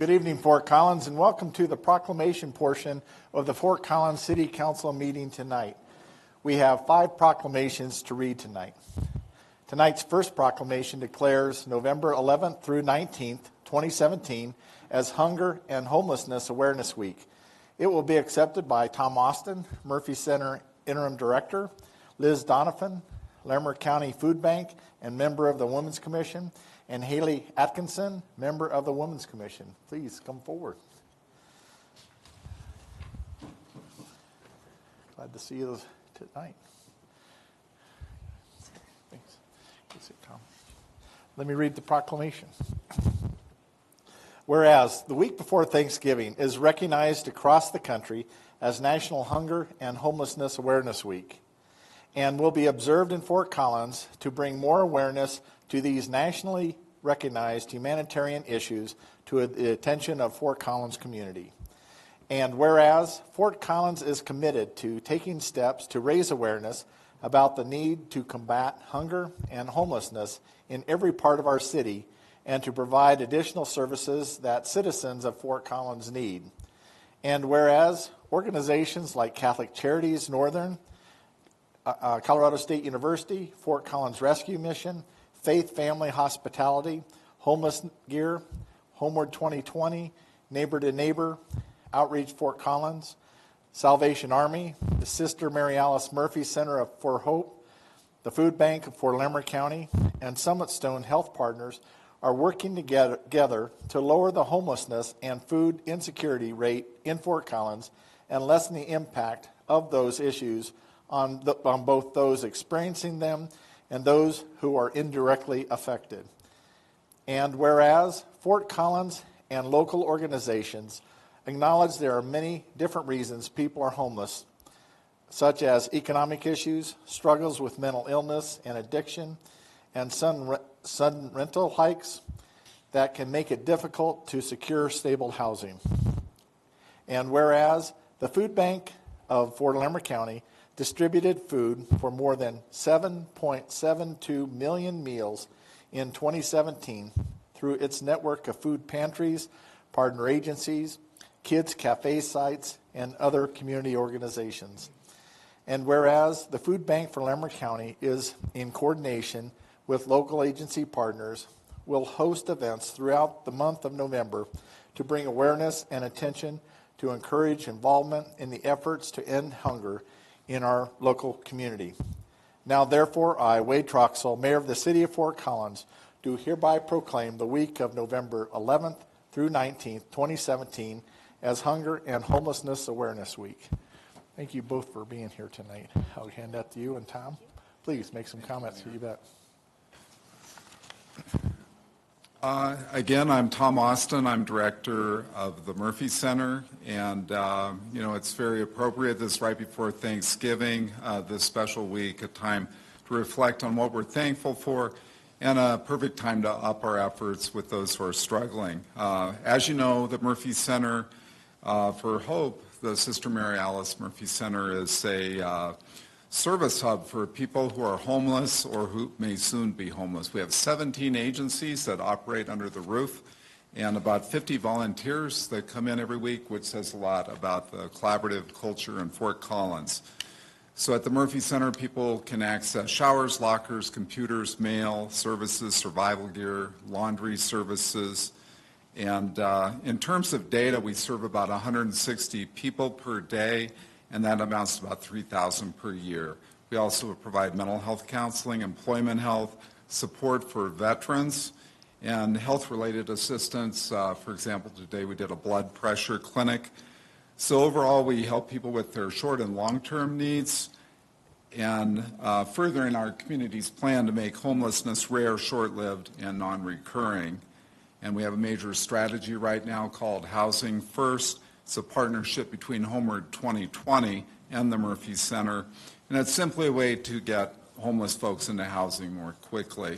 Good evening, Fort Collins, and welcome to the proclamation portion of the Fort Collins City Council meeting tonight. We have 5 proclamations to read tonight. Tonight's first proclamation declares November 11th through 19th, 2017 as Hunger and Homelessness Awareness Week. It will be accepted by Tom Austin, Murphy Center Interim Director, Liz Donovan, Lamar County Food Bank and member of the Women's Commission, and Haley Atkinson, member of the Women's Commission. Please come forward. Glad to see you tonight. Thanks. Good to see you, Tom. Let me read the proclamation. Whereas the week before Thanksgiving is recognized across the country as National Hunger and Homelessness Awareness Week, and will be observed in Fort Collins to bring more awareness to these nationally recognized humanitarian issues to the attention of Fort Collins community. And whereas Fort Collins is committed to taking steps to raise awareness about the need to combat hunger and homelessness in every part of our city and to provide additional services that citizens of Fort Collins need. And whereas organizations like Catholic Charities Northern, Colorado State University, Fort Collins Rescue Mission, Faith Family Hospitality, Homeless Gear, Homeward 2020, Neighbor to Neighbor, Outreach Fort Collins, Salvation Army, the Sister Mary Alice Murphy Center for Hope, the Food Bank for Lamar County, and Summit Stone Health Partners are working together to lower the homelessness and food insecurity rate in Fort Collins and lessen the impact of those issues on both those experiencing them and those who are indirectly affected. And whereas Fort Collins and local organizations acknowledge there are many different reasons people are homeless, such as economic issues, struggles with mental illness and addiction, and sudden rental hikes that can make it difficult to secure stable housing. And whereas the Food Bank of Fort Lamar County distributed food for more than 7.72 million meals in 2017 through its network of food pantries, partner agencies, kids cafe sites, and other community organizations. And whereas the Food Bank for Lamar County is in coordination with local agency partners, will host events throughout the month of November to bring awareness and attention to encourage involvement in the efforts to end hunger in our local community. Now, therefore, I, Wade Troxell, Mayor of the City of Fort Collins, do hereby proclaim the week of November 11th through 19th, 2017, as Hunger and Homelessness Awareness Week. Thank you both for being here tonight. I'll hand that to you and Tom. Please make some comments. You bet. Again, I'm Tom Austin. I'm director of the Murphy Center, and it's very appropriate this right before Thanksgiving, this special week, a time to reflect on what we're thankful for, and a perfect time to up our efforts with those who are struggling. As you know, the Murphy Center for Hope, the Sister Mary Alice Murphy Center, is a service hub for people who are homeless or who may soon be homeless. We have 17 agencies that operate under the roof and about 50 volunteers that come in every week, which says a lot about the collaborative culture in Fort Collins. So at the Murphy Center, people can access showers, lockers, computers, mail, services, survival gear, laundry services. And in terms of data, we serve about 160 people per day, and that amounts to about 3,000 per year. We also provide mental health counseling, employment health, support for veterans, and health-related assistance. For example, today we did a blood pressure clinic. So overall, we help people with their short and long-term needs, and furthering our community's plan to make homelessness rare, short-lived, and non-recurring. And we have a major strategy right now called Housing First. It's a partnership between Homeward 2020 and the Murphy Center, and it's simply a way to get homeless folks into housing more quickly.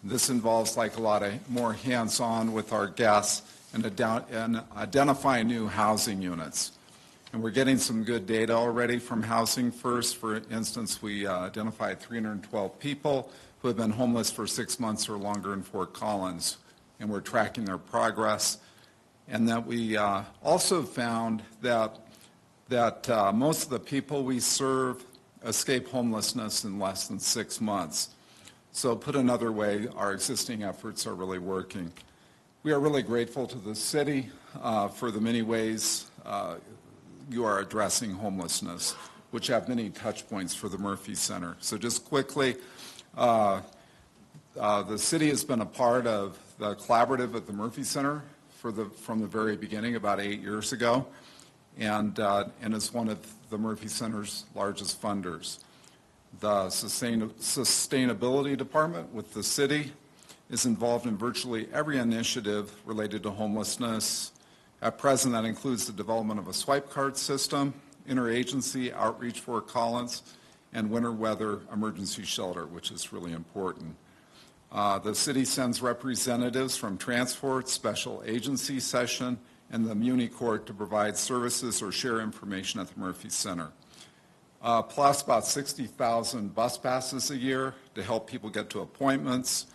This involves, like a lot of more hands-on with our guests and identifying new housing units. And we're getting some good data already from Housing First. For instance, we identified 312 people who have been homeless for 6 months or longer in Fort Collins, and we're tracking their progress. and that we also found that most of the people we serve escape homelessness in less than 6 months. So put another way, our existing efforts are really working. We are really grateful to the city for the many ways you are addressing homelessness, which have many touch points for the Murphy Center. So just quickly, the city has been a part of the collaborative at the Murphy Center from the very beginning, about 8 years ago, and is one of the Murphy Center's largest funders. The sustainability department with the city is involved in virtually every initiative related to homelessness. At present, that includes the development of a swipe card system, interagency outreach for Collins, and winter weather emergency shelter, which is really important. The city sends representatives from transport, special agency session, and the Muni Court to provide services or share information at the Murphy Center. Plus about 60,000 bus passes a year to help people get to appointments.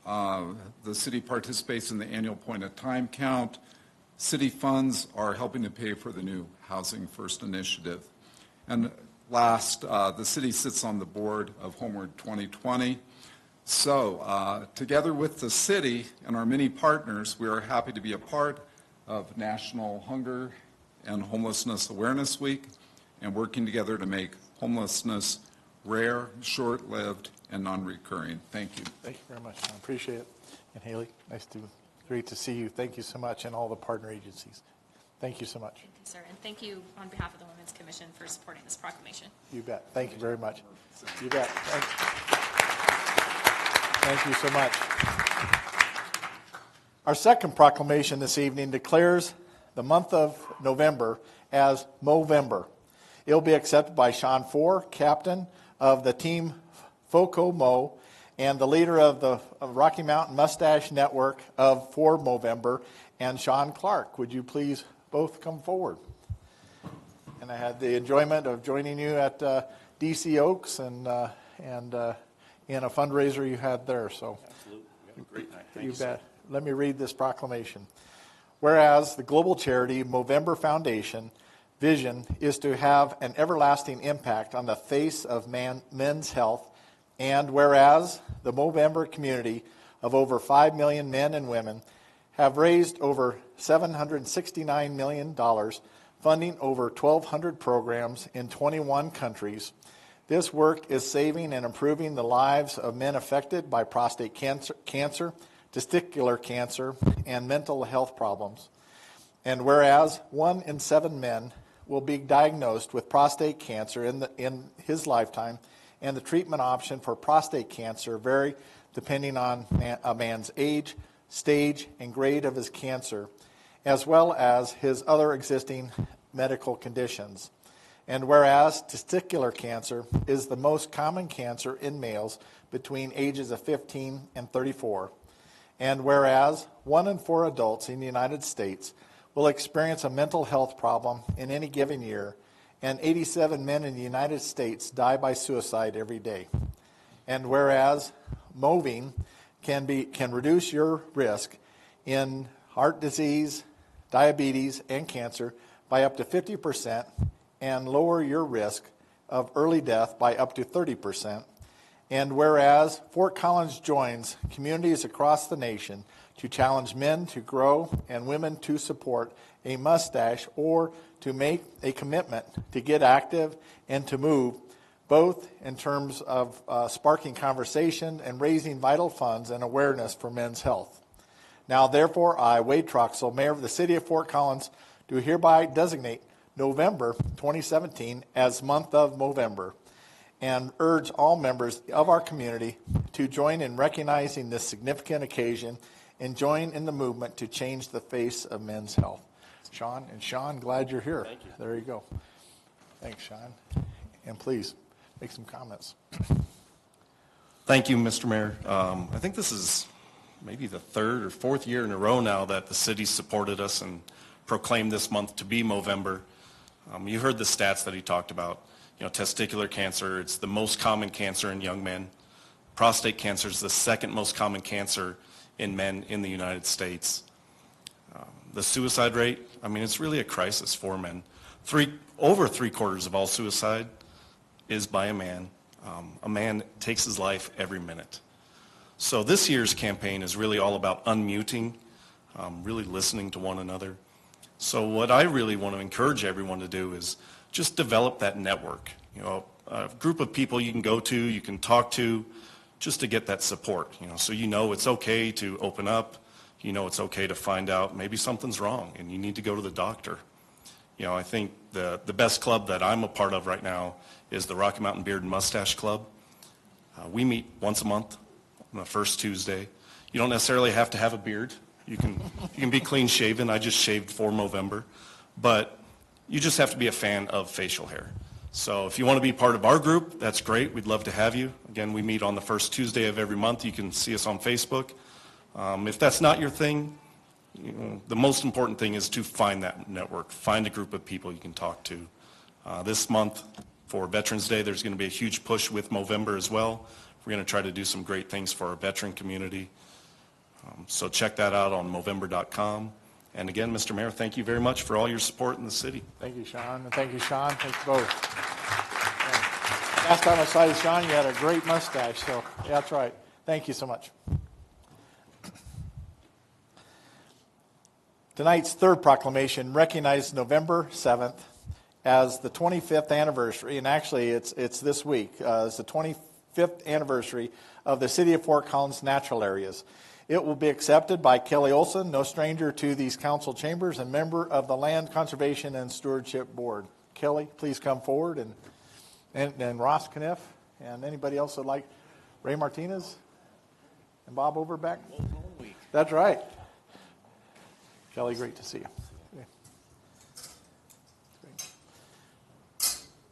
The city participates in the annual point of time count. City funds are helping to pay for the new Housing First initiative. And last, the city sits on the board of Homeward 2020. So together with the city and our many partners, we are happy to be a part of National Hunger and Homelessness Awareness Week, and working together to make homelessness rare, short-lived, and non-recurring. Thank you. Thank you very much. I appreciate it. And Haley, great to see you. Thank you so much, and all the partner agencies. Thank you so much. Thank you, sir. And thank you on behalf of the Women's Commission for supporting this proclamation. You bet. Thank you very much. You bet. Thank you so much. Our second proclamation this evening declares the month of November as Movember. It will be accepted by Sean Four, captain of the team FOCO Mo, and the leader of the Rocky Mountain Mustache Network for Movember, and Sean Clark. Would you please both come forward? And I had the enjoyment of joining you at DC Oaks and in a fundraiser you had there. So, absolutely, we had a great night. Thank you you, sir. bet. Let me read this proclamation. Whereas the global charity Movember Foundation vision is to have an everlasting impact on the face of men's health, and whereas the Movember community of over 5 million men and women have raised over $769 million, funding over 1,200 programs in 21 countries. This work is saving and improving the lives of men affected by prostate cancer, testicular cancer, and mental health problems. And whereas 1 in 7 men will be diagnosed with prostate cancer in his lifetime, and the treatment option for prostate cancer vary depending on a man's age, stage, and grade of his cancer, as well as his other existing medical conditions. And whereas testicular cancer is the most common cancer in males between ages of 15 and 34, and whereas 1 in 4 adults in the United States will experience a mental health problem in any given year, and 87 men in the United States die by suicide every day. And whereas moving can reduce your risk in heart disease, diabetes, and cancer by up to 50%, and lower your risk of early death by up to 30%. And whereas Fort Collins joins communities across the nation to challenge men to grow and women to support a mustache or to make a commitment to get active and to move, both in terms of sparking conversation and raising vital funds and awareness for men's health. Now, therefore, I, Wade Troxell, Mayor of the City of Fort Collins, do hereby designate November 2017 as Month of Movember, and urge all members of our community to join in recognizing this significant occasion and join in the movement to change the face of men's health. Sean, glad you're here. Thank you. There you go. Thanks, Sean. And please, make some comments. Thank you, Mr. Mayor. I think this is maybe the 3rd or 4th year in a row now that the city supported us and proclaimed this month to be Movember. You heard the stats that he talked about. You know, testicular cancer, it's the most common cancer in young men. Prostate cancer is the 2nd most common cancer in men in the United States. The suicide rate, I mean, it's really a crisis for men. Over 3/4 of all suicide is by a man. A man takes his life every minute. So this year's campaign is really all about unmuting, really listening to one another. So what I really want to encourage everyone to do is just develop that network. You know, a group of people you can go to, you can talk to, just to get that support. You know, so you know it's okay to open up. You know it's okay to find out maybe something's wrong and you need to go to the doctor. You know, I think the best club that I'm a part of right now is the Rocky Mountain Beard and Mustache Club. We meet once a month on the first Tuesday. You don't necessarily have to have a beard. You can be clean shaven. I just shaved for Movember. But you just have to be a fan of facial hair. So if you want to be part of our group, that's great. We'd love to have you. Again, we meet on the first Tuesday of every month. You can see us on Facebook. If that's not your thing, you know, the most important thing is to find that network. Find a group of people you can talk to. This month for Veterans Day, there's going to be a huge push with Movember as well. We're going to try to do some great things for our veteran community. So check that out on Movember.com. And again, Mr. Mayor, thank you very much for all your support in the city. Thank you, Sean, and thank you, Sean. Thank you both. Yeah. Last time I saw you, Sean, you had a great mustache, so yeah, that's right. Thank you so much. Tonight's third proclamation recognized November 7th as the 25th anniversary, and actually it's this week. It's the 25th anniversary of the City of Fort Collins natural areas. It will be accepted by Kelly Olson, no stranger to these council chambers, and member of the Land Conservation and Stewardship Board. Kelly, please come forward, and Ross Kniff, and anybody else that like Ray Martinez and Bob Overbeck. That's right. Kelly, great to see you.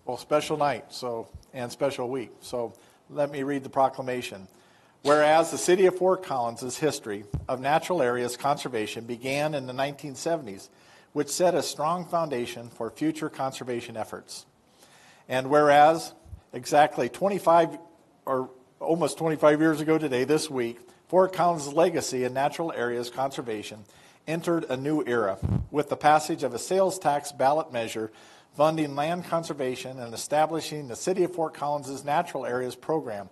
Well, special night, and special week. So let me read the proclamation. Whereas the City of Fort Collins' history of natural areas conservation began in the 1970s, which set a strong foundation for future conservation efforts. And whereas exactly 25 or almost 25 years ago today, this week, Fort Collins' legacy in natural areas conservation entered a new era with the passage of a sales tax ballot measure funding land conservation and establishing the City of Fort Collins' Natural Areas Program.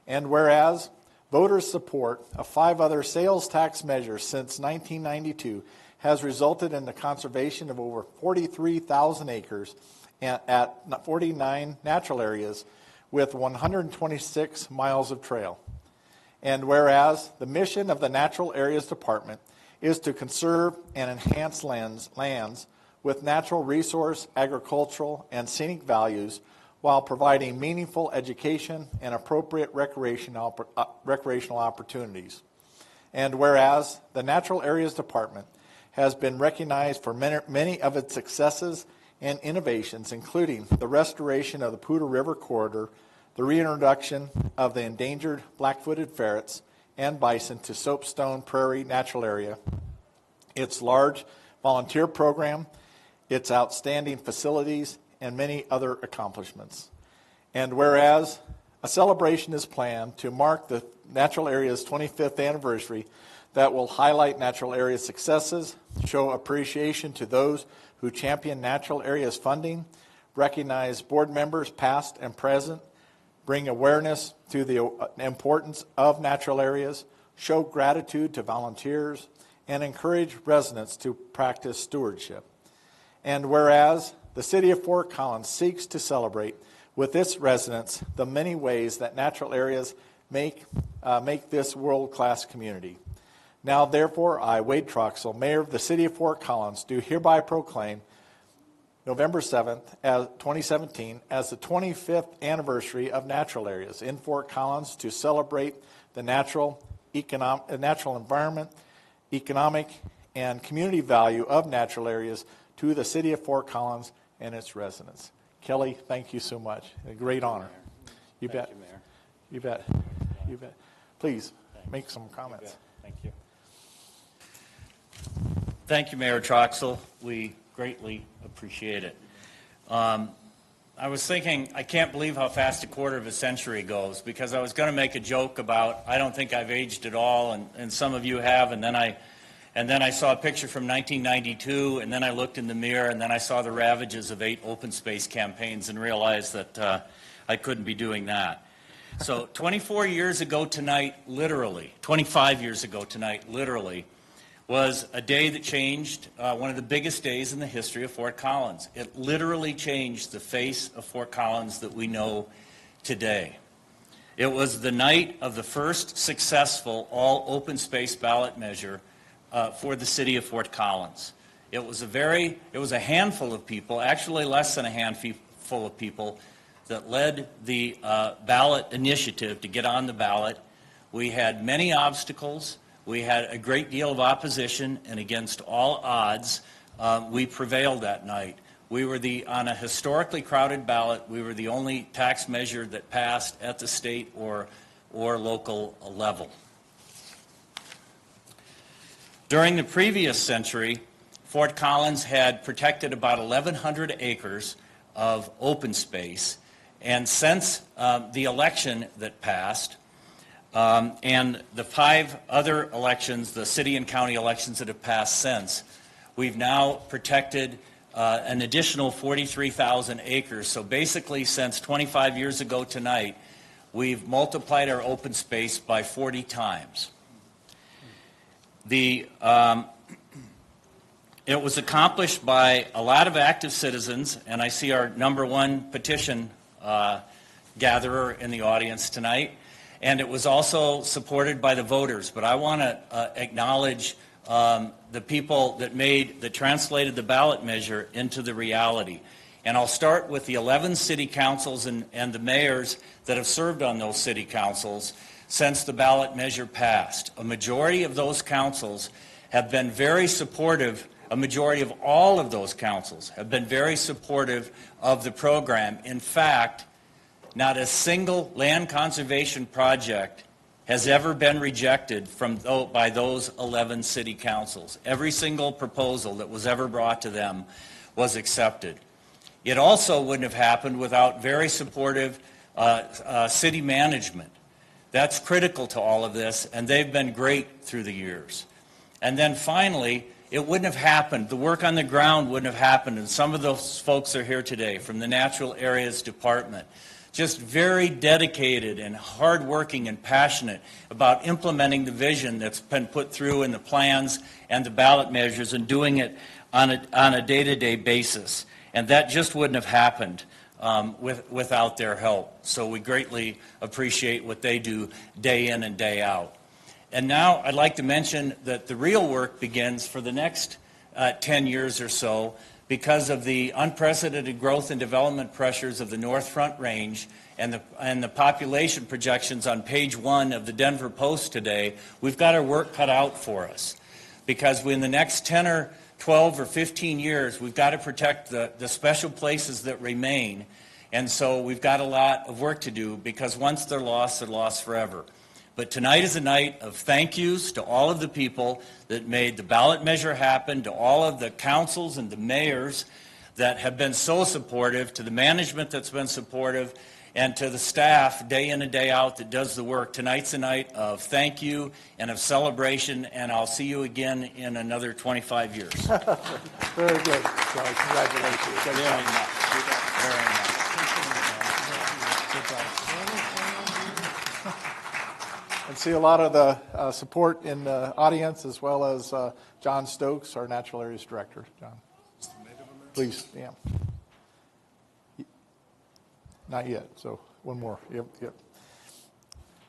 And whereas voters' support of 5 other sales tax measures since 1992 has resulted in the conservation of over 43,000 acres at 49 natural areas with 126 miles of trail. And whereas the mission of the Natural Areas Department is to conserve and enhance lands with natural resource, agricultural, and scenic values while providing meaningful education and appropriate recreational opportunities. And whereas the Natural Areas Department has been recognized for many of its successes and innovations, including the restoration of the Poudre River Corridor, the reintroduction of the endangered black-footed ferrets and bison to Soapstone Prairie Natural Area, its large volunteer program, its outstanding facilities, and many other accomplishments. And whereas a celebration is planned to mark the Natural Areas 25th anniversary that will highlight natural area successes, show appreciation to those who champion natural areas funding, recognize board members past and present, bring awareness to the importance of natural areas, show gratitude to volunteers, and encourage residents to practice stewardship. And whereas the City of Fort Collins seeks to celebrate with its residents the many ways that natural areas make this world-class community. Now, therefore, I, Wade Troxell, Mayor of the City of Fort Collins, do hereby proclaim November 7th, 2017, as the 25th anniversary of natural areas in Fort Collins to celebrate the natural environment, economic, and community value of natural areas to the City of Fort Collins and its residents. Kelly, thank you so much. A great honor. You bet. Thank you, Mayor. You bet. You bet. Please make some comments. Thank you. Thank you, Mayor Troxell. We greatly appreciate it. I was thinking, I can't believe how fast a quarter of a century goes, because I was going to make a joke about, I don't think I've aged at all, and some of you have, and then I And then I saw a picture from 1992, and then I looked in the mirror, and then I saw the ravages of 8 open space campaigns and realized that I couldn't be doing that. So 24 years ago tonight, literally, 25 years ago tonight, literally, was a day that changed, one of the biggest days in the history of Fort Collins. It literally changed the face of Fort Collins that we know today. It was the night of the first successful all open space ballot measure for the city of Fort Collins. It was a handful of people, actually less than a handful of people, that led the ballot initiative to get on the ballot. We had many obstacles. We had a great deal of opposition, and against all odds, we prevailed that night. We were on a historically crowded ballot. We were the only tax measure that passed at the state or local level. During the previous century, Fort Collins had protected about 1,100 acres of open space, and since the election that passed, and the 5 other elections, the city and county elections that have passed since, we've now protected an additional 43,000 acres. So basically, since 25 years ago tonight, we've multiplied our open space by 40 times. It was accomplished by a lot of active citizens, and I see our #1 petition gatherer in the audience tonight, and it was also supported by the voters. But I want to acknowledge the people that translated the ballot measure into the reality. And I'll start with the 11 city councils and the mayors that have served on those city councils since the ballot measure passed. A majority of those councils have been very supportive. A majority of all of those councils have been very supportive of the program. In fact, not a single land conservation project has ever been rejected by those 11 city councils. Every single proposal that was ever brought to them was accepted. It also wouldn't have happened without very supportive city management. That's critical to all of this, and they've been great through the years. And then finally, it wouldn't have happened. The work on the ground wouldn't have happened, and some of those folks are here today from the Natural Areas Department. Just very dedicated and hardworking and passionate about implementing the vision that's been put through in the plans and the ballot measures and doing it on a day-to-day basis. And that just wouldn't have happened without their help. So we greatly appreciate what they do day in and day out. And now I'd like to mention that the real work begins for the next 10 years or so because of the unprecedented growth and development pressures of the North Front Range and the population projections on page 1 of the Denver Post today. We've got our work cut out for us because in the next 10 or 12 or 15 years, we've got to protect the special places that remain. And so we've got a lot of work to do because once they're lost forever. But tonight is a night of thank yous to all of the people that made the ballot measure happen, to all of the councils and the mayors that have been so supportive, to the management that's been supportive, and to the staff day in and day out that does the work. Tonight's a night of thank you and of celebration, and I'll see you again in another 25 years. Very good. So, congratulations. Very much. Very much. And see a lot of the support in the audience, as well as John Stokes, our Natural Areas Director. John, please stand. Not yet, so one more. Yep.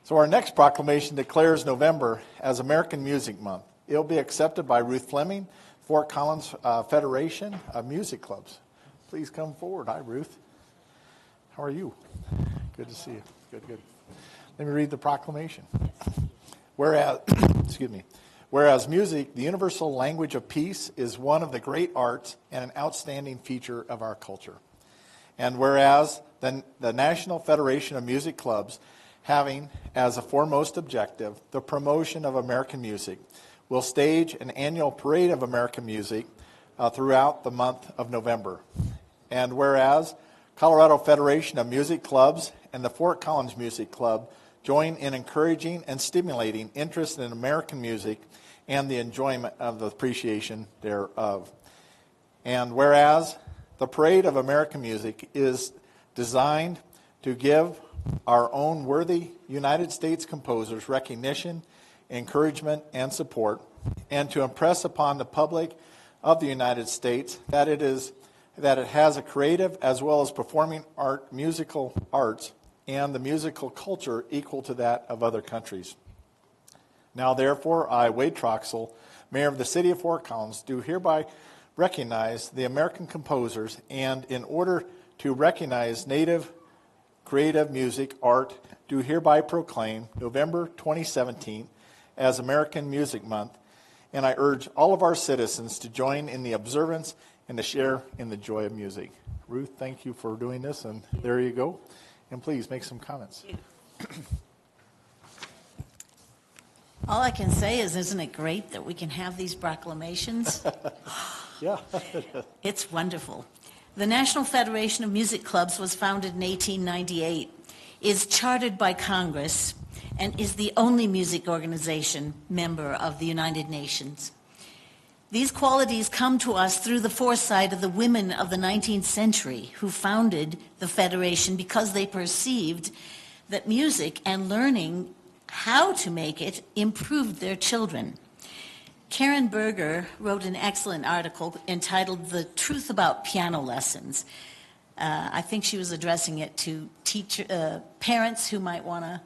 So our next proclamation declares November as American Music Month. It'll be accepted by Ruth Fleming, Fort Collins Federation of Music Clubs. Please come forward. Hi, Ruth. How are you? Good to see you. Good. Let me read the proclamation. Whereas music, the universal language of peace, is one of the great arts and an outstanding feature of our culture. And whereas the National Federation of Music Clubs, having as a foremost objective the promotion of American music, will stage an annual parade of American music throughout the month of November. And whereas Colorado Federation of Music Clubs and the Fort Collins Music Club join in encouraging and stimulating interest in American music and the enjoyment of the appreciation thereof. And whereas the Parade of American Music is designed to give our own worthy United States composers recognition, encouragement, and support, and to impress upon the public of the United States that it has a creative as well as performing art, musical arts, and the musical culture equal to that of other countries. Now, therefore, I, Wade Troxel, Mayor of the City of Fort Collins, do hereby recognize the American composers, and in order to recognize Native creative music, art, do hereby proclaim November 2017 as American Music Month, and I urge all of our citizens to join in the observance and to share in the joy of music. Ruth, thank you for doing this, and there you go. And please make some comments. All I can say is, isn't it great that we can have these proclamations? Yeah. It's wonderful. The National Federation of Music Clubs was founded in 1898, is chartered by Congress, and is the only music organization member of the United Nations. These qualities come to us through the foresight of the women of the 19th century who founded the Federation because they perceived that music and learning how to make it improved their children. Karen Berger wrote an excellent article entitled "The Truth About Piano Lessons." I think she was addressing it to parents who might want to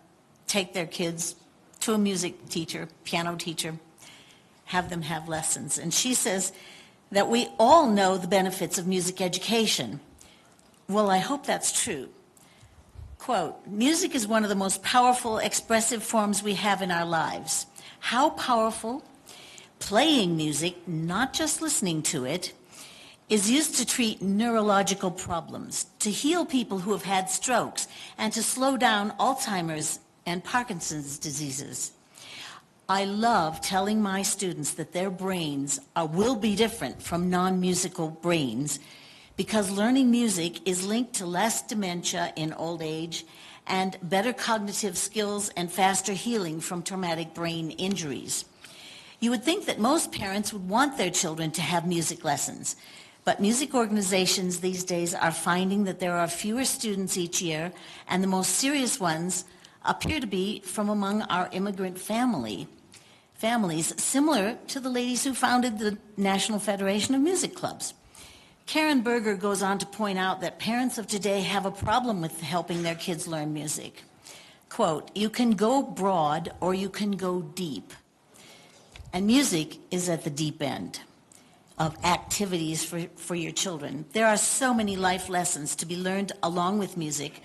take their kids to a music teacher, piano teacher, have them have lessons. And she says that we all know the benefits of music education. Well, I hope that's true. Quote, "Music is one of the most powerful expressive forms we have in our lives. How powerful? Playing music, not just listening to it, is used to treat neurological problems, to heal people who have had strokes, and to slow down Alzheimer's and Parkinson's diseases. I love telling my students that their brains will be different from non-musical brains because learning music is linked to less dementia in old age and better cognitive skills and faster healing from traumatic brain injuries. You would think that most parents would want their children to have music lessons, but music organizations these days are finding that there are fewer students each year, and the most serious ones appear to be from among our immigrant families, similar to the ladies who founded the National Federation of Music Clubs. Karen Berger goes on to point out that parents of today have a problem with helping their kids learn music. Quote, "You can go broad or you can go deep. And music is at the deep end of activities for your children. There are so many life lessons to be learned along with music.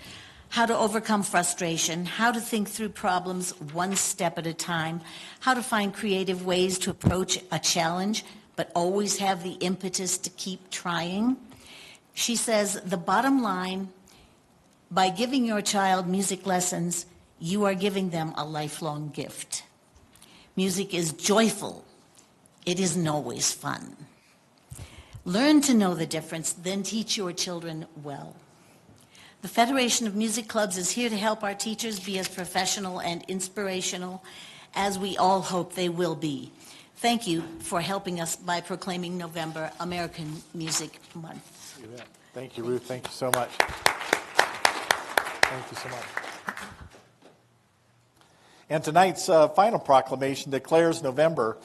How to overcome frustration, how to think through problems one step at a time, how to find creative ways to approach a challenge, but always have the impetus to keep trying." She says, the bottom line, by giving your child music lessons, you are giving them a lifelong gift. Music is joyful. It isn't always fun. Learn to know the difference, then teach your children well. The Federation of Music Clubs is here to help our teachers be as professional and inspirational as we all hope they will be. Thank you for helping us by proclaiming November American Music Month. You bet. Thank you, Ruth. Thank you so much. Thank you so much. And tonight's final proclamation declares November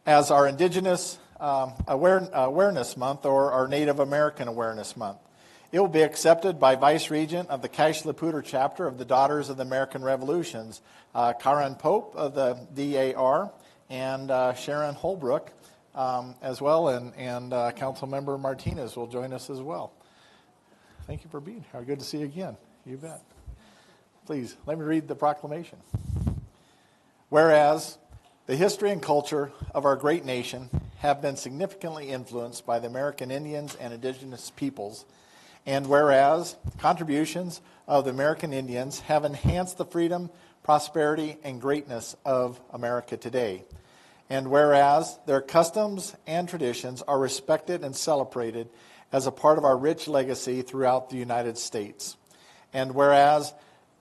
as our Indigenous Awareness Month, or our Native American Awareness Month. It will be accepted by Vice Regent of the Cache-la-Poudre chapter of the Daughters of the American Revolutions, Karen Pope of the DAR, and Sharon Holbrook as well, and Councilmember Martinez will join us as well. Thank you for being here. Good to see you again. You bet. Please, let me read the proclamation. Whereas the history and culture of our great nation have been significantly influenced by the American Indians and Indigenous peoples, and whereas contributions of the American Indians have enhanced the freedom, prosperity, and greatness of America today, and whereas their customs and traditions are respected and celebrated as a part of our rich legacy throughout the United States, and whereas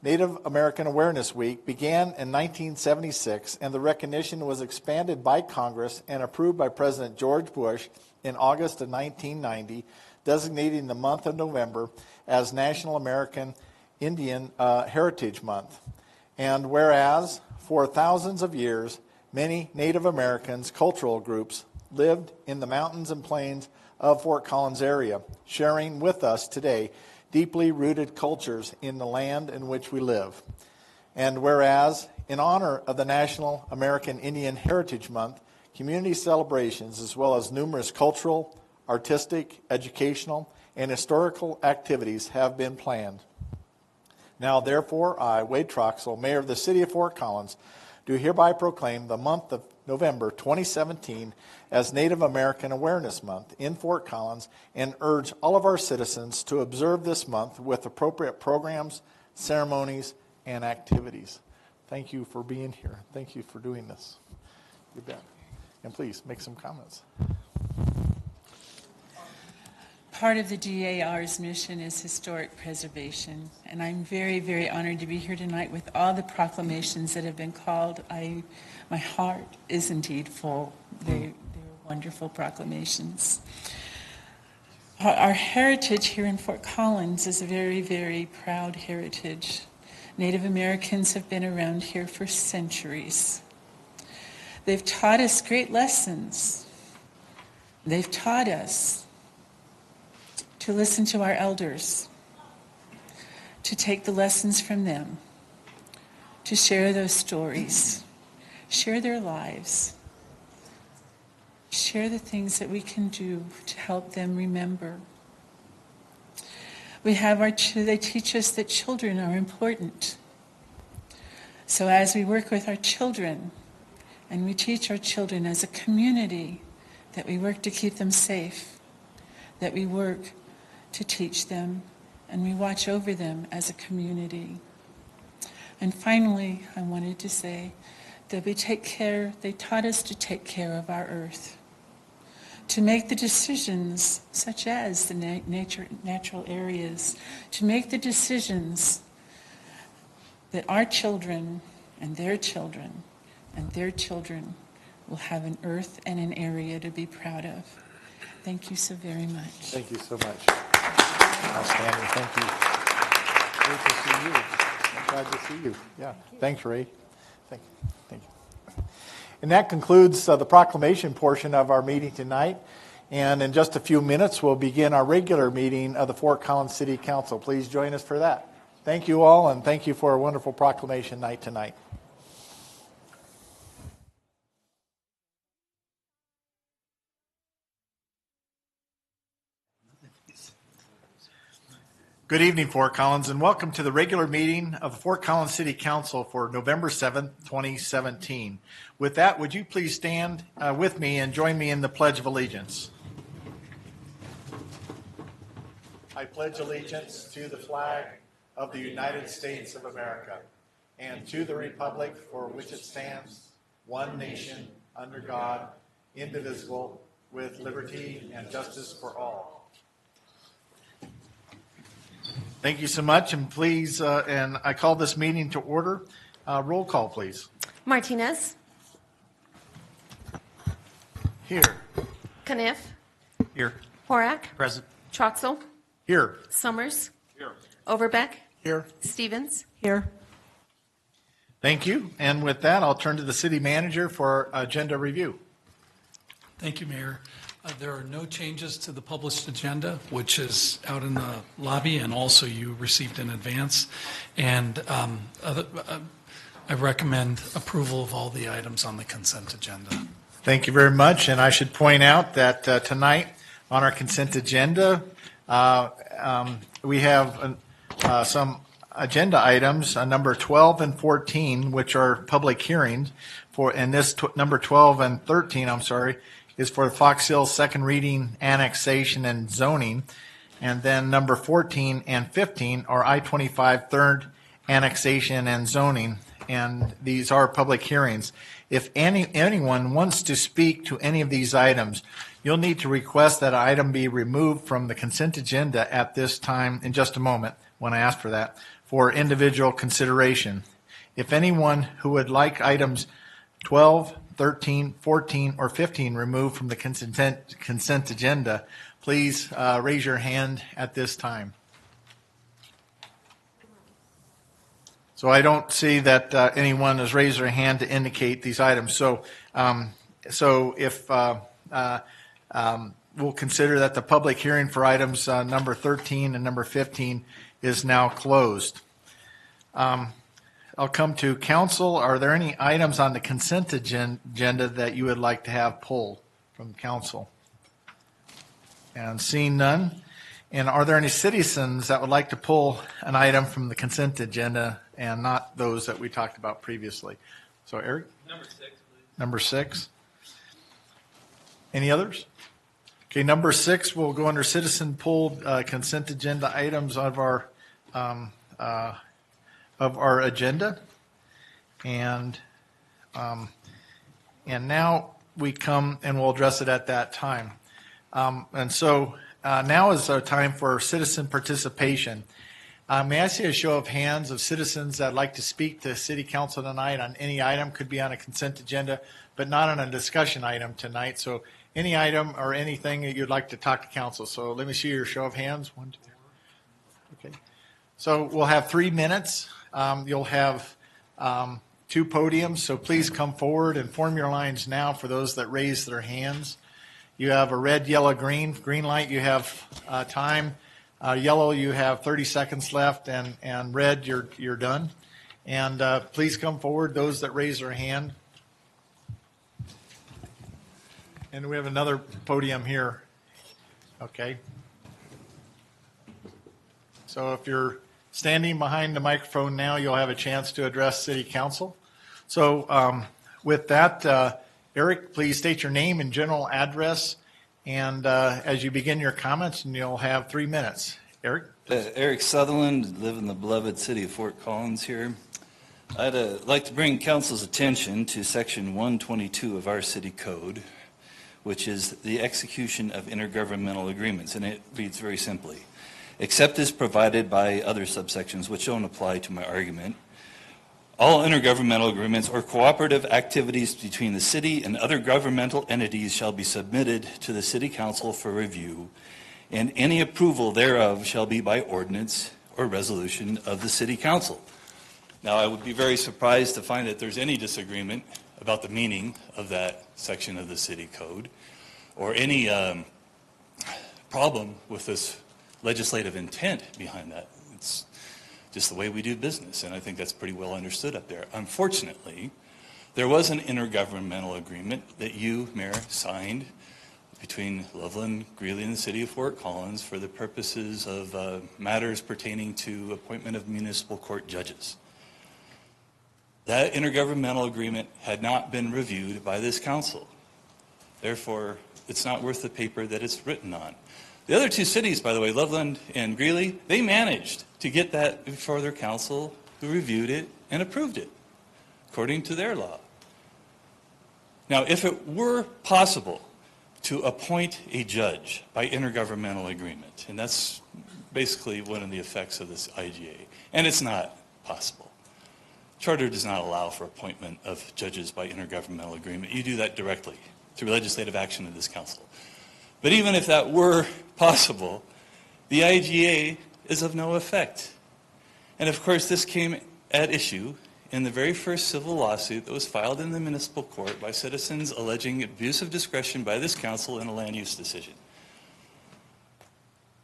Native American Awareness Week began in 1976, and the recognition was expanded by Congress and approved by President George Bush in August of 1990, designating the month of November as National American Indian Heritage Month. And whereas, for thousands of years, many Native Americans cultural groups lived in the mountains and plains of Fort Collins area, sharing with us today deeply rooted cultures in the land in which we live. And whereas, in honor of the National American Indian Heritage Month, community celebrations as well as numerous cultural, artistic, educational, and historical activities have been planned. Now, therefore, I, Wade Troxell, Mayor of the City of Fort Collins, do hereby proclaim the month of November 2017 as Native American Awareness Month in Fort Collins and urge all of our citizens to observe this month with appropriate programs, ceremonies, and activities. Thank you for being here. Thank you for doing this. You bet. And please, make some comments. Part of the GAR's mission is historic preservation, and I'm very, very honored to be here tonight with all the proclamations that have been called. My heart is indeed full. They're wonderful proclamations. Our heritage here in Fort Collins is a very, very proud heritage. Native Americans have been around here for centuries. They've taught us great lessons. They've taught us to listen to our elders, to take the lessons from them, to share those stories, share their lives, share the things that we can do to help them remember. They teach us that children are important. So as we work with our children, and we teach our children as a community that we work to keep them safe, that we work to teach them, and we watch over them as a community. And finally, I wanted to say that they taught us to take care of our earth, to make the decisions such as the natural areas, to make the decisions that our children and their children and their children will have an earth and an area to be proud of. Thank you so very much. Thank you so much. Outstanding. Thank you. Great to see you. I'm glad to see you. Yeah. Thanks, Ray. Thank you. And that concludes the proclamation portion of our meeting tonight. And in just a few minutes, we'll begin our regular meeting of the Fort Collins City Council. Please join us for that. Thank you all, and thank you for a wonderful proclamation night tonight. Good evening, Fort Collins, and welcome to the regular meeting of the Fort Collins City Council for November 7th, 2017. With that, would you please stand with me and join me in the Pledge of Allegiance? I pledge allegiance to the flag of the United States of America and to the republic for which it stands, one nation, under God, indivisible, with liberty and justice for all. Thank you so much, and please, and I call this meeting to order. Roll call, please. Martinez. Here. Caniff. Here. Horak. Present. Troxell. Here. Summers. Here. Overbeck. Here. Stevens. Here. Thank you. And with that, I'll turn to the city manager for agenda review. Thank you, Mayor. There are no changes to the published agenda, which is out in the lobby and also you received in advance. And I recommend approval of all the items on the consent agenda. Thank you very much. And I should point out that tonight on our consent agenda, we have some agenda items, number 12 and 14, which are public hearings for, and this number 12 and 13, is for Fox Hill second reading, annexation, and zoning. And then number 14 and 15 are I-25 third annexation and zoning. And these are public hearings. If anyone wants to speak to any of these items, you'll need to request that item be removed from the consent agenda at this time in just a moment when I ask for that. for individual consideration. If anyone who would like items 12, 13, 14, or 15 removed from the consent agenda, please raise your hand at this time. So I don't see that anyone has raised their hand to indicate these items. So if we'll consider that the public hearing for items number 13 and number 15 is now closed. I'll come to council. Are there any items on the consent agenda that you would like to have pulled from council? And seeing none. And are there any citizens that would like to pull an item from the consent agenda and not those that we talked about previously? So Eric? Number 6, please. Number 6. Any others? Okay, number 6 will go under citizen pulled consent agenda items of our agenda, and now we come and we'll address it at that time. And so now is our time for citizen participation. May I see a show of hands of citizens that'd like to speak to City Council tonight on any item? Could be on a consent agenda, but not on a discussion item tonight. So any item or anything that you'd like to talk to council. So let me see your show of hands. 1, 2, 3. Okay. So we'll have 3 minutes. You'll have 2 podiums, so please come forward and form your lines now for those that raise their hands. You have a red, yellow, green. Green light, you have time. Yellow, you have 30 seconds left, and red, you're done. And please come forward, those that raise their hand. And we have another podium here. Okay. So if you're standing behind the microphone now, you'll have a chance to address City Council. So with that, Eric, please state your name and general address, and as you begin your comments, and you'll have 3 minutes. Eric? Eric Sutherland, live in the beloved city of Fort Collins here. I'd like to bring council's attention to section 122 of our city code, which is the execution of intergovernmental agreements, and it reads very simply. Except as provided by other subsections which don't apply to my argument, all intergovernmental agreements or cooperative activities between the city and other governmental entities shall be submitted to the City Council for review, and any approval thereof shall be by ordinance or resolution of the City Council. Now, I would be very surprised to find that there's any disagreement about the meaning of that section of the city code or any problem with this legislative intent behind that. It's just the way we do business, and I think that's pretty well understood up there. Unfortunately, there was an intergovernmental agreement that you, Mayor, signed between Loveland, Greeley, and the city of Fort Collins for the purposes of matters pertaining to appointment of municipal court judges. That intergovernmental agreement had not been reviewed by this council. Therefore, it's not worth the paper that it's written on. The other 2 cities, by the way, Loveland and Greeley, they managed to get that before their council, who reviewed it and approved it, according to their law. Now, if it were possible to appoint a judge by intergovernmental agreement, and that's basically one of the effects of this IGA, and it's not possible. Charter does not allow for appointment of judges by intergovernmental agreement. You do that directly through legislative action of this council. But even if that were possible, the IGA is of no effect. And of course, this came at issue in the very first civil lawsuit that was filed in the municipal court by citizens alleging abuse of discretion by this council in a land use decision.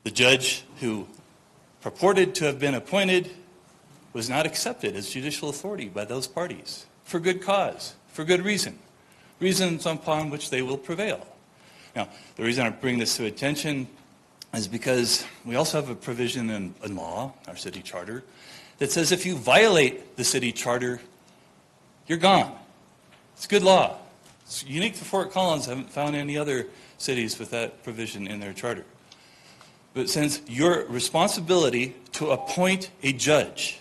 The judge who purported to have been appointed was not accepted as judicial authority by those parties for good cause, for good reason, reasons upon which they will prevail. Now, the reason I bring this to attention is because we also have a provision in law, our city charter, that says if you violate the city charter, you're gone. It's good law. It's unique to Fort Collins. I haven't found any other cities with that provision in their charter. But since your responsibility to appoint a judge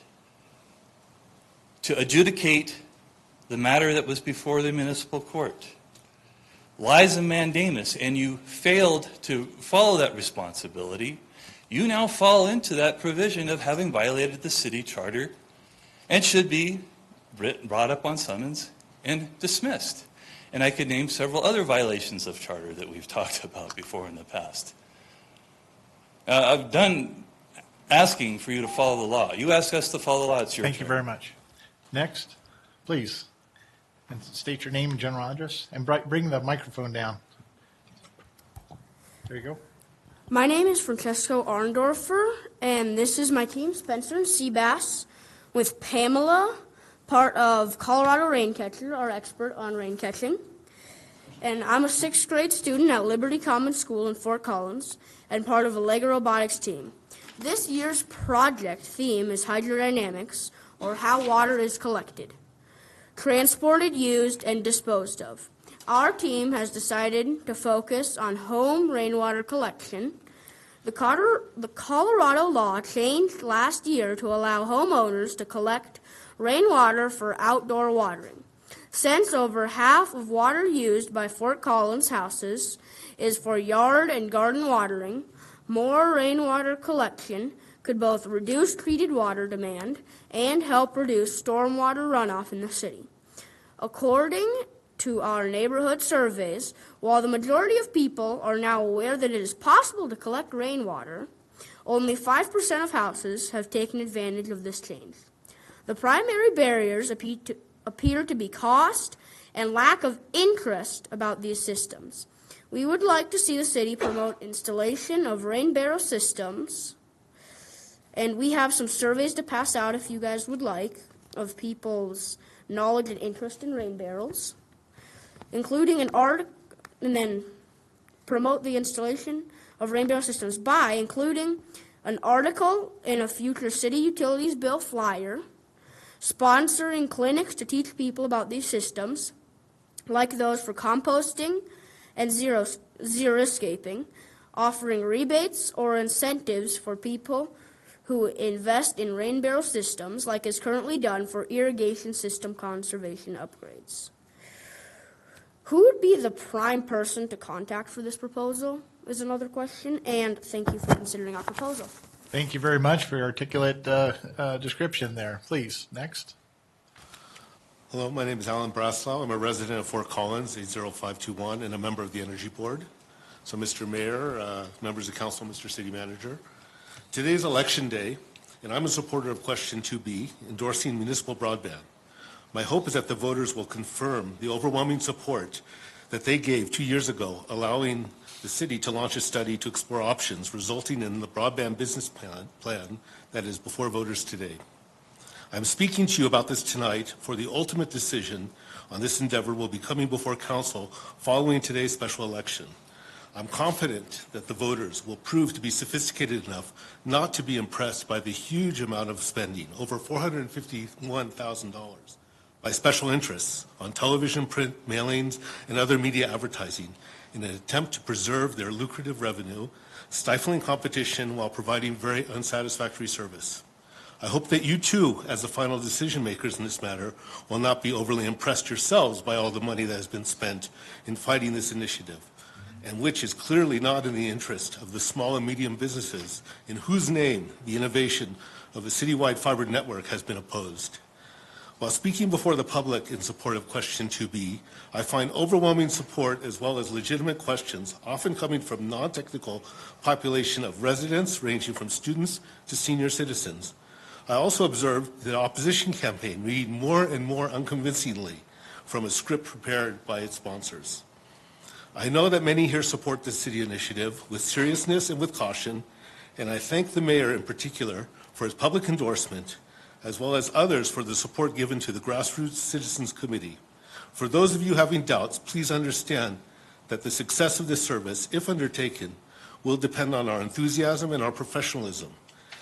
to adjudicate the matter that was before the municipal court lies in mandamus, and you failed to follow that responsibility, you now fall into that provision of having violated the city charter and should be brought up on summons and dismissed. And I could name several other violations of charter that we've talked about before in the past. I've done asking for you to follow the law. You ask us to follow the law, it's your turn. Thank you very much. Next, please. And state your name and general address, and bring the microphone down. There you go. My name is Francesco Arndorfer, and this is my team, Spencer and Seabass, with Pamela, part of Colorado Raincatcher, our expert on rain catching. And I'm a 6th grade student at Liberty Common School in Fort Collins, and part of a Lego robotics team. This year's project theme is hydrodynamics, or how water is collected, transported, used, and disposed of. Our team has decided to focus on home rainwater collection. The Colorado law changed last year to allow homeowners to collect rainwater for outdoor watering. Since over half of water used by Fort Collins houses is for yard and garden watering, more rainwater collection could both reduce treated water demand and help reduce stormwater runoff in the city. According to our neighborhood surveys, while the majority of people are now aware that it is possible to collect rainwater, only 5% of houses have taken advantage of this change. The primary barriers appear to be cost and lack of interest about these systems. We would like to see the city promote installation of rain barrel systems, and we have some surveys to pass out if you guys would like of people's knowledge and interest in rain barrels, including an article, and then promote the installation of rain barrel systems by including an article in a future city utilities bill flyer, sponsoring clinics to teach people about these systems, like those for composting and xeriscaping, offering rebates or incentives for people who invest in rain barrel systems, like is currently done for irrigation system conservation upgrades. Who would be the prime person to contact for this proposal is another question, and thank you for considering our proposal. Thank you very much for your articulate description there. Please, next. Hello, my name is Alan Brasov. I'm a resident of Fort Collins, 80521, and a member of the Energy Board. So, Mr. Mayor, members of council, Mr. City Manager, today is election day, and I'm a supporter of question 2B, endorsing municipal broadband. My hope is that the voters will confirm the overwhelming support that they gave 2 years ago, allowing the city to launch a study to explore options, resulting in the broadband business plan that is before voters today. I'm speaking to you about this tonight, for the ultimate decision on this endeavor will be coming before council following today's special election. I'm confident that the voters will prove to be sophisticated enough not to be impressed by the huge amount of spending, over $451,000, by special interests on television, print, mailings, and other media advertising in an attempt to preserve their lucrative revenue, stifling competition while providing very unsatisfactory service. I hope that you too, as the final decision makers in this matter, will not be overly impressed yourselves by all the money that has been spent in fighting this initiative, and which is clearly not in the interest of the small and medium businesses in whose name the innovation of a citywide fiber network has been opposed. While speaking before the public in support of question 2B, I find overwhelming support as well as legitimate questions, often coming from non-technical population of residents ranging from students to senior citizens. I also observed the opposition campaign read more and more unconvincingly from a script prepared by its sponsors. I know that many here support this city initiative with seriousness and with caution, and I thank the mayor in particular for his public endorsement, as well as others for the support given to the Grassroots Citizens Committee. For those of you having doubts, please understand that the success of this service, if undertaken, will depend on our enthusiasm and our professionalism,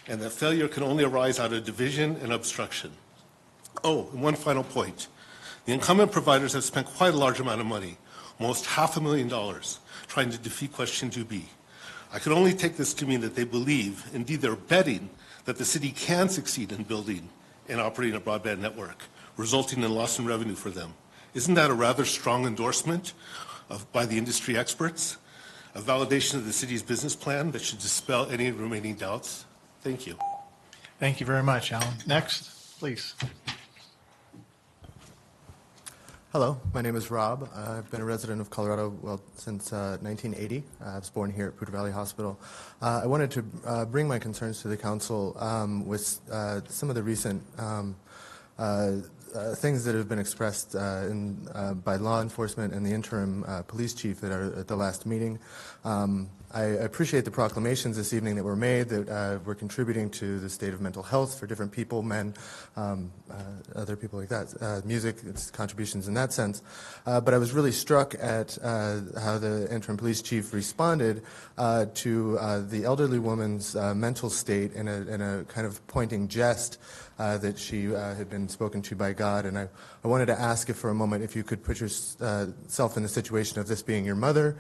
and that failure can only arise out of division and obstruction. Oh, and one final point. The incumbent providers have spent quite a large amount of money, almost $500,000, trying to defeat question 2B. I can only take this to mean that they believe, indeed they're betting, that the city can succeed in building and operating a broadband network, resulting in loss in revenue for them. Isn't that a rather strong endorsement by the industry experts? a validation of the city's business plan that should dispel any remaining doubts. Thank you. Thank you very much, Alan. Next, please. Hello, my name is Rob. I've been a resident of Colorado since 1980. I was born here at Poudre Valley Hospital. I wanted to bring my concerns to the council with some of the recent things that have been expressed by law enforcement and the interim police chief at the last meeting. I appreciate the proclamations this evening that were made that were contributing to the state of mental health for different people, men, other people like that, music, its contributions in that sense. But I was really struck at how the interim police chief responded to the elderly woman's mental state in a kind of pointing jest that she had been spoken to by God. And I wanted to ask if for a moment if you could put yourself in the situation of this being your mother.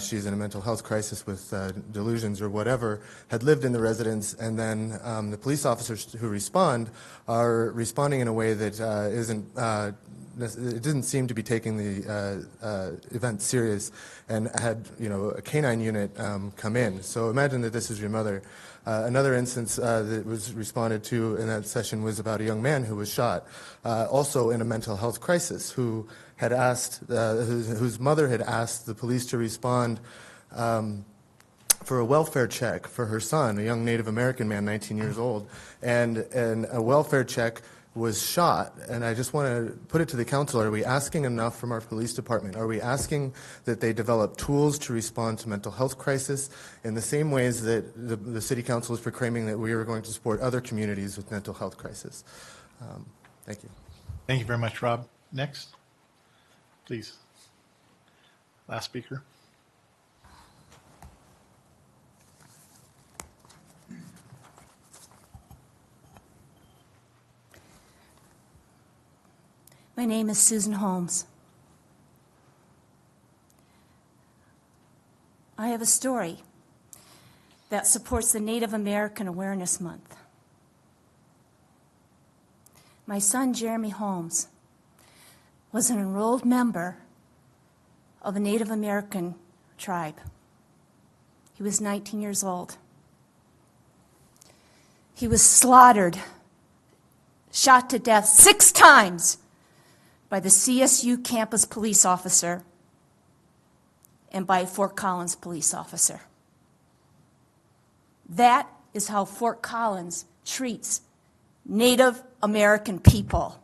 She's in a mental health crisis with delusions or whatever, had lived in the residence, and then the police officers who respond are responding in a way that it didn't seem to be taking the event serious, and had a canine unit come in. So imagine that this is your mother. Another instance that was responded to in that session was about a young man who was shot, also in a mental health crisis, who had asked, whose mother had asked the police to respond for a welfare check for her son, a young Native American man, 19 years old, and a welfare check was shot. And I just want to put it to the council, are we asking enough from our police department? Are we asking that they develop tools to respond to mental health crisis in the same ways that the city council is proclaiming that we are going to support other communities with mental health crisis? Thank you. Thank you very much, Rob. Next, please. Last speaker. My name is Susan Holmes. I have a story that supports the Native American Awareness Month. My son, Jeremy Holmes, was an enrolled member of a Native American tribe. He was 19 years old. He was slaughtered, shot to death 6 times by the CSU campus police officer and by a Fort Collins police officer. That is how Fort Collins treats Native American people.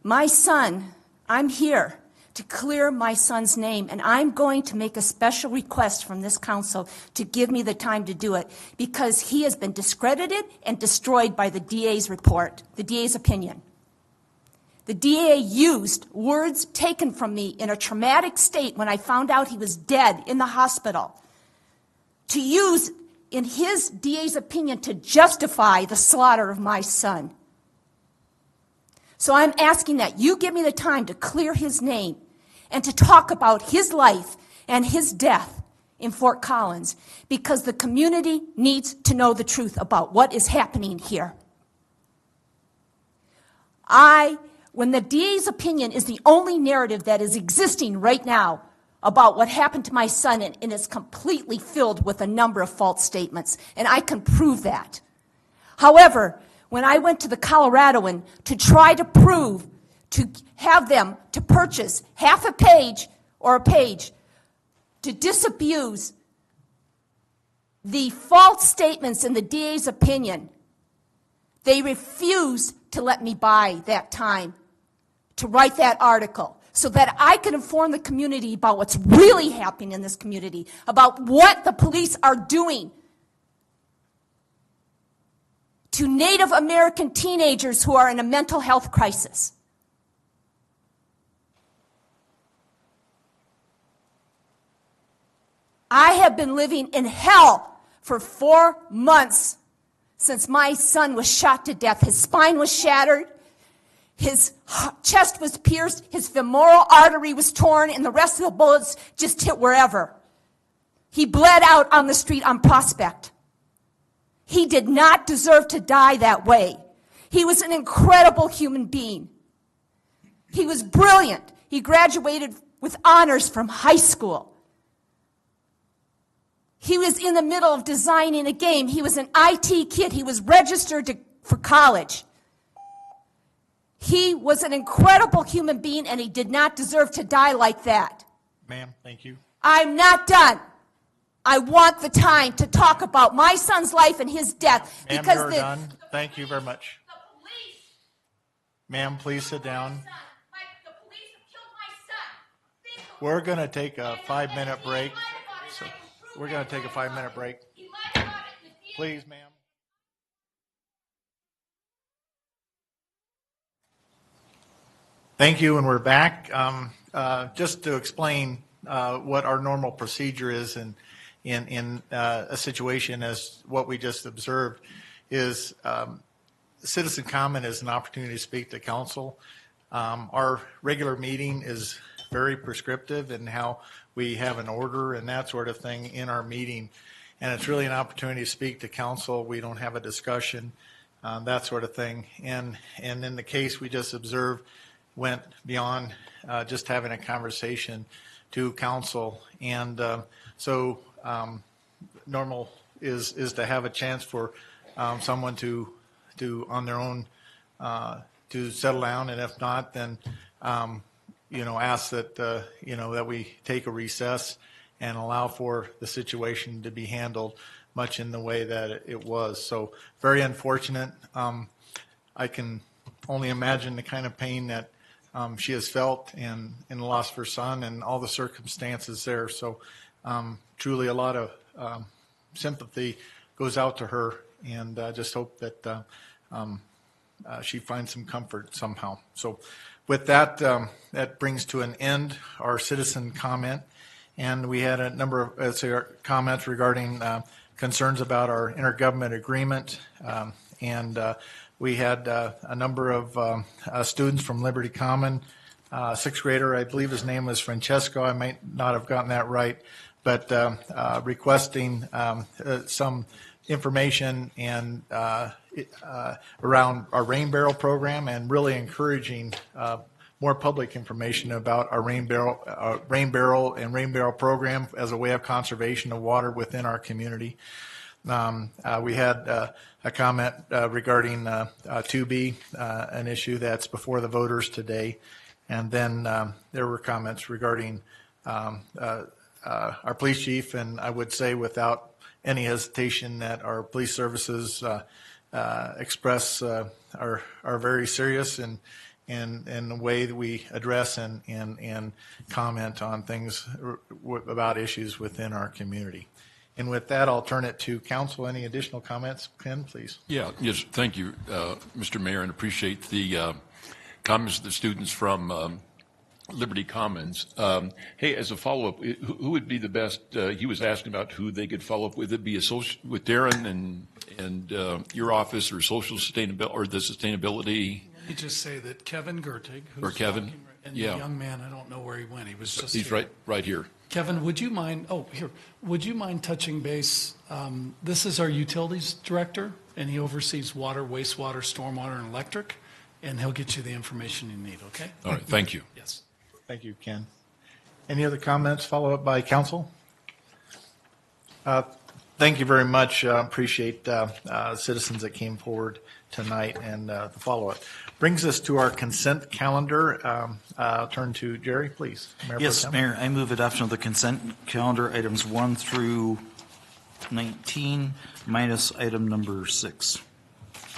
My son, I'm here to clear my son's name, and I'm going to make a special request from this council to give me the time to do it, because he has been discredited and destroyed by the DA's report, the DA's opinion. The DA used words taken from me in a traumatic state when I found out he was dead in the hospital to use in his DA's opinion to justify the slaughter of my son. So I'm asking that you give me the time to clear his name and to talk about his life and his death in Fort Collins, because the community needs to know the truth about what is happening here. When the DA's opinion is the only narrative that is existing right now about what happened to my son, and is completely filled with a number of false statements, and I can prove that. However, when I went to the Coloradoan to try to prove, to have them to purchase half a page or a page to disabuse the false statements in the DA's opinion, they refused to let me buy that time to write that article so that I could inform the community about what's really happening in this community, about what the police are doing to Native American teenagers who are in a mental health crisis. I have been living in hell for 4 months since my son was shot to death. His spine was shattered, his chest was pierced, his femoral artery was torn, and the rest of the bullets just hit wherever. He bled out on the street on Prospect. He did not deserve to die that way. He was an incredible human being. He was brilliant. He graduated with honors from high school. He was in the middle of designing a game. He was an IT kid. He was registered for college. He was an incredible human being, and he did not deserve to die like that. Ma'am, thank you. I'm not done. I want the time to talk about my son's life and his death. Ma'am, because you're done. Thank you very much. Ma'am, please sit down. We're going to take a 5-minute break. So we're going to take a 5-minute break. Please, ma'am. Thank you, and we're back. Just to explain what our normal procedure is in a situation as what we just observed is citizen comment is an opportunity to speak to council. Our regular meeting is very prescriptive in how we have an order and that sort of thing in our meeting. And it's really an opportunity to speak to council. We don't have a discussion, that sort of thing. And in the case we just observed, went beyond just having a conversation to council. And so normal is to have a chance for someone to on their own to settle down, and if not, then ask that that we take a recess and allow for the situation to be handled much in the way that it was. So very unfortunate. I can only imagine the kind of pain that she has felt in the loss of her son and all the circumstances there. So truly a lot of sympathy goes out to her, and just hope that she finds some comfort somehow. So with that, that brings to an end our citizen comment. And we had a number of comments regarding concerns about our intergovernment agreement. And we had a number of students from Liberty Common, sixth grader, I believe his name was Francesco, I might not have gotten that right, but requesting some information and around our rain barrel program, and really encouraging more public information about our rain barrel program as a way of conservation of water within our community. We had a comment regarding 2B, an issue that's before the voters today. And then there were comments regarding our police chief, and I would say without any hesitation that our police services express are very serious in the way that we address and comment on things about issues within our community. And with that, I'll turn it to council. Any additional comments? Ken, please. Yeah, yes, thank you, Mr. Mayor, and appreciate the comments of the students from Liberty Commons. Hey, as a follow-up, who would be the best? He was asking about who they could follow up with. It'd be with Darren and your office, or social sustainability, or the sustainability. Let me just say that Kevin Gertig, who's Or Kevin, talking, and yeah. the young man, I don't know where he went. He was just He's here. right here. Kevin, would you mind? Would you mind touching base? This is our utilities director, and he oversees water, wastewater, stormwater, and electric, and he'll get you the information you need. Okay. All right. Thank you. Yes. Thank you, Ken. Any other comments? Follow up by council? Thank you very much. Appreciate citizens that came forward tonight and the follow-up. Brings us to our consent calendar. I'll turn to Jerry, please. Mayor Yes, Pro Tem. Mayor, I move adoption of the consent calendar, items 1 through 19, minus item number 6.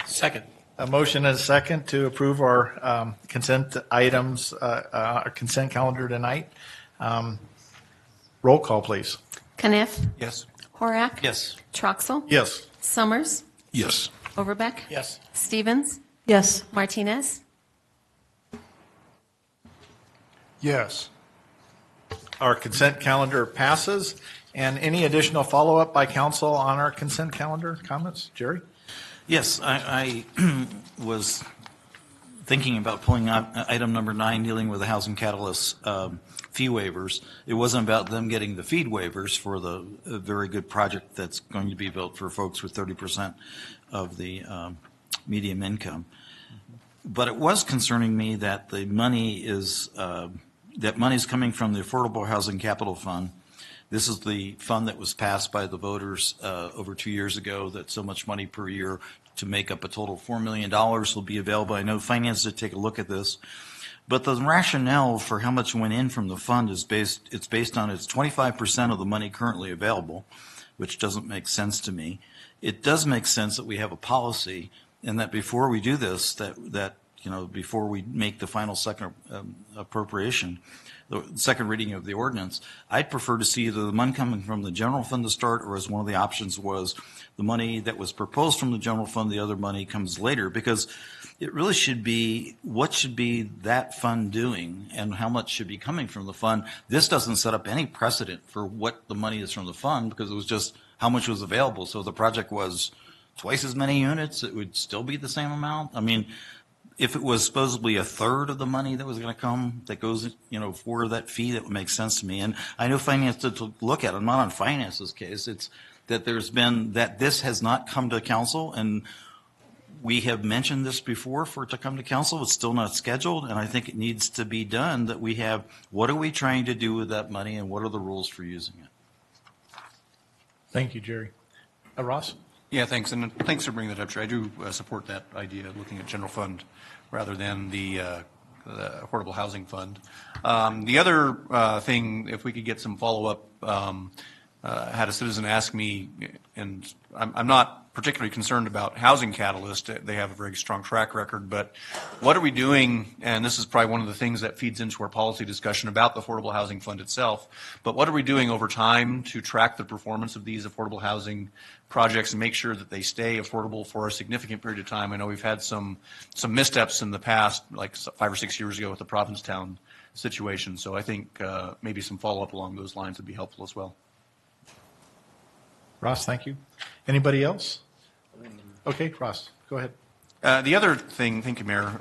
Second. A motion and a second to approve our consent items, our consent calendar tonight. Roll call, please. Caniff. Yes. Horak. Yes. Troxel. Yes. Summers. Yes. Overbeck. Yes. Stevens. Yes. Martinez. Yes. Our consent calendar passes. And any additional follow-up by council on our consent calendar comments? Jerry? Yes, I was thinking about pulling out item number 9, dealing with the housing catalyst fee waivers. It wasn't about them getting the feed waivers for the very good project that's going to be built for folks with 30% of the medium income. But it was concerning me that the money is that money's coming from the Affordable Housing Capital Fund. This is the fund that was passed by the voters over 2 years ago, that so much money per year to make up a total of $4 million will be available. I know finance did take a look at this. But the rationale for how much went in from the fund is based on it's 25% of the money currently available, which doesn't make sense to me. It does make sense that we have a policy, and that before we do this, that before we make the final second appropriation, the second reading of the ordinance, I'd prefer to see either the money coming from the general fund to start, or as one of the options was, the money that was proposed from the general fund, the other money comes later, because it really should be, what should be that fund doing and how much should be coming from the fund. This doesn't set up any precedent for what the money is from the fund, because it was just how much was available. So if the project was twice as many units, it would still be the same amount. I mean, if it was supposedly a third of the money that was going to come, that goes, for that fee, that would make sense to me. And I know finance to look at it. I'm not on finance's case. It's that that this has not come to council, and we have mentioned this before for it to come to council. It's still not scheduled, and I think it needs to be done, that we have, what are we trying to do with that money, and what are the rules for using it? Thank you, Jerry. Ross? Yeah, thanks, and thanks for bringing that up, Chair. I do support that idea of looking at general fund rather than the affordable housing fund. The other thing, if we could get some follow-up, had a citizen ask me, and I'm not particularly concerned about Housing Catalyst. They have a very strong track record, but what are we doing, and this is probably one of the things that feeds into our policy discussion about the Affordable Housing Fund itself, but what are we doing over time to track the performance of these affordable housing projects and make sure that they stay affordable for a significant period of time? I know we've had some missteps in the past, like 5 or 6 years ago with the Provincetown situation, so I think maybe some follow-up along those lines would be helpful as well. Ross, thank you. Anybody else? Okay, Ross, go ahead. The other thing, thank you, Mayor,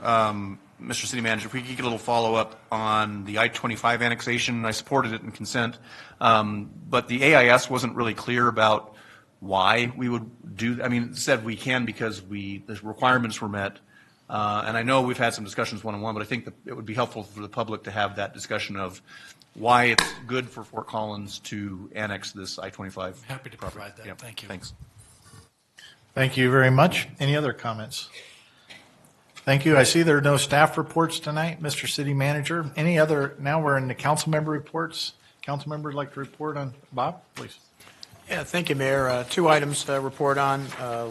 Mr. City Manager, if we could get a little follow-up on the I-25 annexation. I supported it in consent, but the AIS wasn't really clear about why we would do. I mean, it said we can because the requirements were met, and I know we've had some discussions one-on-one, but I think that it would be helpful for the public to have that discussion of why it's good for Fort Collins to annex this I-25. Happy to provide that. Yep. Thank you. Thanks. Thank you very much. Any other comments? Thank you. I see there are no staff reports tonight, Mr. City Manager. Any other, now we're in the council member reports. Council members like to report on, Bob, please. Yeah, thank you, Mayor. 2 items to report on.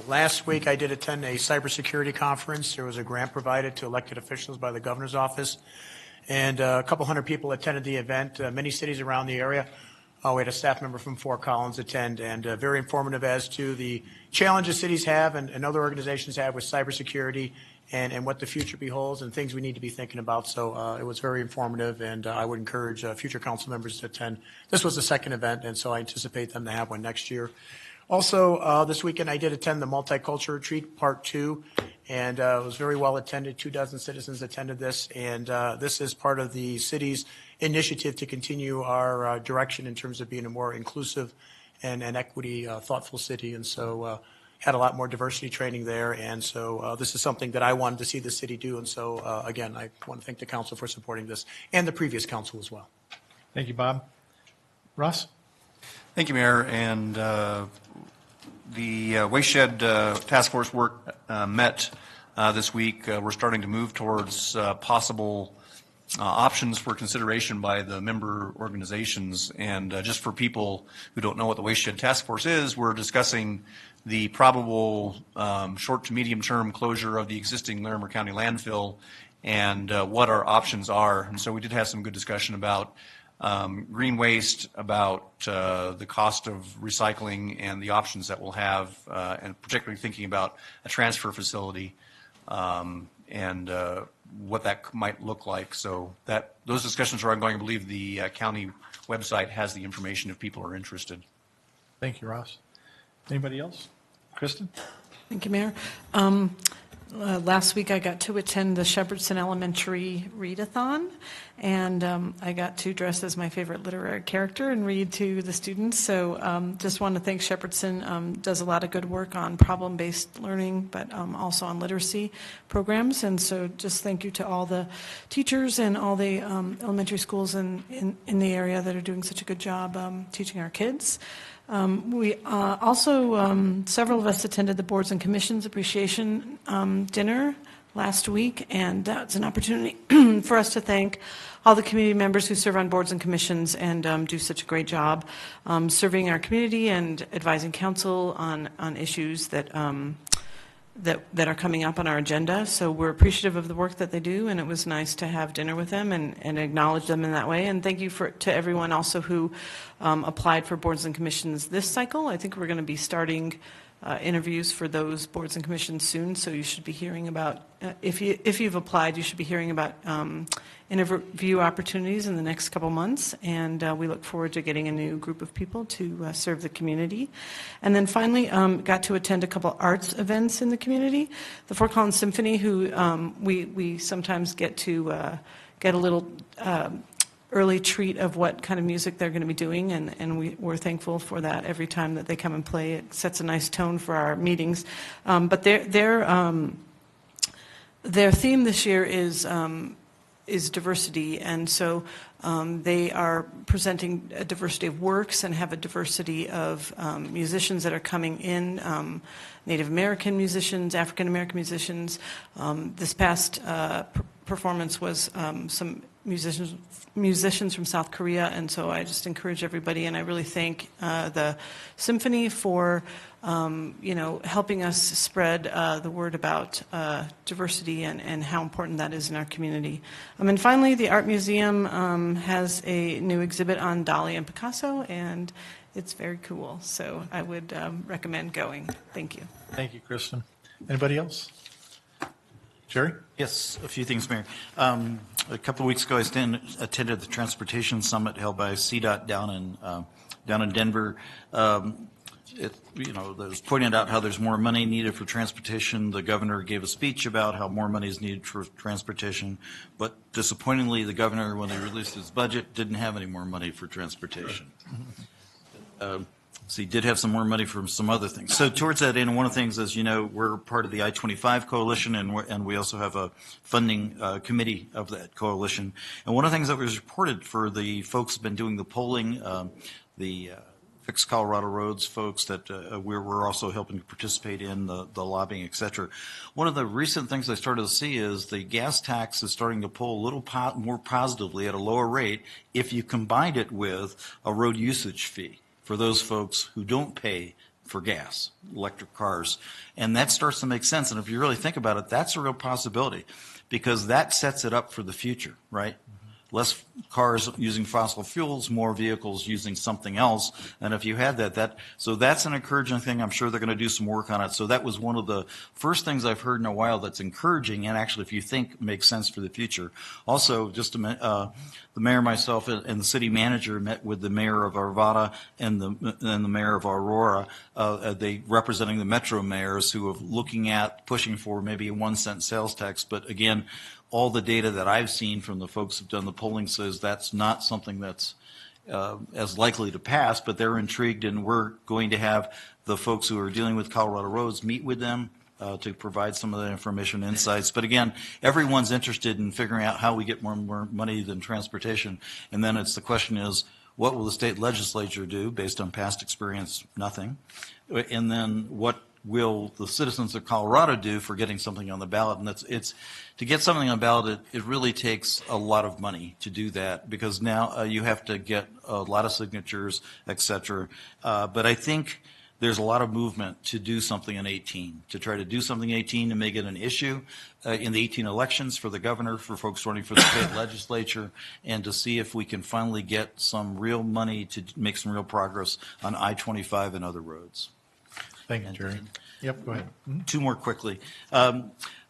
Last week I did attend a cybersecurity conference. There was a grant provided to elected officials by the governor's office, and a couple hundred people attended the event, many cities around the area. We had a staff member from Fort Collins attend, and very informative as to the challenges cities have and other organizations have with cybersecurity and what the future beholds and things we need to be thinking about. So it was very informative, and I would encourage future council members to attend. This was the second event, and so I anticipate them to have one next year. Also, this weekend I did attend the Multicultural Retreat Part 2, and it was very well attended. 24 citizens attended this, and this is part of the city's initiative to continue our direction in terms of being a more inclusive and equity thoughtful city. And so had a lot more diversity training there, and so this is something that I wanted to see the city do. And so again, I want to thank the council for supporting this and the previous council as well. Thank you, Bob. Ross? Thank you, Mayor. And the Wayshed Task Force work met this week. We're starting to move towards possible options for consideration by the member organizations. And just for people who don't know what the Wayshed Task Force is, we're discussing the probable short to medium term closure of the existing Larimer County landfill and what our options are. And so we did have some good discussion about green waste, about the cost of recycling and the options that we'll have, and particularly thinking about a transfer facility and what that might look like. So those discussions are ongoing. I believe the county website has the information if people are interested. Thank you, Ross. Anybody else? Kristin? Thank you, Mayor. Last week, I got to attend the Shepherdson Elementary readathon, and I got to dress as my favorite literary character and read to the students. So just want to thank Shepherdson. Does a lot of good work on problem-based learning, but also on literacy programs. And so just thank you to all the teachers and all the elementary schools in the area that are doing such a good job teaching our kids. We also, several of us attended the Boards and Commissions Appreciation Dinner last week, and that's an opportunity for us to thank all the community members who serve on boards and commissions and do such a great job serving our community and advising council on issues that are coming up on our agenda. So we're appreciative of the work that they do, and it was nice to have dinner with them and acknowledge them in that way. And thank you to everyone also who applied for boards and commissions this cycle. I think we're going to be starting interviews for those boards and commissions soon, so you should be hearing about, if you've applied, you should be hearing about interview opportunities in the next couple months, and we look forward to getting a new group of people to serve the community. And then finally, got to attend a couple arts events in the community. The Fort Collins Symphony, who we sometimes get to get a little early treat of what kind of music they're going to be doing, and we're thankful for that every time that they come and play. It sets a nice tone for our meetings. But their theme this year is diversity, and so they are presenting a diversity of works and have a diversity of musicians that are coming in, Native American musicians, African American musicians. This past performance was some musicians from South Korea, and so I just encourage everybody, and I really thank the symphony for helping us spread the word about diversity and how important that is in our community. And finally, the Art Museum has a new exhibit on Dali and Picasso, and it's very cool. So I would recommend going. Thank you. Thank you, Kristin. Anybody else? Jerry? Yes, a few things, Mayor. A couple of weeks ago, I attended the Transportation Summit held by CDOT down in Denver. It was pointed out how there's more money needed for transportation. The governor gave a speech about how more money is needed for transportation, but disappointingly, the governor, when he released his budget, didn't have any more money for transportation. So he did have some more money for some other things. So towards that end, one of the things, as you know, we're part of the I-25 coalition, and we also have a funding committee of that coalition. And one of the things that was reported for the folks who've been doing the polling, the Fix Colorado Roads folks that we're also helping to participate in the lobbying, et cetera. One of the recent things I started to see is the gas tax is starting to pull a little more positively at a lower rate if you combine it with a road usage fee for those folks who don't pay for gas, electric cars. And that starts to make sense. And if you really think about it, that's a real possibility because that sets it up for the future, right? Less cars using fossil fuels, more vehicles using something else. And if you had so that's an encouraging thing. I'm sure they're going to do some work on it. So that was one of the first things I've heard in a while that's encouraging and actually, if you think, makes sense for the future. Also, just the mayor, myself, and the city manager met with the mayor of Arvada and the mayor of Aurora, they representing the metro mayors who are looking at pushing for maybe a 1 cent sales tax. But again, all the data that I've seen from the folks who've done the polling says that's not something that's as likely to pass, but they're intrigued, and we're going to have the folks who are dealing with Colorado Roads meet with them to provide some of the information and insights. But again, everyone's interested in figuring out how we get more money than transportation. And then the question is, what will the state legislature do based on past experience? Nothing. And then what will the citizens of Colorado do for getting something on the ballot? And to get something on the ballot, it really takes a lot of money to do that because now you have to get a lot of signatures, et cetera. But I think there's a lot of movement to do something in 18, to try to do something in 18 to make it an issue in the 18 elections for the governor, for folks running for the state legislature, and to see if we can finally get some real money to make some real progress on I-25 and other roads. Thank you, Jerry. Yep, go ahead. Two more quickly.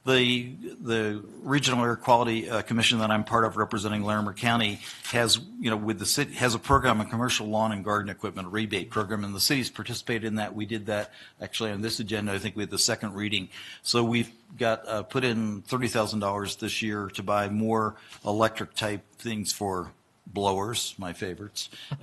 The Regional Air Quality Commission that I'm part of, representing Larimer County, has, with the city, has a program, a commercial lawn and garden equipment rebate program, and the city's participated in that. We did that actually on this agenda. I think we had the second reading. So we've got put in $30,000 this year to buy more electric type things for blowers, my favorites, bigger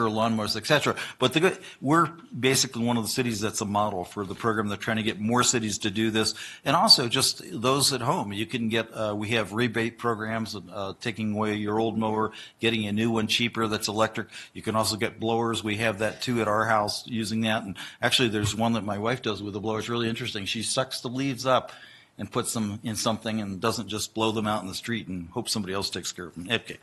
lawnmowers, etc. But we're basically one of the cities that's a model for the program. They're trying to get more cities to do this, and also just those at home. You can get. We have rebate programs, taking away your old mower, getting a new one cheaper that's electric. You can also get blowers. We have that too at our house, using that. And actually, there's one that my wife does with the blower. It's really interesting. She sucks the leaves up and puts them in something and doesn't just blow them out in the street and hope somebody else takes care of them. Okay.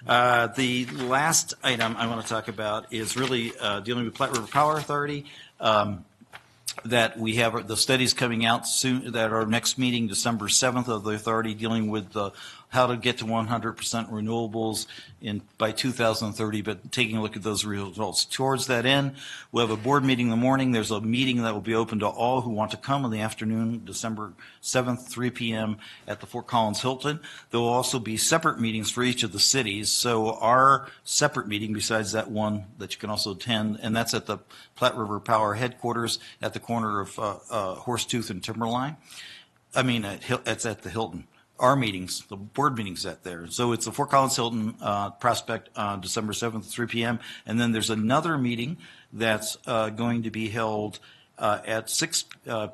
The last item I want to talk about is really dealing with Platte River Power Authority. That we have the studies coming out soon, that our next meeting, December 7th, of the authority, dealing with how to get to 100% renewables by 2030, but taking a look at those results. Towards that end, we'll have a board meeting in the morning. There's a meeting that will be open to all who want to come in the afternoon, December 7th, 3 p.m. at the Fort Collins Hilton. There will also be separate meetings for each of the cities. So our separate meeting, besides that one that you can also attend, and that's at the Platte River Power headquarters at the corner of Horsetooth and Timberline. It's at the Hilton. Our meetings, the board meetings at there. So it's the Fort Collins Hilton Prospect on December 7th at 3 p.m. And then there's another meeting that's going to be held at 6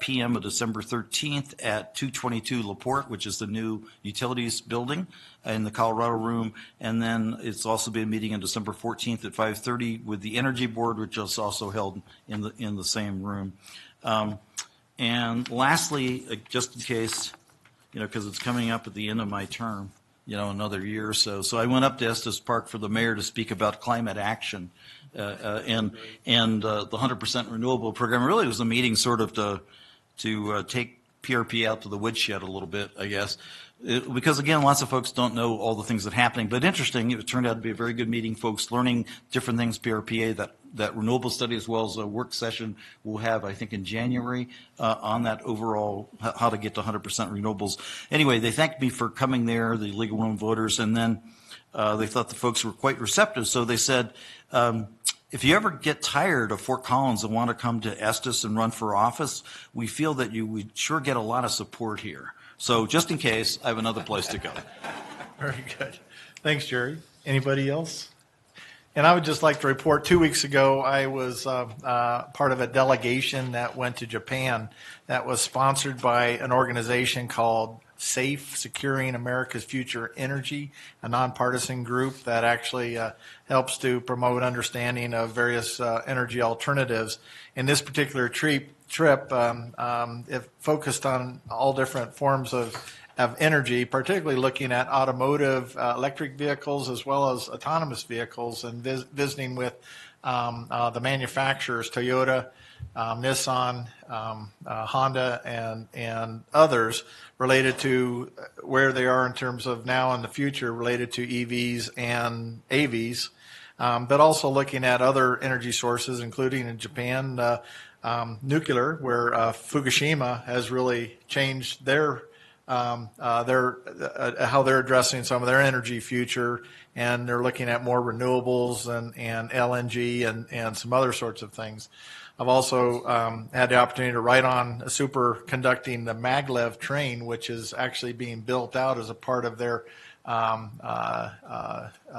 p.m. of December 13th at 222 LaPorte, which is the new utilities building in the Colorado Room. And then it's also been a meeting on December 14th at 5:30 with the Energy Board, which is also held in the same room. And lastly, just in case, because it's coming up at the end of my term, another year or so. So I went up to Estes Park for the mayor to speak about climate action and the 100% renewable program. Really, it was a meeting sort of to take PRP out to the woodshed a little bit, I guess. Because, again, lots of folks don't know all the things that are happening. But interesting, it turned out to be a very good meeting, folks learning different things, PRPA, that renewable study, as well as a work session we'll have, I think, in January on that overall, how to get to 100% renewables. Anyway, they thanked me for coming there, the League of Women Voters, and then they thought the folks were quite receptive. So they said, if you ever get tired of Fort Collins and want to come to Estes and run for office, we feel that you would sure get a lot of support here. So just in case, I have another place to go. Very good. Thanks, Jerry. Anybody else? And I would just like to report 2 weeks ago, I was part of a delegation that went to Japan that was sponsored by an organization called SAFE, Securing America's Future Energy, a nonpartisan group that actually helps to promote understanding of various energy alternatives. In this particular trip, it focused on all different forms of energy, particularly looking at automotive electric vehicles as well as autonomous vehicles, and visiting with the manufacturers, Toyota, Nissan, Honda, and others, related to where they are in terms of now and the future related to EVs and AVs, but also looking at other energy sources, including in Japan, nuclear, where Fukushima has really changed their how they're addressing some of their energy future, and they're looking at more renewables and LNG and some other sorts of things. I've also had the opportunity to ride on a superconducting the maglev train, which is actually being built out as a part of their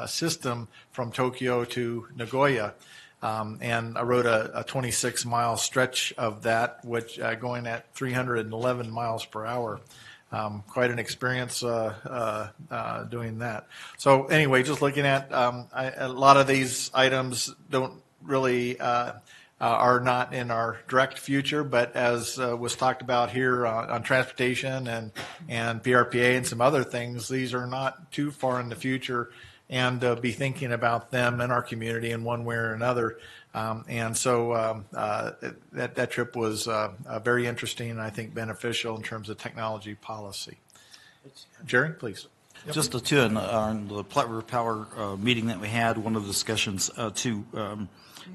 system from Tokyo to Nagoya. And I rode a 26-mile stretch of that, which going at 311 miles per hour. Quite an experience doing that. So anyway, just looking at a lot of these items don't really are not in our direct future, but as was talked about here on transportation and PRPA and some other things, these are not too far in the future, and be thinking about them in our community in one way or another. And so that trip was very interesting and I think beneficial in terms of technology policy. Jerry, please. Yep. Just on the Platte River Power meeting that we had, one of the discussions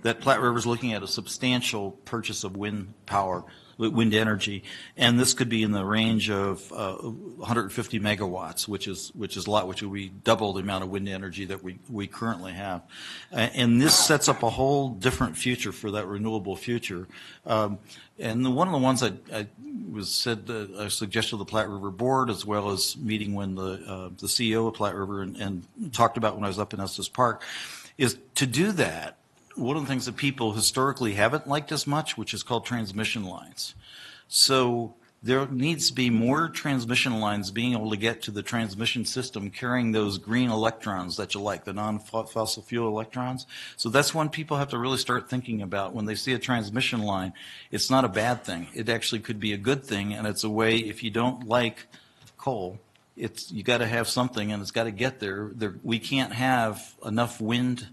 that Platte River is looking at a substantial purchase of wind power wind energy. And this could be in the range of 150 megawatts, which is a lot, which would be double the amount of wind energy that we currently have. And this sets up a whole different future for that renewable future. And one of the ones I suggested to the Platte River Board, as well as meeting when the CEO of Platte River and talked about when I was up in Estes Park, is to do that. One of the things that people historically haven't liked as much, which is called transmission lines. So there needs to be more transmission lines being able to get to the transmission system carrying those green electrons that you like, the non-fossil fuel electrons. So that's one people have to really start thinking about when they see a transmission line. It's not a bad thing. It actually could be a good thing, and it's a way, if you don't like coal, you got to have something, and it's got to get there. We can't have enough wind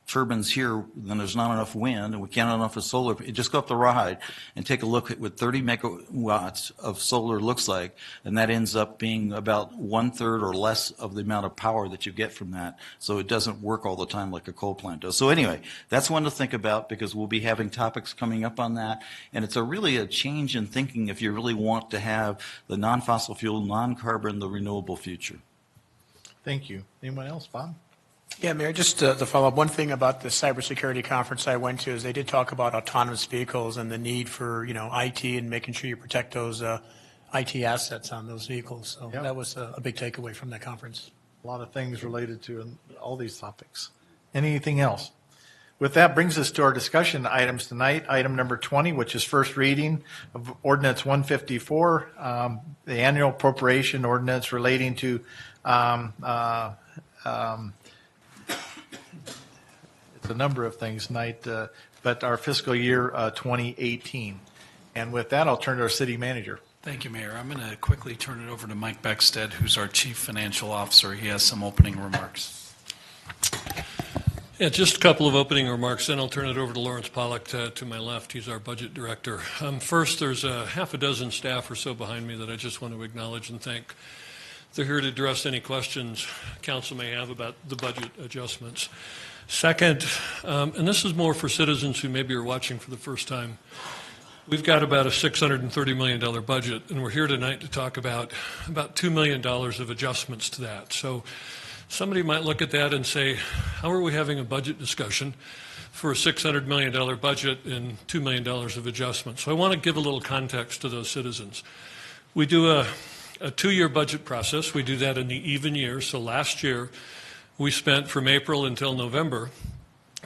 turbines here, then there's not enough wind, and we can't have enough of solar. Just go up the Rawhide and take a look at what 30 megawatts of solar looks like, and that ends up being about 1/3 or less of the amount of power that you get from that. So it doesn't work all the time like a coal plant does. So anyway, that's one to think about, because we'll be having topics coming up on that, and it's really a change in thinking if you really want to have the non-fossil fuel, non-carbon, the renewable future. Thank you. Anyone else, Bob? Yeah, Mayor, just to follow up, one thing about the cybersecurity conference I went to is they did talk about autonomous vehicles and the need for, IT and making sure you protect those IT assets on those vehicles. So that was a big takeaway from that conference. A lot of things related to all these topics. Anything else? With that brings us to our discussion items tonight. Item number 20, which is first reading of Ordinance 154, the annual appropriation ordinance relating to it's a number of things tonight, but our fiscal year 2018. And with that, I'll turn to our city manager. Thank you, Mayor. I'm going to quickly turn it over to Mike Beckstead, who's our Chief Financial Officer. He has some opening remarks. Yeah, just a couple of opening remarks, then I'll turn it over to Lawrence Pollock to my left. He's our budget director. First, there's a half a dozen staff or so behind me that I just want to acknowledge and thank. They're here to address any questions council may have about the budget adjustments. Second, and this is more for citizens who maybe are watching for the first time, we've got about a $630 million budget, and we're here tonight to talk about $2 million of adjustments to that. So somebody might look at that and say, how are we having a budget discussion for a $600 million budget and $2 million of adjustments? So I want to give a little context to those citizens. We do a 2-year budget process. We do that in the even year. So last year, we spent from April until November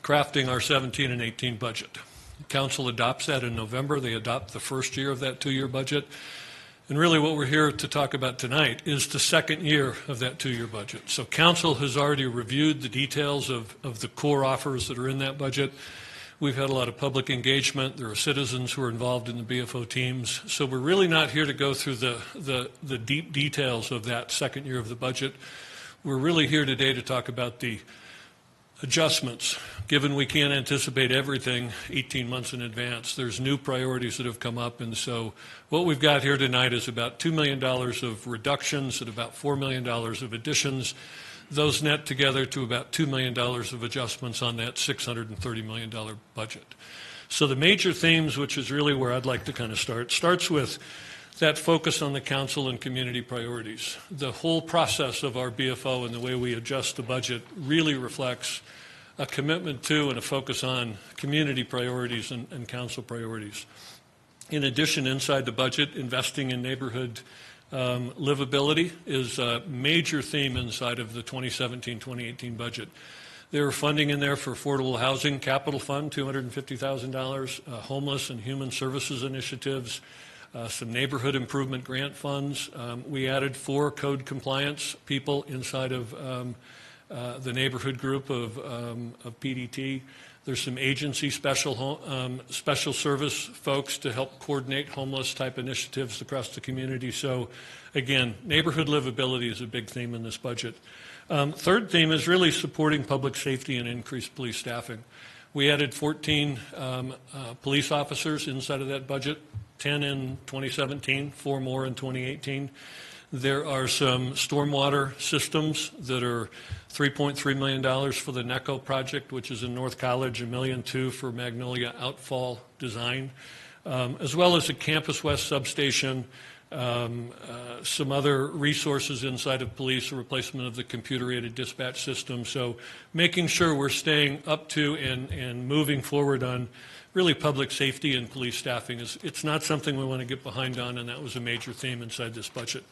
crafting our 17 and 18 budget. Council adopts that in November. They adopt the first year of that 2-year budget. And really what we're here to talk about tonight is the second year of that 2-year budget. So council has already reviewed the details of the core offers that are in that budget. We've had a lot of public engagement. There are citizens who are involved in the BFO teams. So we're really not here to go through the deep details of that second year of the budget. We're really here today to talk about the adjustments. Given we can't anticipate everything 18 months in advance, there's new priorities that have come up, and so what we've got here tonight is about $2 million of reductions and about $4 million of additions. Those net together to about $2 million of adjustments on that $630 million budget. So the major themes, which is really where I'd like to kind of starts with that focus on the council and community priorities. The whole process of our BFO and the way we adjust the budget really reflects a commitment to and a focus on community priorities and council priorities. In addition, inside the budget, investing in neighborhood livability is a major theme inside of the 2017-2018 budget. There are funding in there for affordable housing, capital fund, $250,000, homeless and human services initiatives, some neighborhood improvement grant funds. We added 4 code compliance people inside of the neighborhood group of PDT. There's some agency special service folks to help coordinate homeless type initiatives across the community. So again, neighborhood livability is a big theme in this budget. Third theme is really supporting public safety and increased police staffing. We added 14 police officers inside of that budget, 10 in 2017, 4 more in 2018. There are some stormwater systems that are $3.3 million for the NECO project, which is in North College, $1.2 million for Magnolia Outfall Design. as well as a Campus West substation, some other resources inside of police, a replacement of the computer-aided dispatch system. So making sure we're staying up to and moving forward on really public safety and police staffing it's not something we want to get behind on, and that was a major theme inside this budget.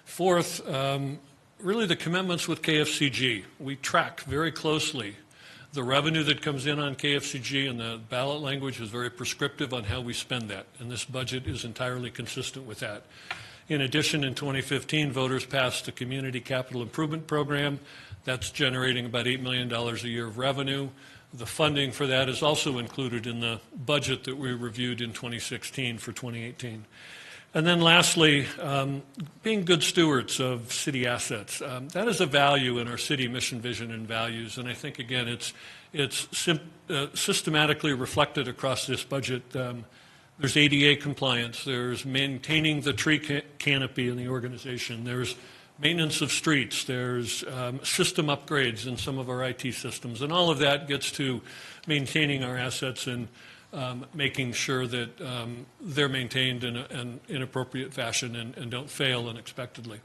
Fourth, really the commitments with KFCG. We track very closely the revenue that comes in on KFCG, and the ballot language is very prescriptive on how we spend that, and this budget is entirely consistent with that. In addition, in 2015, voters passed the Community Capital Improvement Program. That's generating about $8 million a year of revenue. The funding for that is also included in the budget that we reviewed in 2016 for 2018. And then lastly, being good stewards of city assets. That is a value in our city mission, vision, and values. And I think, again, it's systematically reflected across this budget. There's ADA compliance. There's maintaining the tree canopy in the organization. There's maintenance of streets. There's system upgrades in some of our IT systems. And all of that gets to maintaining our assets and making sure that they're maintained in an appropriate fashion and don't fail unexpectedly.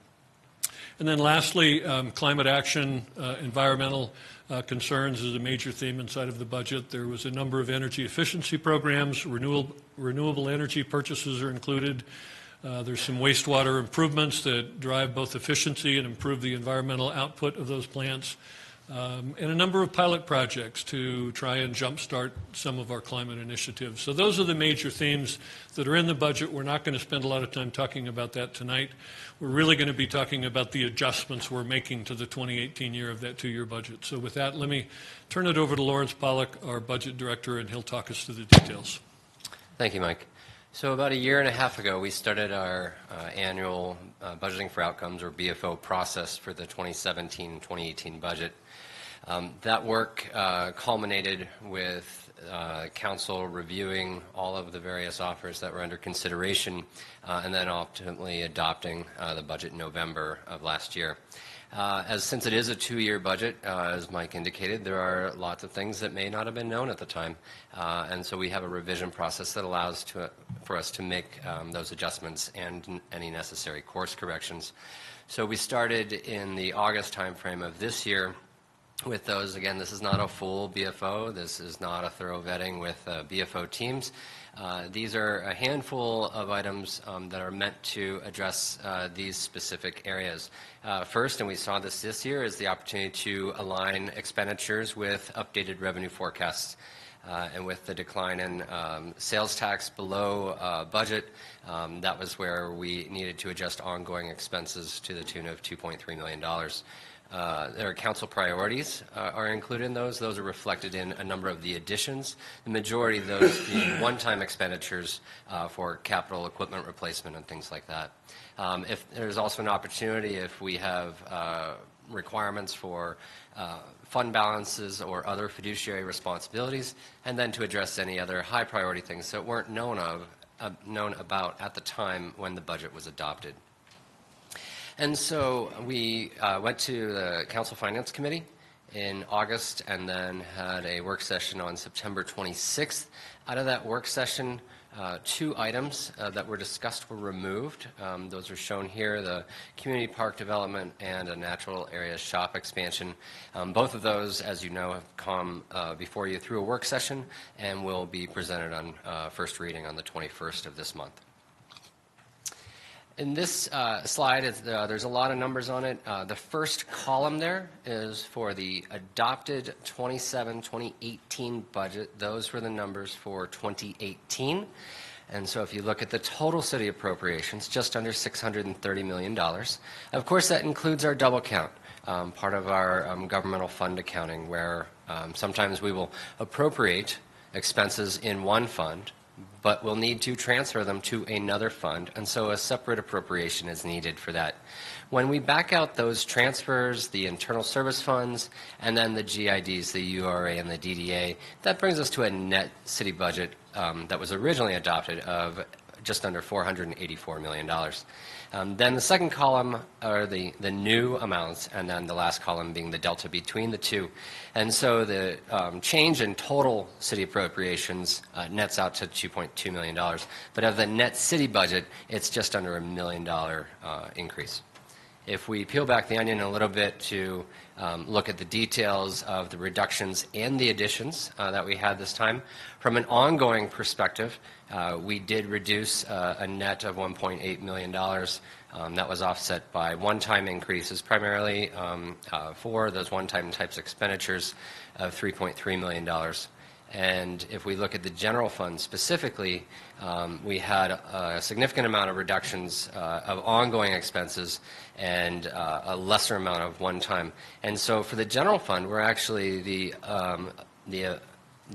And then lastly, climate action, environmental concerns is a major theme inside of the budget. There was a number of energy efficiency programs, renewable energy purchases are included. There's some wastewater improvements that drive both efficiency and improve the environmental output of those plants. And a number of pilot projects to try and jumpstart some of our climate initiatives. So those are the major themes that are in the budget. We're not going to spend a lot of time talking about that tonight. We're really going to be talking about the adjustments we're making to the 2018 year of that two-year budget. So with that, let me turn it over to Lawrence Pollock, our budget director, and he'll talk us through the details. Thank you, Mike. So about a year and a half ago, we started our annual Budgeting for Outcomes, or BFO, process for the 2017-2018 budget. That work culminated with Council reviewing all of the various offers that were under consideration and then ultimately adopting the budget in November of last year. Since it is a two-year budget, as Mike indicated, there are lots of things that may not have been known at the time. And so we have a revision process that allows for us to make those adjustments and any necessary course corrections. So we started in the August timeframe of this year with those. Again, this is not a full BFO. This is not a thorough vetting with BFO teams. These are a handful of items that are meant to address these specific areas. First, and we saw this year, is the opportunity to align expenditures with updated revenue forecasts. And with the decline in sales tax below budget, that was where we needed to adjust ongoing expenses to the tune of $2.3 million. There are council priorities are included in those. Those are reflected in a number of the additions. The majority of those being one-time expenditures for capital equipment replacement and things like that. If there's also an opportunity, if we have requirements for fund balances or other fiduciary responsibilities, and then to address any other high priority things that weren't known about at the time when the budget was adopted. And so we went to the Council Finance Committee in August and then had a work session on September 26th. Out of that work session, two items that were discussed were removed. Those are shown here, the community park development and a natural area shop expansion. Both of those, as you know, have come before you through a work session and will be presented on first reading on the 21st of this month. In this slide, there's a lot of numbers on it. The first column there is for the adopted 27-2018 budget. Those were the numbers for 2018. And so if you look at the total city appropriations, just under $630 million. Of course, that includes our double count, part of our governmental fund accounting, where sometimes we will appropriate expenses in one fund, but we'll need to transfer them to another fund, and so a separate appropriation is needed for that. When we back out those transfers, the internal service funds, and then the GIDs, the URA and the DDA, that brings us to a net city budget that was originally adopted of just under $484 million. Then the second column are the new amounts, and then the last column being the delta between the two. And so the change in total city appropriations nets out to $2.2 million. But of the net city budget, it's just under $1 million increase. If we peel back the onion a little bit to look at the details of the reductions and the additions that we had this time, from an ongoing perspective, we did reduce a net of $1.8 million. That was offset by one-time increases, primarily for those one-time types expenditures of $3.3 million. And if we look at the general fund specifically, we had a significant amount of reductions of ongoing expenses and a lesser amount of one-time. And so for the general fund, we're actually the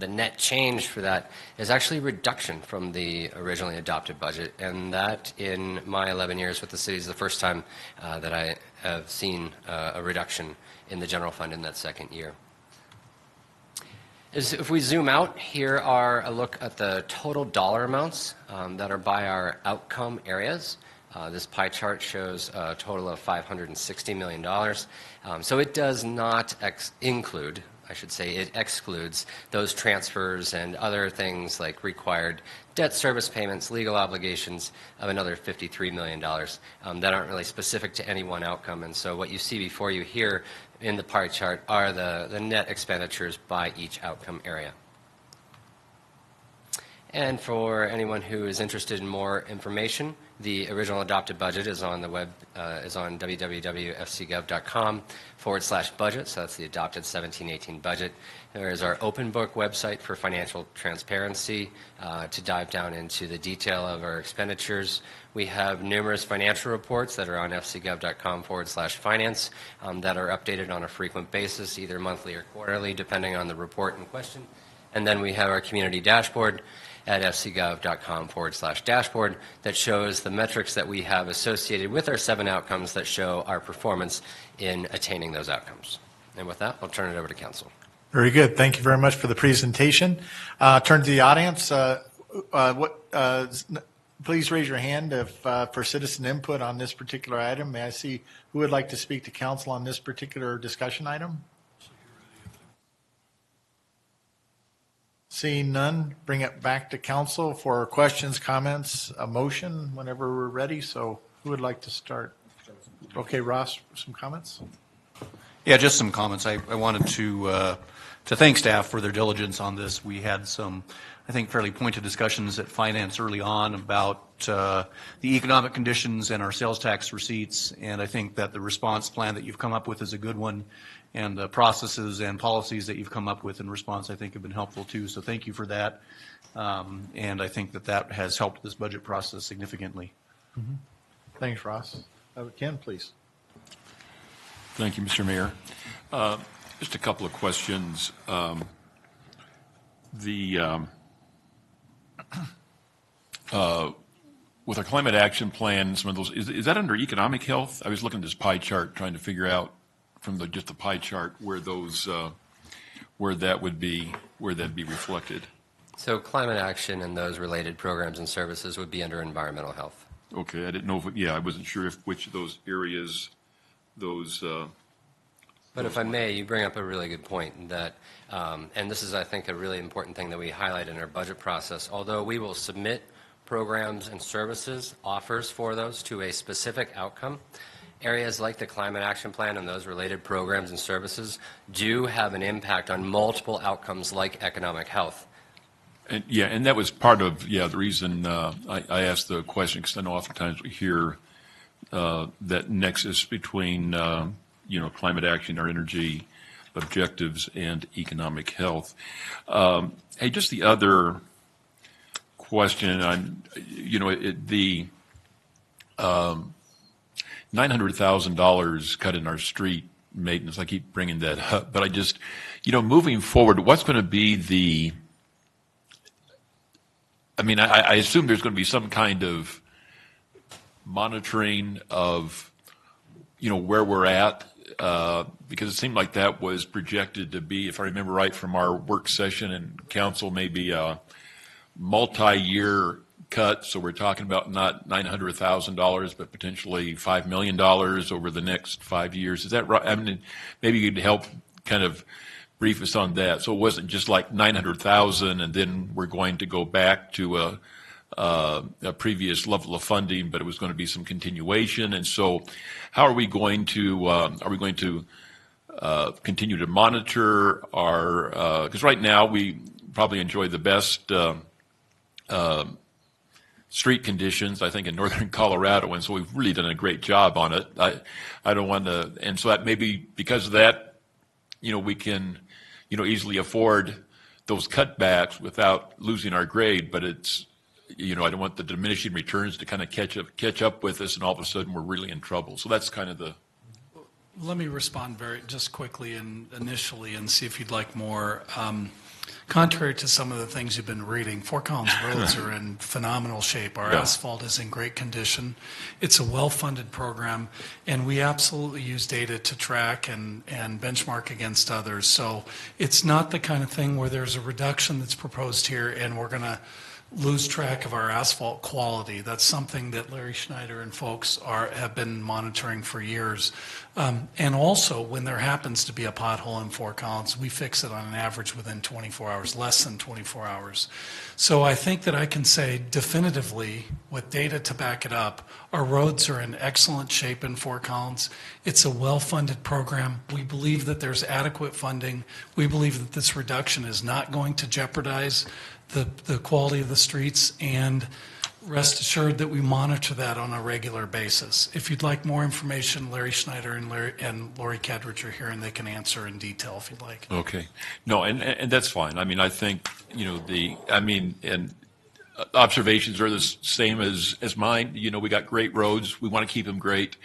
net change for that is actually a reduction from the originally adopted budget. And that, in my 11 years with the city, is the first time that I have seen a reduction in the general fund in that second year. If we zoom out, here are a look at the total dollar amounts that are by our outcome areas. This pie chart shows a total of $560 million. So it does not include, I should say, it excludes those transfers and other things like required debt service payments, legal obligations of another $53 million that aren't really specific to any one outcome. And so what you see before you here in the pie chart are the net expenditures by each outcome area. And for anyone who is interested in more information, the original adopted budget is on the web, is on www.fcgov.com/budget. So that's the adopted 17-18 budget. There is our open book website for financial transparency to dive down into the detail of our expenditures. We have numerous financial reports that are on fcgov.com/finance that are updated on a frequent basis, either monthly or quarterly, depending on the report in question. And then we have our community dashboard at fcgov.com/dashboard that shows the metrics that we have associated with our 7 outcomes that show our performance in attaining those outcomes. And with that, I'll turn it over to council. Very good. Thank you very much for the presentation. Turn to the audience. Please raise your hand if for citizen input on this particular item. May I see who would like to speak to council on this particular discussion item? Seeing none, bring it back to council for questions, comments, a motion whenever we're ready. So who would like to start? Okay, Ross, some comments? Yeah, just some comments. I wanted to thank staff for their diligence on this. We had some, I think, fairly pointed discussions at finance early on about the economic conditions and our sales tax receipts, and I think that the response plan that you've come up with is a good one, and the processes and policies that you've come up with in response, I think, have been helpful too. So thank you for that, and I think that that has helped this budget process significantly. Mm-hmm. Thanks, Ross. Ken, please. Thank you, Mr. Mayor. Just a couple of questions. With our climate action plan, some of those, is that under economic health? I was looking at this pie chart trying to figure out from just the pie chart where those, where that'd be reflected. So climate action and those related programs and services would be under environmental health. Okay, I didn't know if, I wasn't sure which of those areas those. But if I may, you bring up a really good point that, and this is, I think, a really important thing that we highlight in our budget process. Although we will submit programs and services, offers for those to a specific outcome, areas like the climate action plan and those related programs and services do have an impact on multiple outcomes like economic health. And, and that was part of, the reason I asked the question, because I know oftentimes we hear that nexus between, climate action, our energy objectives, and economic health. Hey, just the other question on, the $900,000 cut in our street maintenance. I keep bringing that up, but I just, moving forward, what's going to be I assume there's going to be some kind of monitoring of, where we're at, because it seemed like that was projected to be, if I remember right from our work session and council, maybe a multi-year cut, so we're talking about not $900,000, but potentially $5 million over the next 5 years. Is that right? I mean, maybe you could help kind of brief us on that. So it wasn't just like 900,000 and then we're going to go back to a previous level of funding, but it was going to be some continuation. And so how are we going to continue to monitor our, because right now we probably enjoy the best street conditions, I think, in northern Colorado, and so we've really done a great job on it. I don't want to, and so that maybe because of that, we can, easily afford those cutbacks without losing our grade, but it's, I don't want the diminishing returns to kind of catch up with us, and all of a sudden we're really in trouble. So that's kind of the. Let me respond just quickly and initially and see if you'd like more. Contrary to some of the things you've been reading, Fort Collins roads are in phenomenal shape. Our asphalt is in great condition. It's a well-funded program, and we absolutely use data to track and benchmark against others. So it's not the kind of thing where there's a reduction that's proposed here and we're going to lose track of our asphalt quality. That's something that Larry Schneider and folks have been monitoring for years. And also, when there happens to be a pothole in Fort Collins, we fix it on an average within 24 hours, less than 24 hours. So I think that I can say definitively, with data to back it up, our roads are in excellent shape in Fort Collins. It's a well-funded program. We believe that there's adequate funding. We believe that this reduction is not going to jeopardize the quality of the streets, and rest assured that we monitor that on a regular basis. If you'd like more information, Larry Schneider and Lori Kedrich are here, and they can answer in detail if you'd like. Okay. No, and that's fine. I mean, I think, and observations are the same as mine. We got great roads. We want to keep them great,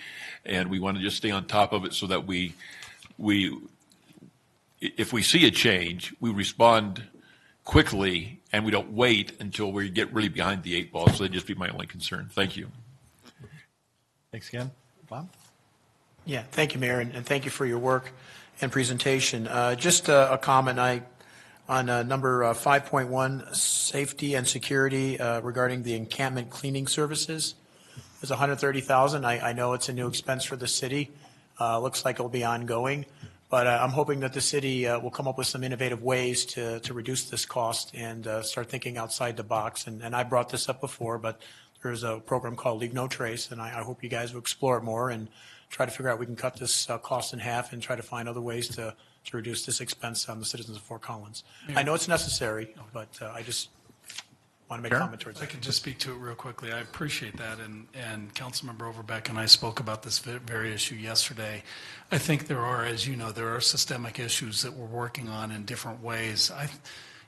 and we want to just stay on top of it so that we if we see a change, we respond quickly, and we don't wait until we get really behind the eight ball. So that'd just be my only concern. Thank you. Thanks again. Bob? Yeah, thank you, Mayor, and thank you for your work and presentation. Just a comment on number 5.1, safety and security regarding the encampment cleaning services. There's $130,000. I know it's a new expense for the city. Looks like it'll be ongoing. But I'm hoping that the city will come up with some innovative ways to reduce this cost and start thinking outside the box. And I brought this up before, but there's a program called Leave No Trace, and I hope you guys will explore it more and try to figure out we can cut this cost in half and try to find other ways to reduce this expense on the citizens of Fort Collins. Yeah. I know it's necessary, but I just want to make a comment towards I that. can just speak to it real quickly. I appreciate that, and Councilmember Overbeck and I spoke about this very issue yesterday. I think there are, as you know, there are systemic issues that we're working on in different ways.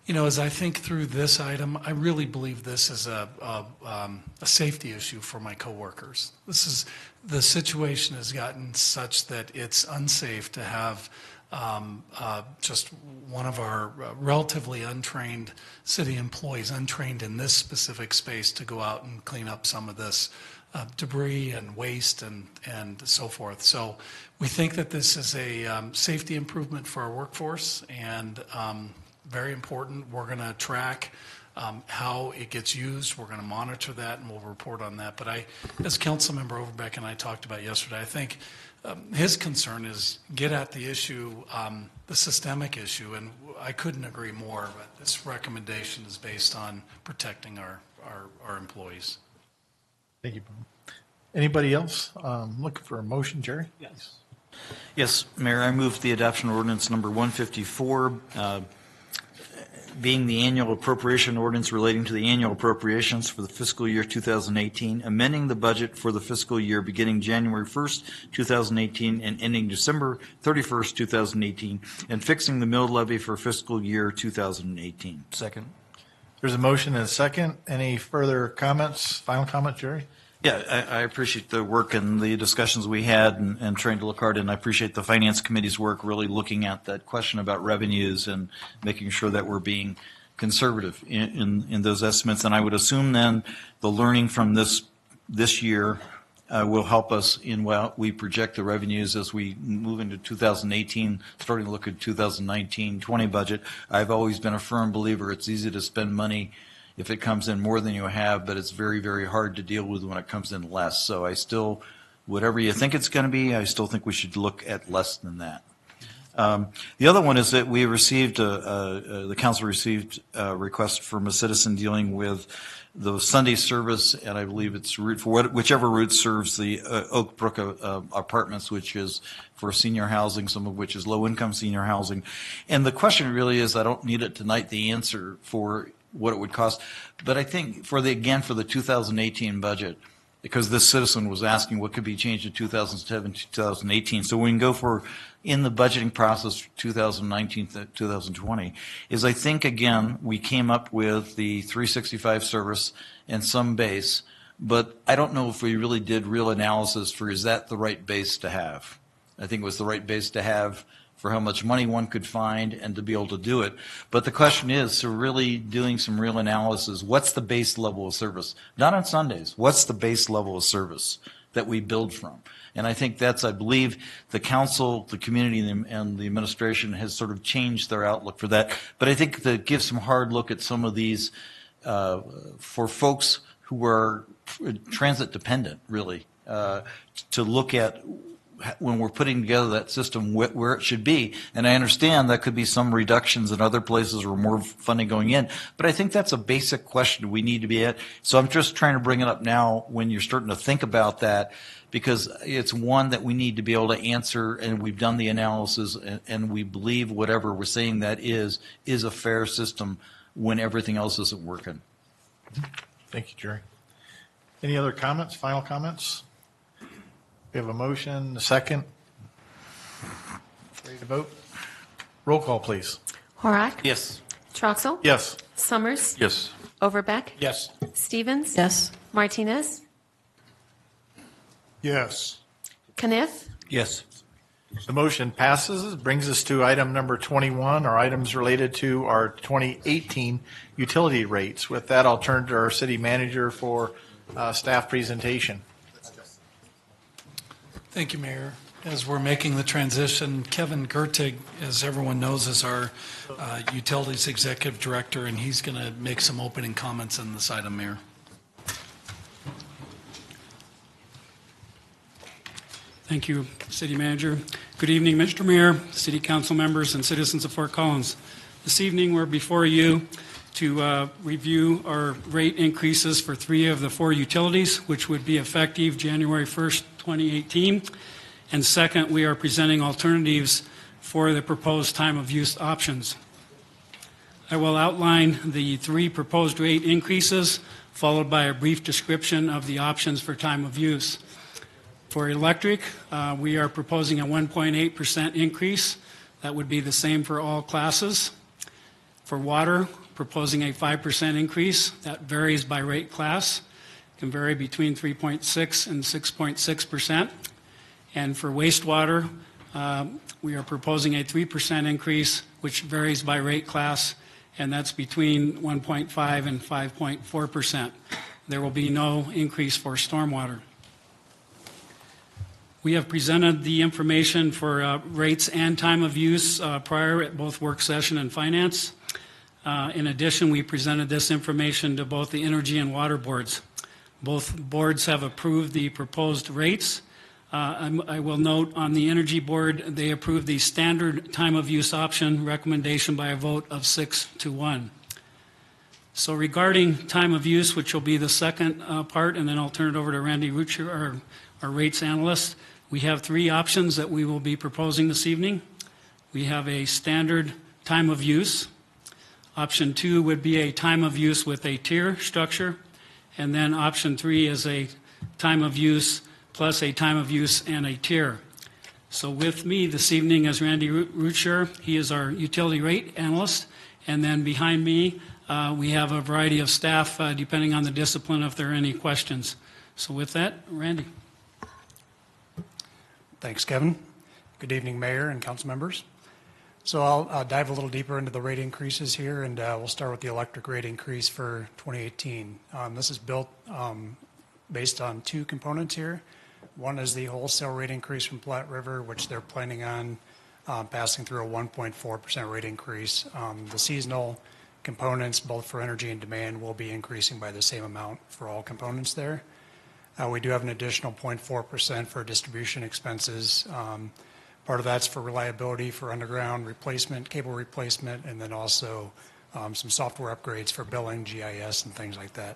As I think through this item, I really believe this is a safety issue for my coworkers. The situation has gotten such that it's unsafe to have just one of our relatively untrained city employees, untrained in this specific space, to go out and clean up some of this debris and waste and so forth. So we think that this is a safety improvement for our workforce, and very important. We're going to track how it gets used. We're going to monitor that, and we'll report on that. But as Councilmember Overbeck and I talked about yesterday, I think his concern is get at the issue, the systemic issue, and I couldn't agree more. But this recommendation is based on protecting our employees. Thank you, Bob. Anybody else looking for a motion, Jerry? Yes. Yes, Mayor, I move the adoption of ordinance number 154, being the annual appropriation ordinance relating to the annual appropriations for the fiscal year 2018, amending the budget for the fiscal year beginning January 1st, 2018 and ending December 31st, 2018, and fixing the mill levy for fiscal year 2018. Second. There's a motion and a second. Any further comments? Final comment, Jerry? Yeah, I appreciate the work and the discussions we had and trying to look hard, and I appreciate the Finance Committee's work really looking at that question about revenues and making sure that we're being conservative in those estimates. And I would assume then the learning from this year will help us in what we project the revenues as we move into 2018, starting to look at 2019-20 budget. I've always been a firm believer it's easy to spend money if it comes in more than you have, but it's very, very hard to deal with when it comes in less. So I still, whatever you think it's going to be, I still think we should look at less than that. The other one is that we received, the council received a request from a citizen dealing with the Sunday service, and I believe it's route for whichever route serves the Oak Brook apartments, which is for senior housing, some of which is low-income senior housing. And the question really is, I don't need it tonight, the answer for what it would cost, but I think for the 2018 budget, because this citizen was asking what could be changed in 2007, 2018. So we can go for, in the budgeting process for 2019 to 2020, is I think, again, we came up with the 365 service and some base, but I don't know if we really did real analysis for, is that the right base to have? I think it was the right base to have for how much money one could find and to be able to do it. But the question is, so really doing some real analysis, what's the base level of service? Not on Sundays. What's the base level of service that we build from? And I think that's, I believe, the council, the community, and the administration has sort of changed their outlook for that. But I think to give some hard look at some of these for folks who are transit dependent, really, to look at when we're putting together that system where it should be. And I understand that could be some reductions in other places or more funding going in, but I think that's a basic question we need to be at. So I'm just trying to bring it up now when you're starting to think about that, because it's one that we need to be able to answer, and we've done the analysis, and we believe whatever we're saying that is a fair system when everything else isn't working. Thank you, Jerry. Any other comments, final comments? We have a motion, a second. Ready to vote? Roll call, please. Horak? Yes. Troxel? Yes. Summers? Yes. Overbeck? Yes. Stevens? Yes. Martinez? Yes. Caniff? Yes. The motion passes. Brings us to item number 21, our items related to our 2018 utility rates. With that, I'll turn to our city manager for staff presentation. Thank you, Mayor. As we're making the transition, Kevin Gertig, as everyone knows, is our Utilities Executive Director, and he's going to make some opening comments on this item, Mayor. Thank you, City Manager. Good evening, Mr. Mayor, City Council members, and citizens of Fort Collins. This evening, we're before you to review our rate increases for 3 of the 4 utilities, which would be effective January 1st, 2018. And second, we are presenting alternatives for the proposed time of use options. I will outline the 3 proposed rate increases, followed by a brief description of the options for time of use. For electric, we are proposing a 1.8% increase. That would be the same for all classes. For water, proposing a 5% increase. That varies by rate class. It can vary between 3.6 and 6.6%. And for wastewater, we are proposing a 3% increase, which varies by rate class, and that's between 1.5 and 5.4%. There will be no increase for stormwater. We have presented the information for rates and time of use prior at both work session and finance. In addition, we presented this information to both the energy and water boards. Both boards have approved the proposed rates. I will note on the energy board, they approved the standard time of use option recommendation by a vote of 6-1. So regarding time of use, which will be the second part, and then I'll turn it over to Randy Rucher, our rates analyst. We have 3 options that we will be proposing this evening. We have a standard time of use. Option 2 would be a time of use with a tier structure. And then option 3 is a time of use plus a time of use and a tier. So with me this evening is Randy Rucher. He is our utility rate analyst. And then behind me, we have a variety of staff, depending on the discipline, if there are any questions. So with that, Randy. Thanks, Kevin. Good evening, Mayor and council members. So I'll dive a little deeper into the rate increases here, and we'll start with the electric rate increase for 2018. This is built based on 2 components here. One is the wholesale rate increase from Platte River, which they're planning on passing through a 1.4% rate increase. The seasonal components, both for energy and demand, will be increasing by the same amount for all components there. We do have an additional 0.4% for distribution expenses. Part of that's for reliability, for underground replacement, cable replacement, and then also some software upgrades for billing, GIS, and things like that.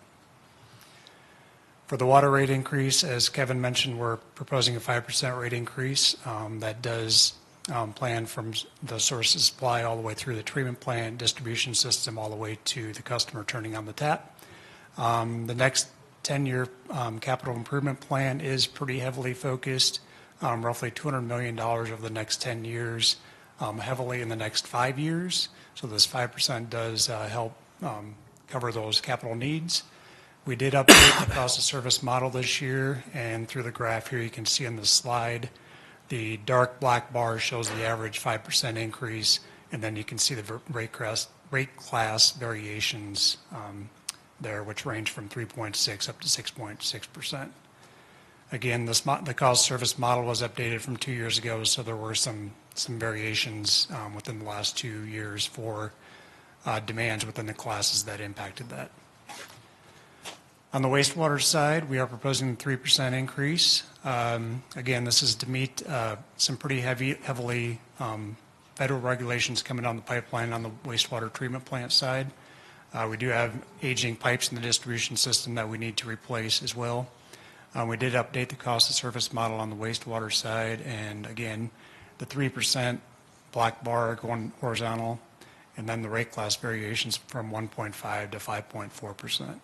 For the water rate increase, as Kevin mentioned, we're proposing a 5% rate increase. That does plan from the source of supply all the way through the treatment plant, distribution system, all the way to the customer turning on the tap. The next 10-year capital improvement plan is pretty heavily focused, roughly $200 million over the next 10 years, heavily in the next 5 years. So this 5% does help cover those capital needs. We did update the cost of service model this year, and through the graph here you can see on the slide, the dark black bar shows the average 5% increase, and then you can see the rate class variations there, which range from 3.6 up to 6.6%. Again, the cost service model was updated from 2 years ago, so there were some variations within the last 2 years for demands within the classes that impacted that. On the wastewater side, we are proposing a 3% increase. Again, this is to meet some pretty heavily federal regulations coming down the pipeline on the wastewater treatment plant side. We do have aging pipes in the distribution system that we need to replace as well. We did update the cost of service model on the wastewater side, and again, the 3% black bar going horizontal, and then the rate class variations from 1.5 to 5.4%.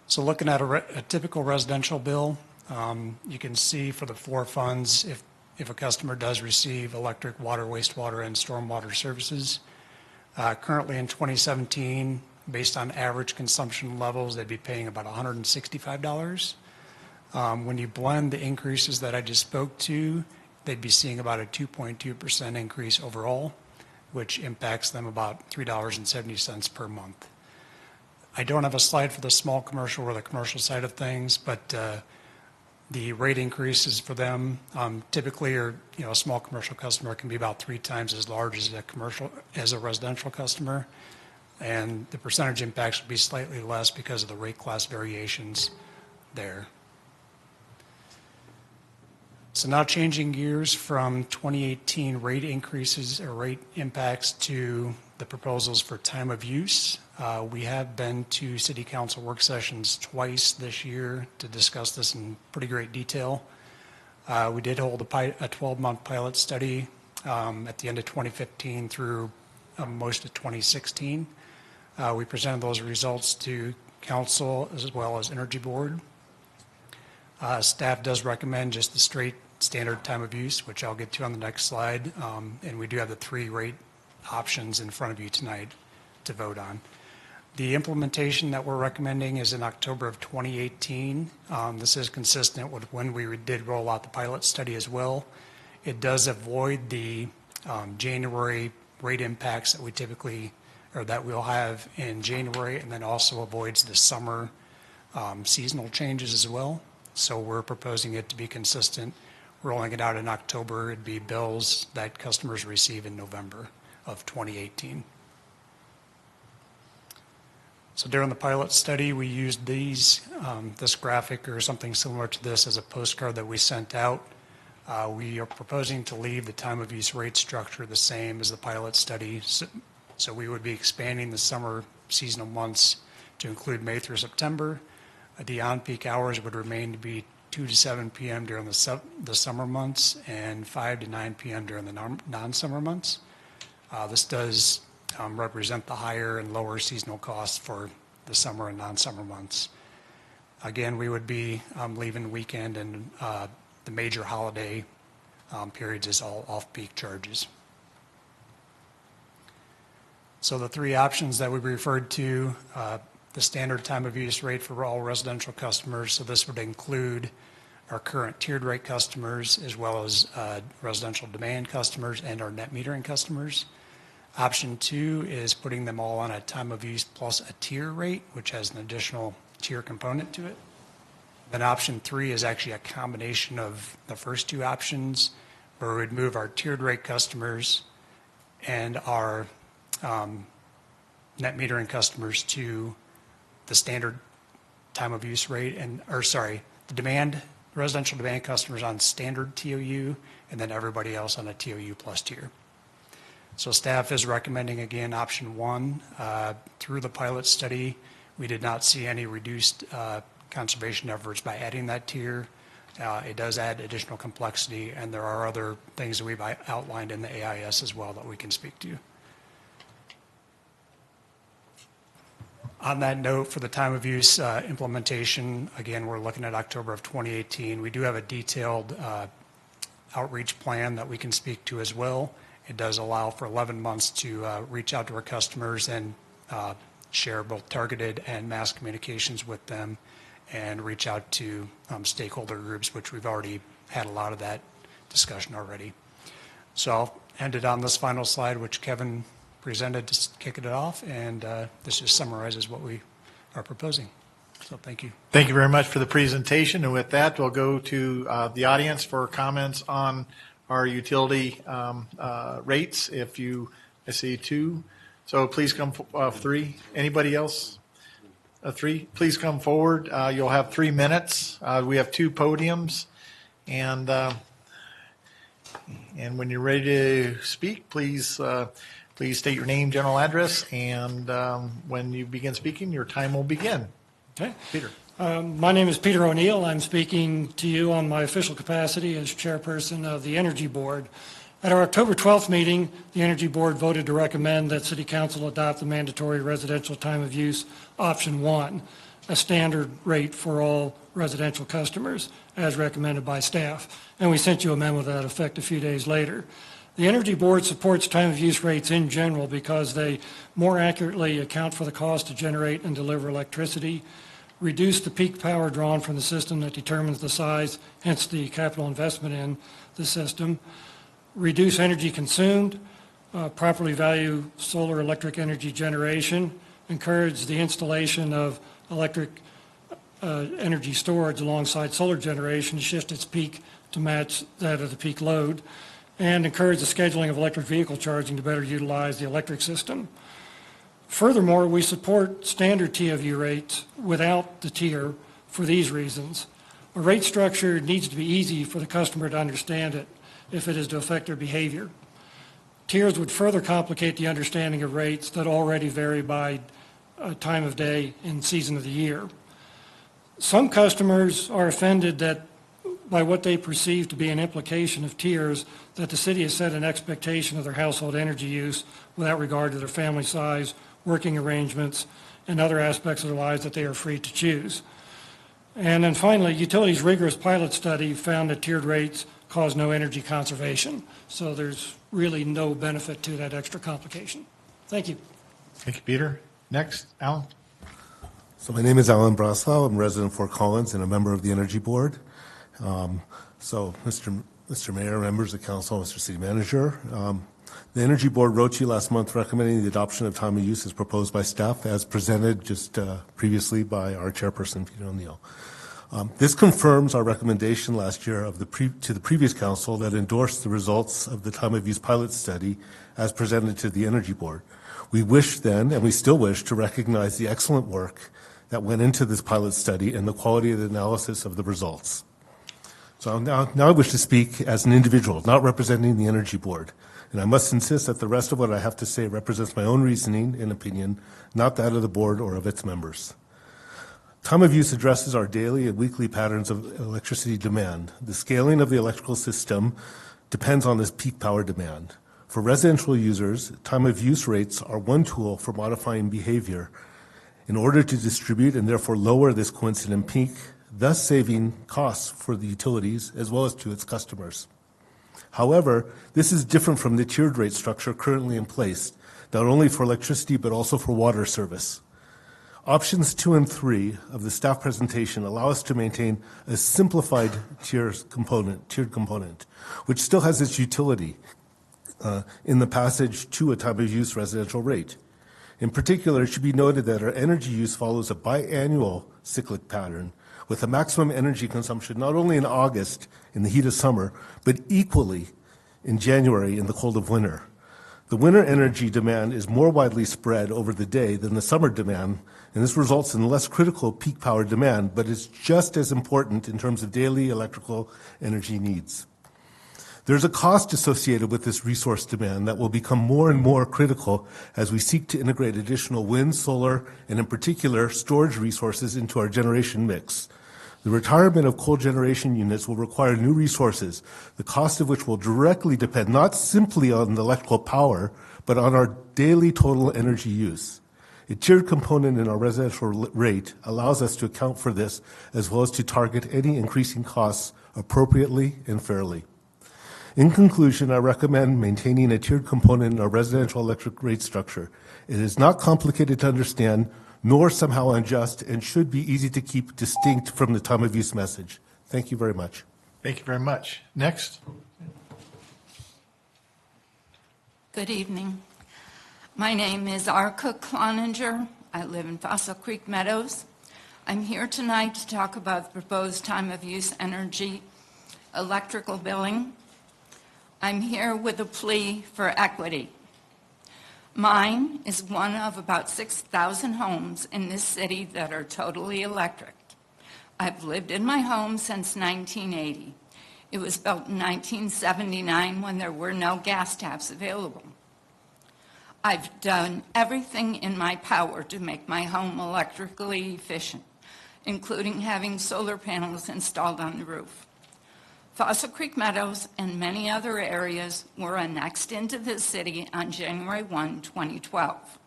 So looking at a typical residential bill, you can see for the 4 funds, if a customer does receive electric, water, wastewater, and stormwater services. Currently in 2017, based on average consumption levels, they'd be paying about $165. When you blend the increases that I just spoke to, they'd be seeing about a 2.2% increase overall, which impacts them about $3.70 per month. I don't have a slide for the small commercial or the commercial side of things, but the rate increases for them typically are, a small commercial customer can be about 3 times as large as a residential customer, and the percentage impacts would be slightly less because of the rate class variations there. So now changing gears from 2018 rate increases or rate impacts to the proposals for time of use. We have been to City Council work sessions twice this year to discuss this in pretty great detail. We did hold a 12-month pilot study at the end of 2015 through most of 2016. We presented those results to Council as well as Energy Board. Staff does recommend just the straight standard time of use, which I'll get to on the next slide, and we do have the 3 rate options in front of you tonight to vote on. The implementation that we're recommending is in October of 2018. This is consistent with when we did roll out the pilot study as well. It does avoid the January rate impacts that we typically, or that we'll have in January, and then also avoids the summer seasonal changes as well. So we're proposing it to be consistent. Rolling it out in October, it'd be bills that customers receive in November of 2018. So during the pilot study, we used this graphic or something similar to this as a postcard that we sent out. We are proposing to leave the time of use rate structure the same as the pilot study. So we would be expanding the summer seasonal months to include May through September. The on-peak hours would remain to be 2 to 7 p.m. during the summer months and 5 to 9 p.m. during the non-summer months. This does represent the higher and lower seasonal costs for the summer and non-summer months. Again, we would be leaving weekend and the major holiday periods as all off-peak charges. So the 3 options that we referred to, the standard time of use rate for all residential customers, so this would include our current tiered rate customers as well as residential demand customers and our net metering customers. Option 2 is putting them all on a time of use plus a tier rate, which has an additional tier component to it. Then option 3 is actually a combination of the first 2 options, where we'd move our tiered rate customers and our net metering customers to the standard time of use rate the residential demand customers on standard TOU, and then everybody else on a TOU plus tier. So staff is recommending, again, option 1. Through the pilot study, we did not see any reduced conservation efforts by adding that tier. It does add additional complexity, and there are other things that we've outlined in the AIS as well that we can speak to. On that note, for the time of use implementation, again, we're looking at October of 2018. We do have a detailed outreach plan that we can speak to as well. It does allow for 11 months to reach out to our customers and share both targeted and mass communications with them and reach out to stakeholder groups, which we've already had a lot of that discussion already. So I'll end it on this final slide, which Kevin presented to kick it off, and this just summarizes what we are proposing. So thank you. Thank you very much for the presentation. And with that, we'll go to the audience for comments on our utility rates. I see 2. So please come, 3. Anybody else? 3. Please come forward. You'll have 3 minutes. We have 2 podiums. And when you're ready to speak, please state your name, general address, and when you begin speaking, your time will begin. Okay. Peter. My name is Peter O'Neill. I'm speaking to you on my official capacity as chairperson of the Energy Board. At our October 12th meeting, the Energy Board voted to recommend that City Council adopt the mandatory residential time of use option 1, a standard rate for all residential customers, as recommended by staff. And we sent you a memo to that effect a few days later. The Energy Board supports time of use rates in general because they more accurately account for the cost to generate and deliver electricity, reduce the peak power drawn from the system that determines the size, hence the capital investment in the system, reduce energy consumed, properly value solar electric energy generation, encourage the installation of electric energy storage alongside solar generation to shift its peak to match that of the peak load, and encourage the scheduling of electric vehicle charging to better utilize the electric system. Furthermore, we support standard TOU rates without the tier for these reasons. A rate structure needs to be easy for the customer to understand it if it is to affect their behavior. Tiers would further complicate the understanding of rates that already vary by time of day and season of the year. Some customers are offended that by what they perceive to be an implication of tiers that the city has set an expectation of their household energy use without regard to their family size, working arrangements, and other aspects of their lives that they are free to choose. And then finally, utilities' rigorous pilot study found that tiered rates cause no energy conservation. So there's really no benefit to that extra complication. Thank you. Thank you, Peter. Next, Alan. So my name is Alan Brasov. I'm a resident of Fort Collins and a member of the Energy Board. So Mr. Mayor, members of the council, Mr. City Manager, the Energy Board wrote to you last month recommending the adoption of time of use as proposed by staff as presented just previously by our chairperson, Peter O'Neill. This confirms our recommendation last year to the previous council that endorsed the results of the time of use pilot study as presented to the Energy Board. We wish then, and we still wish, to recognize the excellent work that went into this pilot study and the quality of the analysis of the results. So now I wish to speak as an individual, not representing the Energy Board. And I must insist that the rest of what I have to say represents my own reasoning and opinion, not that of the board or of its members. Time of use addresses our daily and weekly patterns of electricity demand. The scaling of the electrical system depends on this peak power demand. For residential users, time of use rates are one tool for modifying behavior in order to distribute and therefore lower this coincident peak, thus saving costs for the utilities as well as to its customers. However, this is different from the tiered rate structure currently in place, not only for electricity but also for water service. Options 2 and 3 of the staff presentation allow us to maintain a simplified tiered component, which still has its utility in the passage to a time of use residential rate. In particular, it should be noted that our energy use follows a biannual cyclic pattern with a maximum energy consumption not only in August in the heat of summer, but equally in January in the cold of winter. The winter energy demand is more widely spread over the day than the summer demand, and this results in less critical peak power demand, but is just as important in terms of daily electrical energy needs. There's a cost associated with this resource demand that will become more and more critical as we seek to integrate additional wind, solar, and in particular, storage resources into our generation mix. The retirement of coal generation units will require new resources, the cost of which will directly depend not simply on the electrical power, but on our daily total energy use. A tiered component in our residential rate allows us to account for this, as well as to target any increasing costs appropriately and fairly. In conclusion, I recommend maintaining a tiered component in our residential electric rate structure. It is not complicated to understand, nor somehow unjust, and should be easy to keep distinct from the time of use message. Thank you very much. Thank you very much. Next. Good evening. My name is Arka Cloninger. I live in Fossil Creek Meadows. I'm here tonight to talk about the proposed time of use energy electrical billing. I'm here with a plea for equity. Mine is one of about 6,000 homes in this city that are totally electric. I've lived in my home since 1980. It was built in 1979 when there were no gas taps available. I've done everything in my power to make my home electrically efficient, including having solar panels installed on the roof. Fossil Creek Meadows and many other areas were annexed into the city on January 1, 2012.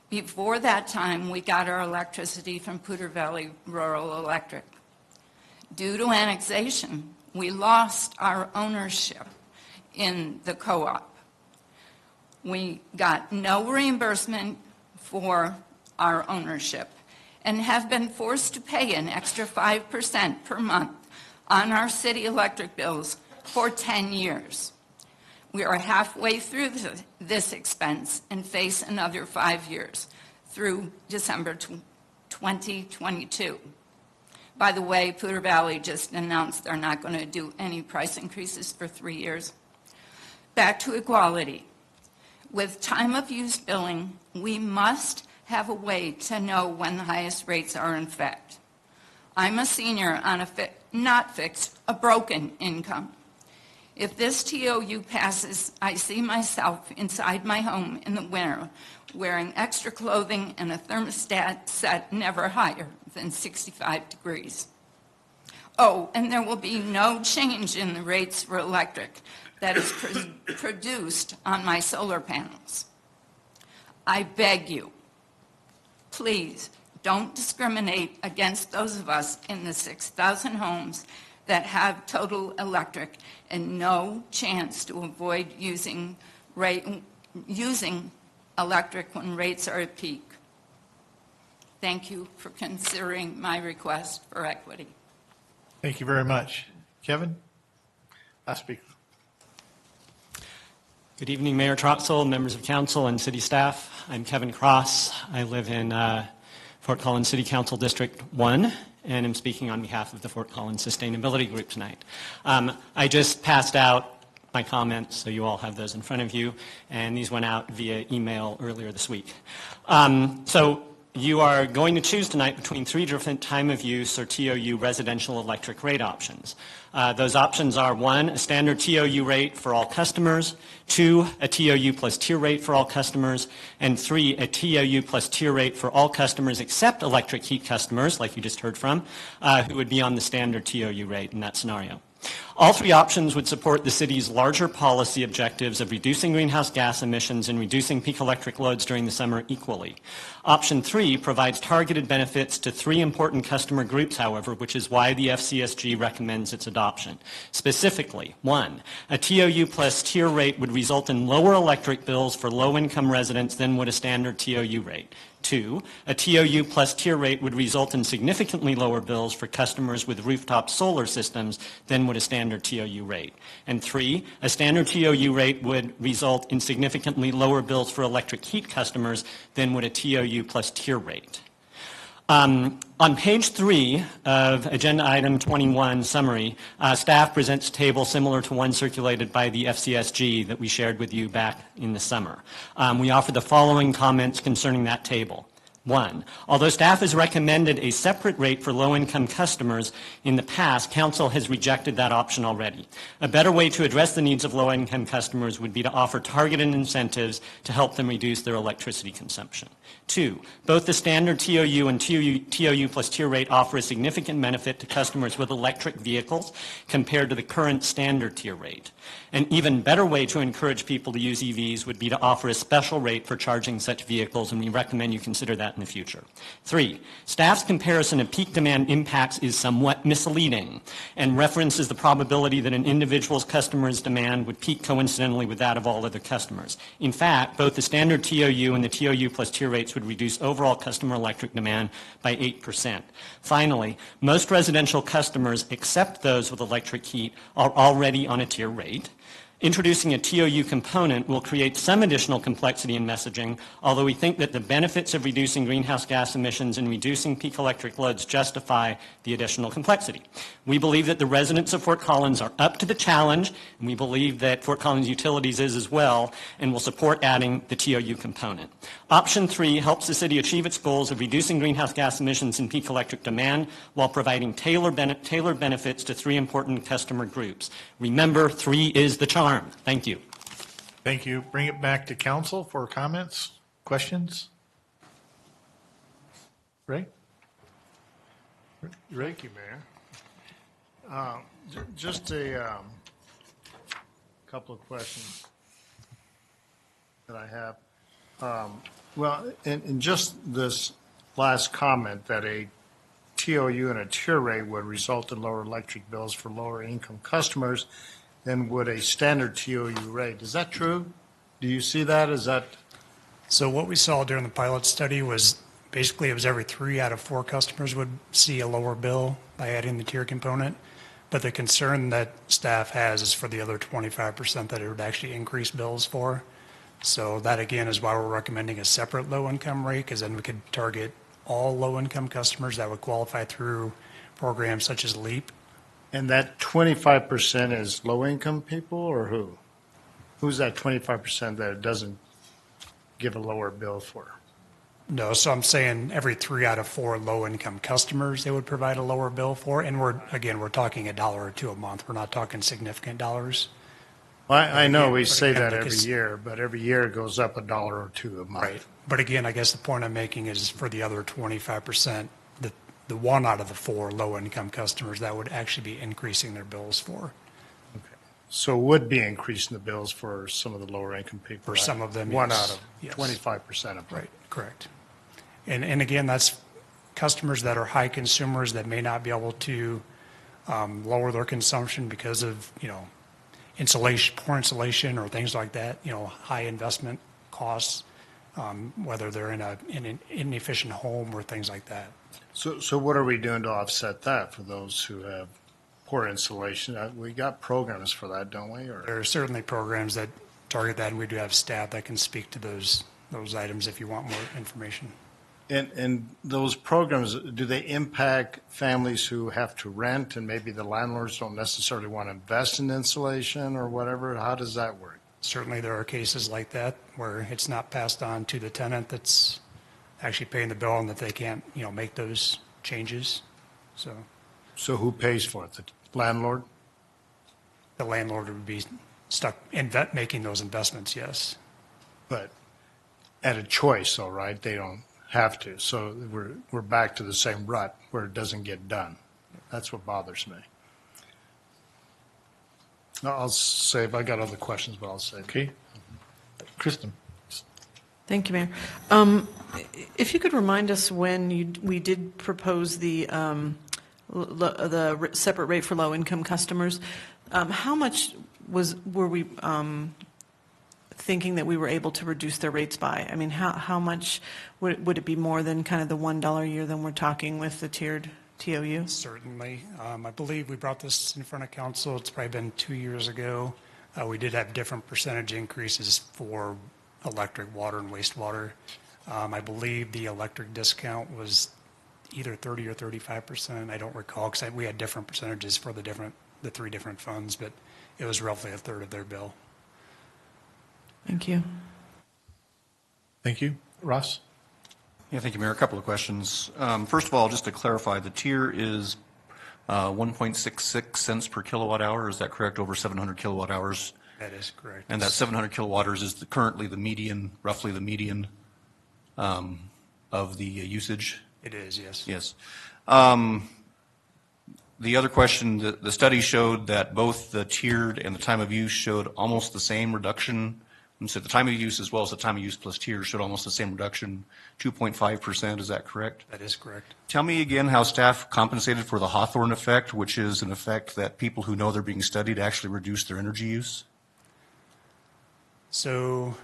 Before that time, we got our electricity from Poudre Valley Rural Electric. Due to annexation, we lost our ownership in the co-op. We got no reimbursement for our ownership and have been forced to pay an extra 5% per month on our city electric bills for 10 years. We are halfway through this expense and face another 5 years through December 2022. By the way, Poudre Valley just announced they're not going to do any price increases for 3 years. Back to equality. With time of use billing, we must have a way to know when the highest rates are in effect. I'm a senior on a not fixed, a broken income. If this TOU passes, I see myself inside my home in the winter wearing extra clothing and a thermostat set never higher than 65 degrees. Oh, and there will be no change in the rates for electric that is produced on my solar panels. I beg you, please don't discriminate against those of us in the 6,000 homes that have total electric and no chance to avoid using electric when rates are at peak. Thank you for considering my request for equity. Thank you very much. Kevin? Last speaker. Good evening, Mayor Troxel, members of council, and city staff. I'm Kevin Cross. I live in Fort Collins City Council District 1, and I'm speaking on behalf of the Fort Collins Sustainability Group tonight. I just passed out my comments, so you all have those in front of you, and these went out via email earlier this week. So you are going to choose tonight between 3 different time of use or TOU residential electric rate options. Those options are 1, a standard TOU rate for all customers, 2, a TOU plus tier rate for all customers, and 3, a TOU plus tier rate for all customers except electric heat customers, like you just heard from, who would be on the standard TOU rate in that scenario. All 3 options would support the city's larger policy objectives of reducing greenhouse gas emissions and reducing peak electric loads during the summer equally. Option 3 provides targeted benefits to 3 important customer groups, however, which is why the FCSG recommends its adoption. Specifically, 1, a TOU plus tier rate would result in lower electric bills for low-income residents than would a standard TOU rate. 2, a TOU plus tier rate would result in significantly lower bills for customers with rooftop solar systems than would a standard TOU rate. And 3, a standard TOU rate would result in significantly lower bills for electric heat customers than would a TOU plus tier rate. On page 3 of agenda item 21 summary, staff presents a table similar to one circulated by the FCSG that we shared with you back in the summer. We offer the following comments concerning that table. 1, although staff has recommended a separate rate for low-income customers in the past, council has rejected that option already. A better way to address the needs of low-income customers would be to offer targeted incentives to help them reduce their electricity consumption. 2, both the standard TOU and TOU plus tier rate offer a significant benefit to customers with electric vehicles compared to the current standard tier rate. An even better way to encourage people to use EVs would be to offer a special rate for charging such vehicles, and we recommend you consider that in the future. 3, staff's comparison of peak demand impacts is somewhat misleading and references the probability that an individual's customer's demand would peak coincidentally with that of all other customers. In fact, both the standard TOU and the TOU plus tier rates would reduce overall customer electric demand by 8%. Finally, most residential customers, except those with electric heat, are already on a tier rate. Introducing a TOU component will create some additional complexity in messaging, although we think that the benefits of reducing greenhouse gas emissions and reducing peak electric loads justify the additional complexity. We believe that the residents of Fort Collins are up to the challenge, and we believe that Fort Collins Utilities is as well, and will support adding the TOU component. Option 3 helps the city achieve its goals of reducing greenhouse gas emissions and peak electric demand while providing tailored benefits to 3 important customer groups. Remember, 3 is the charm. Thank you. Thank you. Bring it back to council for comments, questions. Ray? Thank you, Mayor. Just a couple of questions that I have. Well, in just this last comment that a TOU and a tier rate would result in lower electric bills for lower income customers than would a standard TOU rate. Is that true? Do you see that? Is that? So what we saw during the pilot study was basically it was every 3 out of 4 customers would see a lower bill by adding the tier component. But the concern that staff has is for the other 25% that it would actually increase bills for. So that again is why we're recommending a separate low income rate, because then we could target all low income customers that would qualify through programs such as LEAP. And that 25% is low-income people, or who? Who's that 25% that it doesn't give a lower bill for? No, so I'm saying every 3 out of 4 low-income customers they would provide a lower bill for, and we're talking $1 or $2 a month. We're not talking significant dollars. Well, I know we say that every year, but every year it goes up $1 or $2 a month. Right. But again, I guess the point I'm making is for the other 25%, the 1 out of the 4 low-income customers that would actually be increasing their bills for. Okay. So it would be increasing the bills for some of the lower-income people. For some of them, 1 yes. out of Yes. 25% of them. Right, correct. And again, that's customers that are high consumers that may not be able to lower their consumption because of, insulation, poor insulation or things like that, high investment costs, whether they're in an inefficient home or things like that. So what are we doing to offset that for those who have poor insulation? We got programs for that, don't we? Or? There are certainly programs that target that, and we do have staff that can speak to those items if you want more information. And those programs, do they impact families who have to rent and maybe the landlords don't necessarily want to invest in insulation or whatever? How does that work? Certainly there are cases like that where it's not passed on to the tenant that's actually paying the bill and that they can't, make those changes. So who pays for it? The landlord? The landlord would be stuck in making those investments, yes. But at a choice, though, right? They don't have to. So we're back to the same rut where it doesn't get done. That's what bothers me. I'll save. I got other questions, but I'll save. Okay. Kristin. Thank you, Mayor. If you could remind us when we did propose the separate rate for low-income customers, how much were we thinking that we were able to reduce their rates by? I mean, how much would it be more than kind of the $1 a year than we're talking with the tiered TOU? Certainly. I believe we brought this in front of council. It's probably been 2 years ago. We did have different percentage increases for electric, water, and wastewater. I believe the electric discount was either 30 or 35%. I don't recall because we had different percentages for the three different funds, but it was roughly a third of their bill. Thank you. Thank you. Ross? Yeah, thank you, Mayor. A couple of questions. First of all, just to clarify, the tier is 1.66 cents per kilowatt hour. Is that correct? Over 700 kilowatt hours? That is correct. And that 700 kilowatt hours is currently the median, roughly the median of the usage? It is, yes. Yes. The other question, the study showed that both the tiered and the time of use showed almost the same reduction. And so the time of use as well as the time of use plus tier showed almost the same reduction, 2.5%. Is that correct? That is correct. Tell me again how staff compensated for the Hawthorne effect, which is an effect that people who know they're being studied actually reduce their energy use. So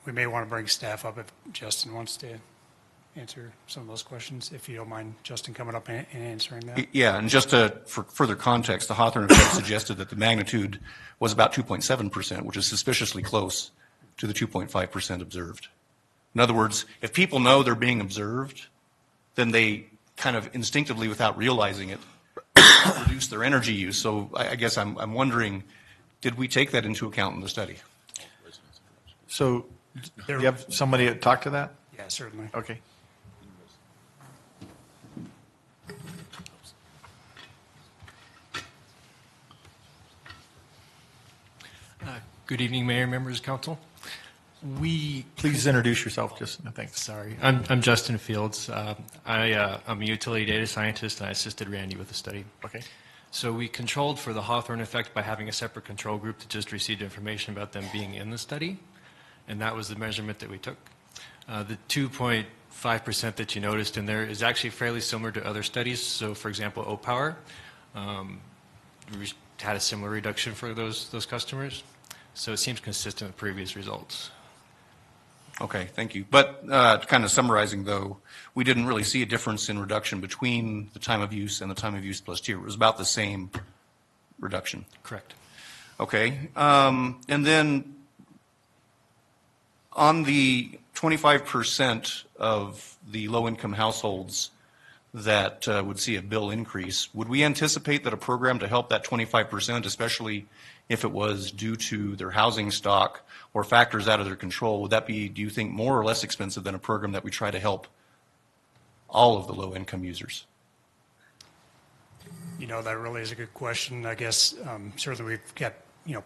we may want to bring staff up if Justin wants to answer some of those questions, if you don't mind Justin coming up and answering that. Yeah, and just for further context, the Hawthorne effect suggested that the magnitude was about 2.7%, which is suspiciously close to the 2.5% observed. In other words, if people know they're being observed, then they kind of instinctively, without realizing it, reduce their energy use. So I guess I'm wondering, did we take that into account in the study? So do you have somebody to talk to that? Yeah, certainly. Okay. Good evening, Mayor, members of council. Please introduce yourself, Justin. Thanks. Sorry, I'm Justin Fields. I'm a utility data scientist, and I assisted Randy with the study. Okay. So we controlled for the Hawthorne effect by having a separate control group that just received information about them being in the study, and that was the measurement that we took. The 2.5% that you noticed in there is actually fairly similar to other studies. So, for example, O-Power we had a similar reduction for those customers. So it seems consistent with previous results. Okay, thank you. But kind of summarizing, though, we didn't really see a difference in reduction between the time of use and the time of use plus tier. It was about the same reduction. Correct. Okay. And then on the 25% of the low-income households that would see a bill increase, would we anticipate that a program to help that 25%, especially if it was due to their housing stock or factors out of their control, would that be, do you think, more or less expensive than a program that we try to help all of the low-income users? You know, that really is a good question. I guess certainly we've got,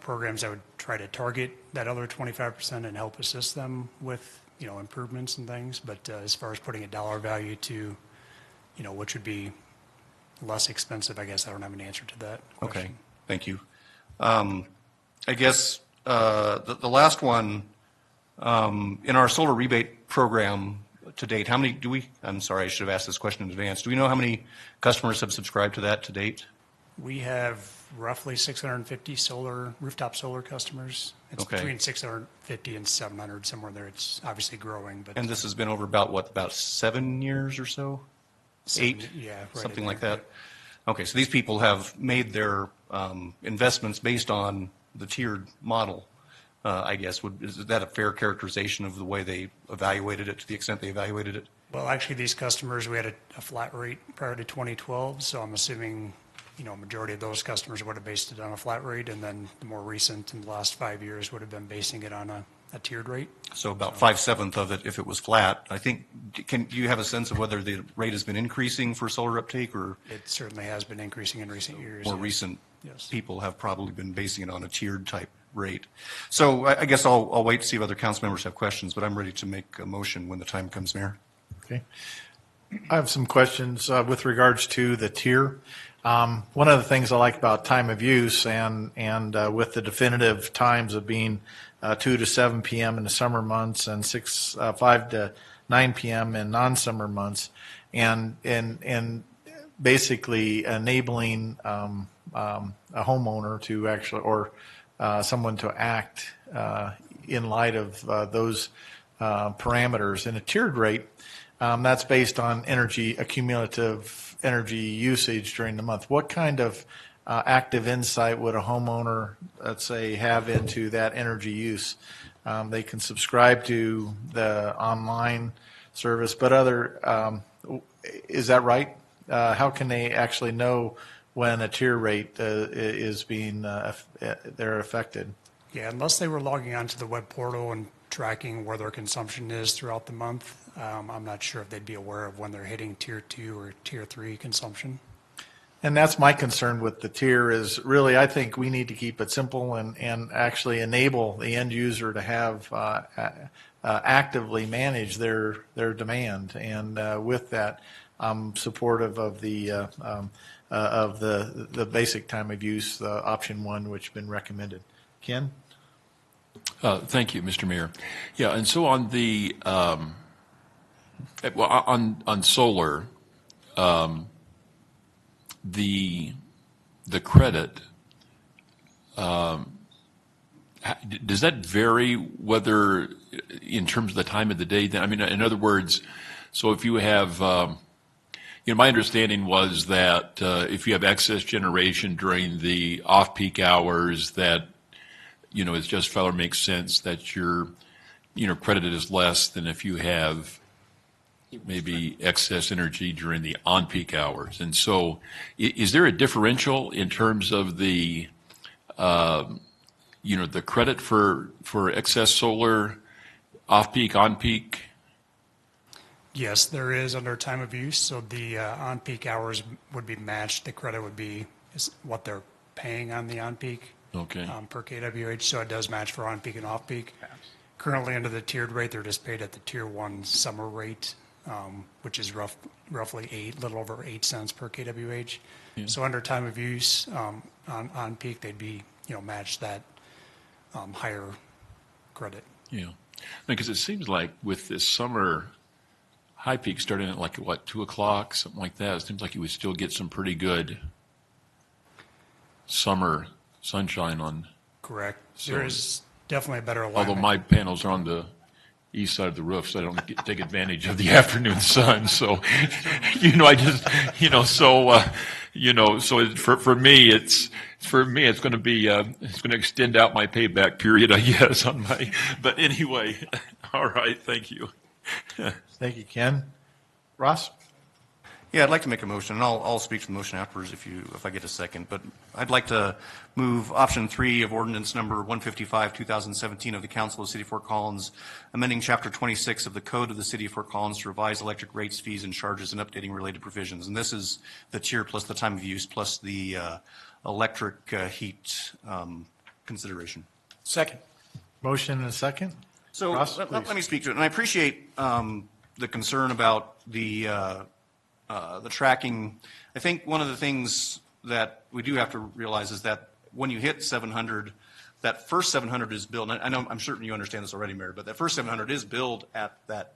programs that would try to target that other 25% and help assist them with, improvements and things. But as far as putting a dollar value to, which would be less expensive, I guess I don't have an answer to that question. Okay, thank you. I guess the last one, in our solar rebate program to date, how many do we, I'm sorry, I should have asked this question in advance. Do we know how many customers have subscribed to that to date? We have roughly 650 rooftop solar customers. It's Okay. between 650 and 700, somewhere there. It's obviously growing, but. And this has been over about 7 years or so? 8? Yeah, right Something in like there. that? Okay, so these people have made their investments based on the tiered model, I guess. Is that a fair characterization of the way they evaluated it, to the extent they evaluated it? Well, actually, these customers, we had a flat rate prior to 2012, so I'm assuming, a majority of those customers would have based it on a flat rate, and then the more recent, in the last 5 years, would have been basing it on a tiered rate. So about 5/7 of it if it was flat. I think, do you have a sense of whether the rate has been increasing for solar uptake, or? It certainly has been increasing in recent years. More yes. recent Yes. people have probably been basing it on a tiered type rate. So I guess I'll wait to see if other council members have questions, but I'm ready to make a motion when the time comes, Mayor. Okay. I have some questions with regards to the tier. One of the things I like about time of use and with the definitive times of being 2 to 7 p.m. in the summer months and 5 to 9 p.m. in non-summer months, and basically enabling a homeowner to actually, or someone to act in light of those parameters. In a tiered rate, that's based on accumulative energy usage during the month. What kind of active insight would a homeowner, let's say, have into that energy use? They can subscribe to the online service, but is that right? How can they actually know when a tier rate is being they're affected? Yeah, unless they were logging onto the web portal and tracking where their consumption is throughout the month, I'm not sure if they'd be aware of when they're hitting tier 2 or tier 3 consumption. And that's my concern with the tier is really, I think we need to keep it simple and actually enable the end user to have actively manage their demand. And with that, I'm supportive of the basic time of use, option 1, which has been recommended. Ken? Thank you, Mr. Mayor. Yeah, and so on the on solar, the credit, does that vary whether in terms of the time of the day? Then I mean, in other words, so if you have, my understanding was that if you have excess generation during the off-peak hours, that it just felt or makes sense that your credited is less than if you have maybe excess energy during the on-peak hours. And so is there a differential in terms of the the credit for excess solar off-peak, on-peak? Yes, there is under time of use. So the on-peak hours would be matched. The credit would be what they're paying on the on-peak. Okay. Per kWh, so it does match for on-peak and off-peak. Currently, under the tiered rate, they're just paid at the tier 1 summer rate, which is roughly little over 8 cents per kWh. Yeah. So under time of use, on peak, they'd be match that higher credit. Yeah, because it seems like with this summer high peak starting at 2 o'clock, something like that, it seems like you would still get some pretty good summer sunshine on. Correct. So, there is definitely a better alignment. Although my panels are on the east side of the roof, so I don't take advantage of the afternoon sun. So, I just, so for me, it's going to be, it's going to extend out my payback period, I guess, but anyway, all right, thank you. Thank you, Ken. Ross? Yeah, I'd like to make a motion, and I'll speak to the motion afterwards if I get a second. But I'd like to move option 3 of ordinance number 155, 2017 of the Council of the City of Fort Collins, amending chapter 26 of the Code of the City of Fort Collins to revise electric rates, fees, and charges, and updating related provisions. And this is the tier plus the time of use plus the electric heat consideration. Second. Motion and a second. So Ross, let me speak to it, and I appreciate the concern about the tracking. I think one of the things that we do have to realize is that when you hit 700, that first 700 is billed. And I'm certain you understand this already, Mayor, but that first 700 is billed at that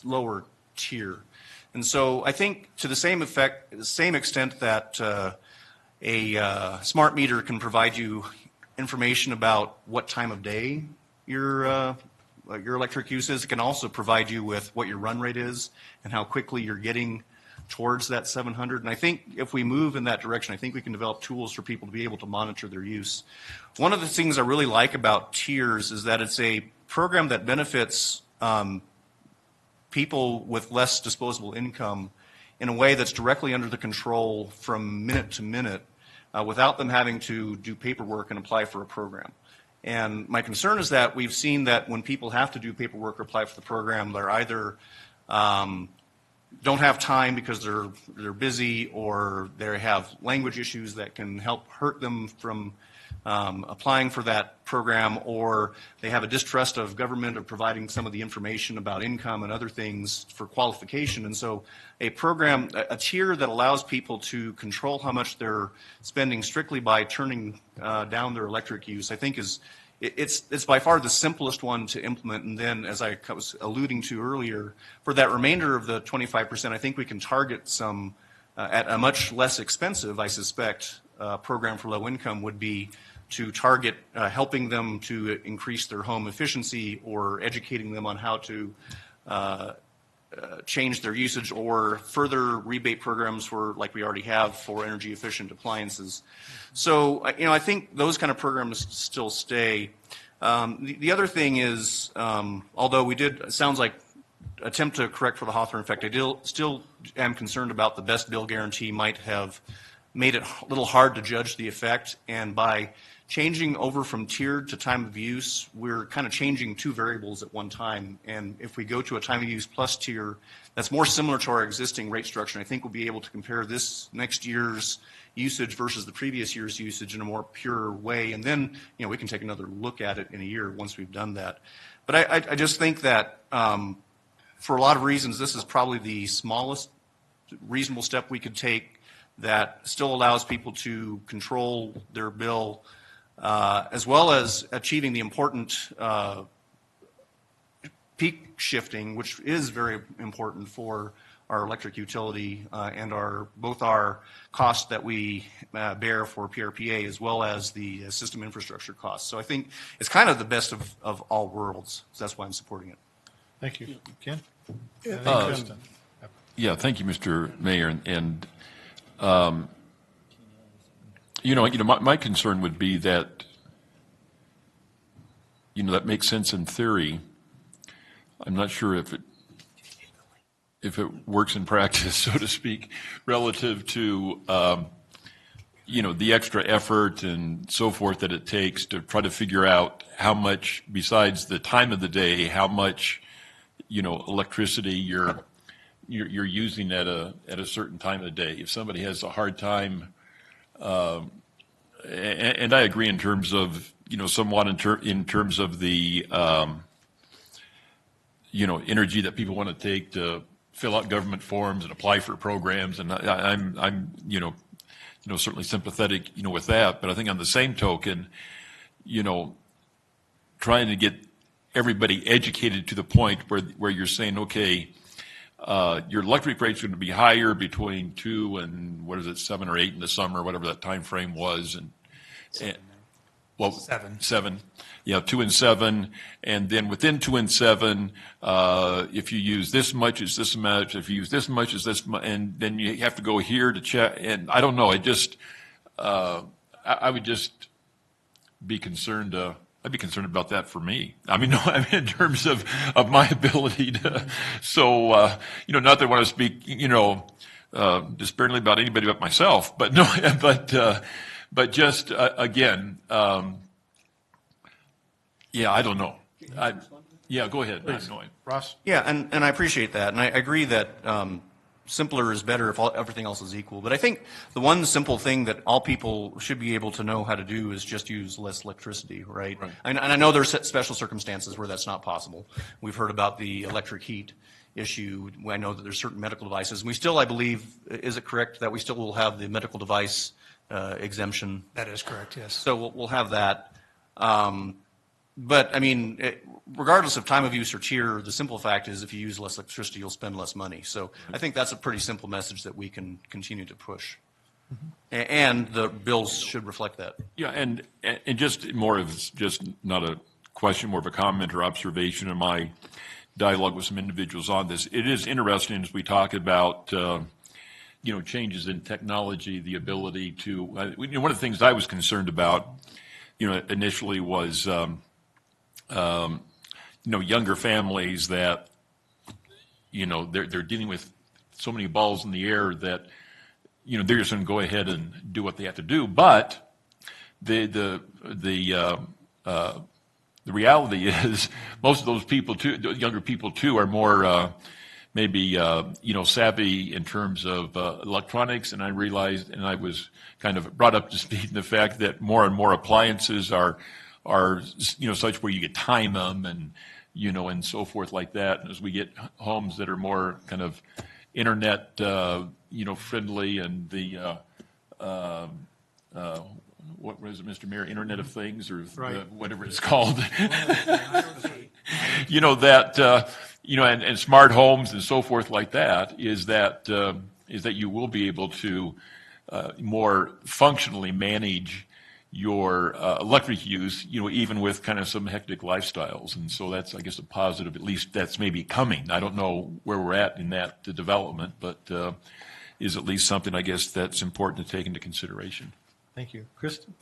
lower tier. And so I think to the same extent that a smart meter can provide you information about what time of day your electric use is, it can also provide you with what your run rate is and how quickly you're getting towards that 700. And I think if we move in that direction, I think we can develop tools for people to be able to monitor their use. One of the things I really like about tiers is that it's a program that benefits people with less disposable income in a way that's directly under the control from minute to minute without them having to do paperwork and apply for a program. And my concern is that we've seen that when people have to do paperwork or apply for the program, they're either don't have time because they're busy, or they have language issues that can help hurt them from applying for that program, or they have a distrust of government of providing some of the information about income and other things for qualification. And so a program, a tier that allows people to control how much they're spending strictly by turning down their electric use, I think it's by far the simplest one to implement. And then, as I was alluding to earlier, for that remainder of the 25%, I think we can target some at a much less expensive, I suspect, program for low income would be to target helping them to increase their home efficiency, or educating them on how to change their usage, or further rebate programs for, like we already have, for energy efficient appliances. So, I think those kind of programs still stay. The other thing is, although it sounds like attempt to correct for the Hawthorne effect. I still am concerned about the best bill guarantee might have made it a little hard to judge the effect, and by changing over from tiered to time of use, we're kind of changing two variables at one time. And if we go to a time of use plus tier that's more similar to our existing rate structure, I think we'll be able to compare this next year's usage versus the previous year's usage in a more pure way. And then, we can take another look at it in a year once we've done that. But I just think that for a lot of reasons, this is probably the smallest reasonable step we could take that still allows people to control their bill, as well as achieving the important peak shifting, which is very important for our electric utility and both our costs that we bear for PRPA, as well as the system infrastructure costs. So I think it's kind of the best of all worlds. So that's why I'm supporting it. Thank you. Ken? Yeah, thank you, Mr. Mayor. And my concern would be that, that makes sense in theory. I'm not sure if it works in practice, so to speak, relative to, the extra effort and so forth that it takes to try to figure out how much, besides the time of the day, how much, electricity you're using at a certain time of the day. If somebody has a hard time, and I agree in terms of, somewhat in terms of the, energy that people want to take to fill out government forms and apply for programs, and I'm certainly sympathetic, with that. But I think on the same token, trying to get everybody educated to the point where you're saying, okay, your electric rate's going to be higher between 2 and 7 or 8 in the summer, whatever that time frame was, and 7. Yeah, 2 and 7, and then within 2 and 7, if you use this much, it's this much. If you use this much, it's this much, and then you have to go here to check. And I don't know. I would just be concerned. I'd be concerned about that for me. In terms of my ability to. So, not that I want to speak, disparagingly about anybody but myself, but no, but just again. Yeah, I don't know. Yeah, go ahead. Ross? Yeah, and I appreciate that. And I agree that simpler is better if everything else is equal. But I think the one simple thing that all people should be able to know how to do is just use less electricity, right? And I know there's special circumstances where that's not possible. We've heard about the electric heat issue. I know that there's certain medical devices. We still, I believe, is it correct that we still will have the medical device exemption? That is correct, yes. So we'll have that. But, regardless of time of use or tier, the simple fact is if you use less electricity, you'll spend less money. So I think that's a pretty simple message that we can continue to push. And the bills should reflect that. Yeah, and just more of just not a question, more of a comment or observation in my dialogue with some individuals on this. It is interesting as we talk about, changes in technology, the ability to, one of the things I was concerned about, initially was, younger families that, they're dealing with so many balls in the air that, they're just going to go ahead and do what they have to do. But the reality is most of those people too, the younger people too, are more maybe savvy in terms of electronics. And I realized, and I was kind of brought up to speed in the fact that more and more appliances are such where you can time them and and so forth like that. And as we get homes that are more kind of internet friendly, and the what was it, Mr. Mayor, Internet of Things, or whatever it's called, and smart homes and so forth like that, is that you will be able to more functionally manage your electric use, even with kind of some hectic lifestyles. And so that's, I guess, a positive. At least that's maybe coming. I don't know where we're at in that development, but is at least something, I guess, that's important to take into consideration. Thank you. Kristin?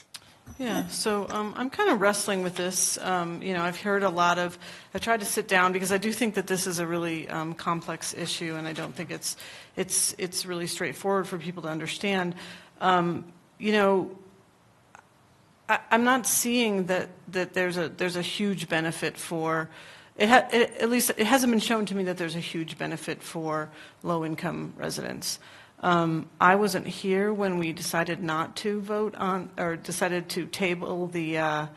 Yeah, so I'm kind of wrestling with this. I've heard a lot of, I tried to sit down because I do think that this is a really complex issue, and I don't think it's really straightforward for people to understand. I'm not seeing that there's a huge benefit for, at least it hasn't been shown to me that there's a huge benefit for low-income residents. I wasn't here when we decided not to vote on, or decided to table the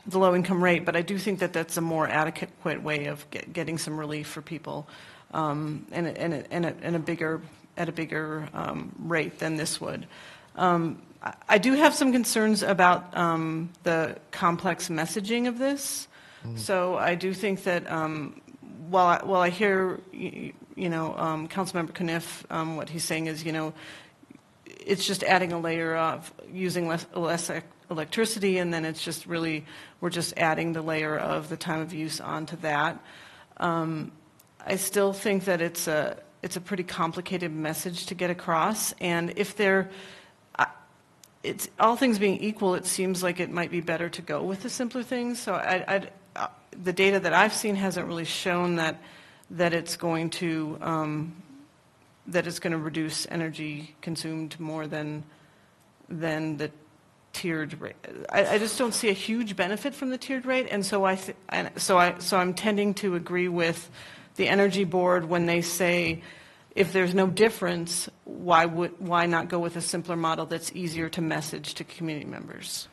low-income rate, but I do think that that's a more adequate way of getting some relief for people, and a bigger rate than this would. I do have some concerns about the complex messaging of this. So I do think that while I hear Councilmember Caniff, what he's saying is, it's just adding a layer of using less electricity, and then it's just really, we're just adding the layer of the time of use onto that. I still think that it's a pretty complicated message to get across, and if it's all things being equal, it seems like it might be better to go with the simpler things. So the data that I've seen hasn't really shown that it's going to reduce energy consumed more than the tiered rate. I just don't see a huge benefit from the tiered rate, and so I'm tending to agree with the Energy Board when they say, if there's no difference, why not go with a simpler model that's easier to message to community members?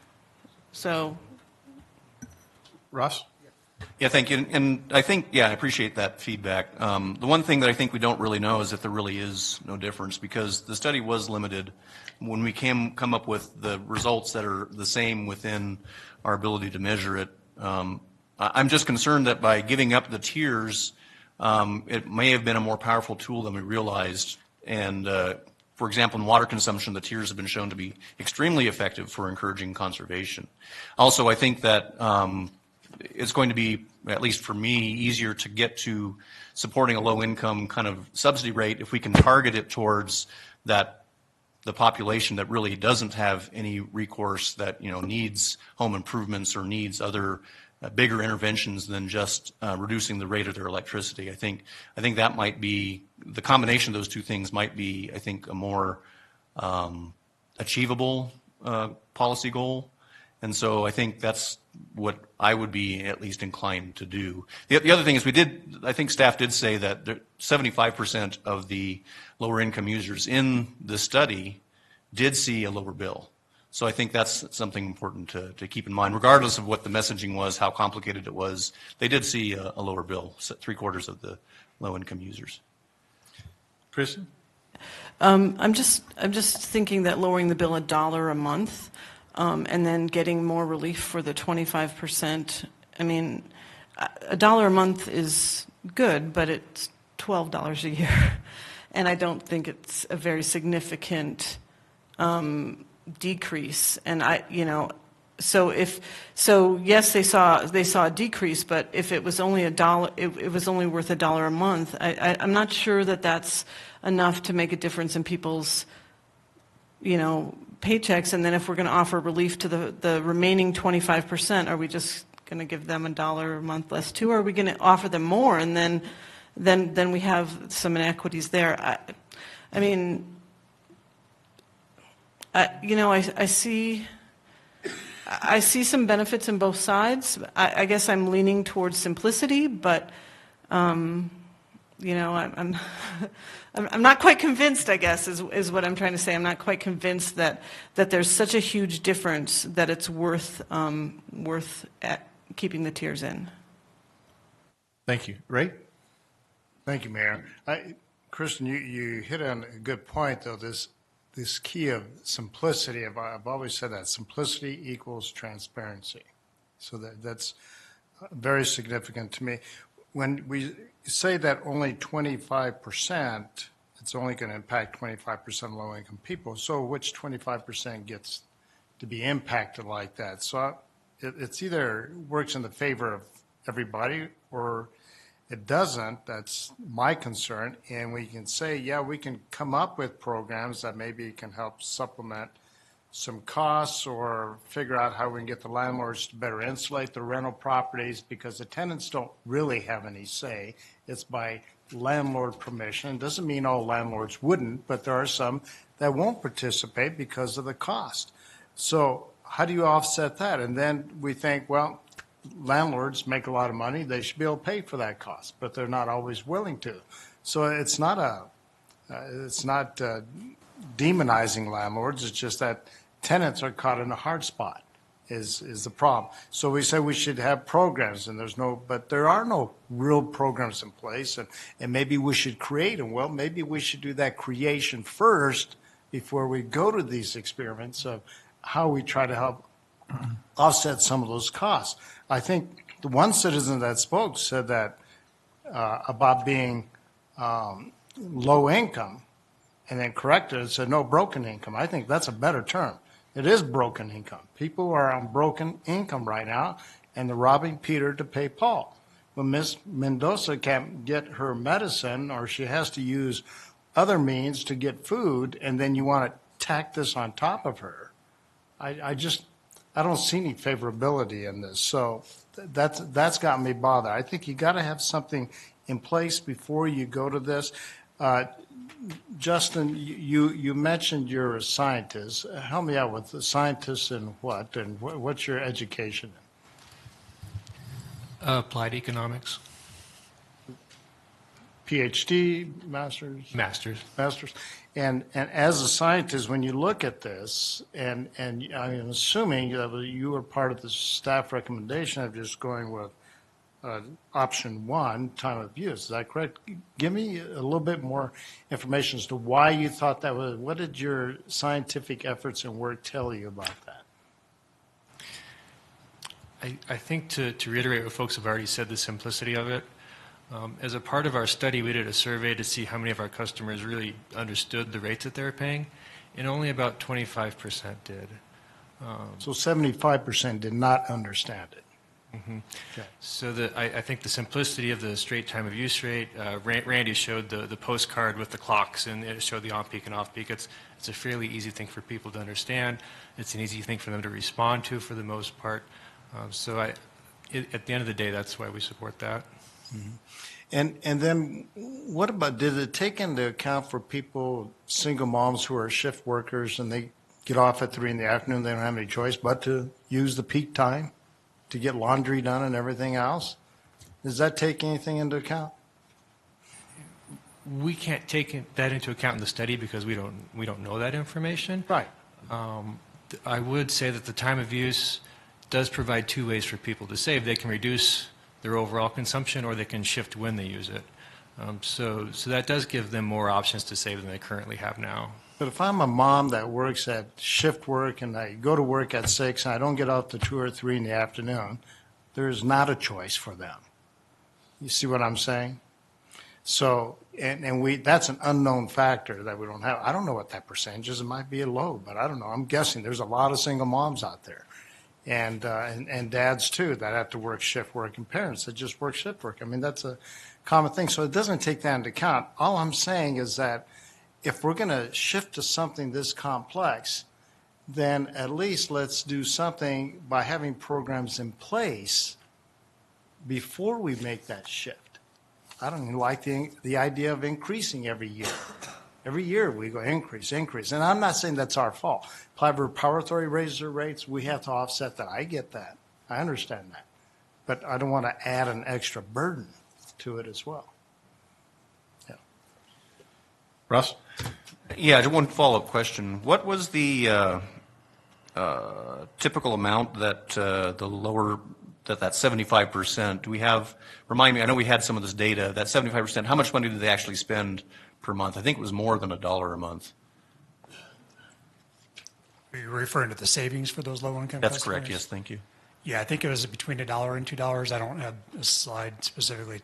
So, Russ? Yeah, thank you. And I think, I appreciate that feedback. The one thing that I think we don't really know is that there really is no difference, because the study was limited. When we come up with the results that are the same within our ability to measure it, I'm just concerned that by giving up the tiers, it may have been a more powerful tool than we realized. And for example, in water consumption, the tiers have been shown to be extremely effective for encouraging conservation. Also, I think that it's going to be, at least for me, easier to get to supporting a low-income kind of subsidy rate if we can target it towards the population that really doesn't have any recourse, that needs home improvements or needs other bigger interventions than just reducing the rate of their electricity. I think that might be, the combination of those two things might be, I think, a more achievable policy goal. And so I think that's what I would be at least inclined to do. The other thing is I think staff did say that 75% of the lower income users in the study did see a lower bill. So I think that's something important to keep in mind, regardless of what the messaging was, how complicated it was. They did see a lower bill, 3/4 of the low income users. Kristin? I'm just thinking that lowering the bill $1 a month, and then getting more relief for the 25%. I mean, $1 a month is good, but it's $12 a year, and I don't think it's a very significant decrease. And so yes, they saw a decrease, but if it was only $1, it was only worth $1 a month. I'm not sure that that's enough to make a difference in people's paychecks. And then if we're going to offer relief to the remaining 25%, are we just going to give them $1 a month less too, or are we going to offer them more? And then we have some inequities there. I mean, I see some benefits in both sides. I guess I'm leaning towards simplicity, but I'm not quite convinced, I guess, is what I'm trying to say. I'm not quite convinced that there's such a huge difference that it's worth keeping the tiers in. Thank you. Ray? Thank you, Mayor. Kristin, you hit on a good point, though, this key of simplicity. I've always said that simplicity equals transparency. So that's very significant to me. When we say that only 25%, it's only going to impact 25% low-income people. So which 25% gets to be impacted like that? So it's either works in the favor of everybody or it doesn't. That's my concern. And we can say, yeah, we can come up with programs that maybe can help supplement some costs or figure out how we can get the landlords to better insulate the rental properties, because the tenants don't really have any say. It's by landlord permission. It doesn't mean all landlords wouldn't, but there are some that won't participate because of the cost. So how do you offset that? And then we think, well, landlords make a lot of money. They should be able to pay for that cost, but they're not always willing to. So it's not demonizing landlords. It's just that tenants are caught in a hard spot is the problem. So we say we should have programs, and but there are no real programs in place, and maybe we should create them. Well, maybe we should do that creation first before we go to these experiments of how we try to help offset some of those costs. I think the one citizen that spoke said that about being low income, and then corrected and said, no, broken income. I think that's a better term. It is broken income. People are on broken income right now, and they're robbing Peter to pay Paul. When Miss Mendoza can't get her medicine, or she has to use other means to get food, and then you want to tack this on top of her, I don't see any favorability in this. So that's got me bothered. I think you got to have something in place before you go to this. Justin, you mentioned you're a scientist. Help me out with the scientists in what, and what's your education in? Applied economics. PhD, master's? Master's. And as a scientist, when you look at this, and I'm assuming that you were part of the staff recommendation of just going with option one, time of use. Is that correct? Give me a little bit more information as to why you thought that was. What did your scientific efforts and work tell you about that? I think to reiterate what folks have already said, the simplicity of it. As a part of our study, we did a survey to see how many of our customers really understood the rates that they were paying, and only about 25% did. So 75% did not understand it. Mm-hmm. Okay. So I think the simplicity of the straight time of use rate, Randy showed the postcard with the clocks, and it showed the on-peak and off-peak. It's a fairly easy thing for people to understand. It's an easy thing for them to respond to for the most part. So at the end of the day, that's why we support that. Mm-hmm. And then what about, did it take into account for people, single moms who are shift workers, and they get off at 3 in the afternoon, they don't have any choice but to use the peak time to get laundry done and everything else? Does that take anything into account? We can't take that into account in the study because we don't know that information. Right. I would say that the time of use does provide two ways for people to save. They can reduce their overall consumption, or they can shift when they use it. So that does give them more options to save than they currently have now. But if I'm a mom that works at shift work and I go to work at 6 and I don't get out to 2 or 3 in the afternoon, there's not a choice for them. You see what I'm saying? So, and that's an unknown factor that we don't have. I don't know what that percentage is. It might be low, but I don't know. I'm guessing there's a lot of single moms out there. And dads too that have to work shift work, and parents that just work shift work. I mean, that's a common thing. So it doesn't take that into account. All I'm saying is that if we're going to shift to something this complex, then at least let's do something by having programs in place before we make that shift. I don't even like the idea of increasing every year. Every year we go increase. And I'm not saying that's our fault. Private Power Authority raises their rates. We have to offset that. I get that. I understand that. But I don't want to add an extra burden to it as well. Yeah. Russ? Yeah, just one follow-up question. What was the typical amount that that 75%, do we have, remind me, I know we had some of this data, that 75%, how much money did they actually spend per month? I think it was more than $1 a month. Are you referring to the savings for those low-income customers? That's correct, yes, thank you. Yeah, I think it was between $1 and $2. I don't have a slide specifically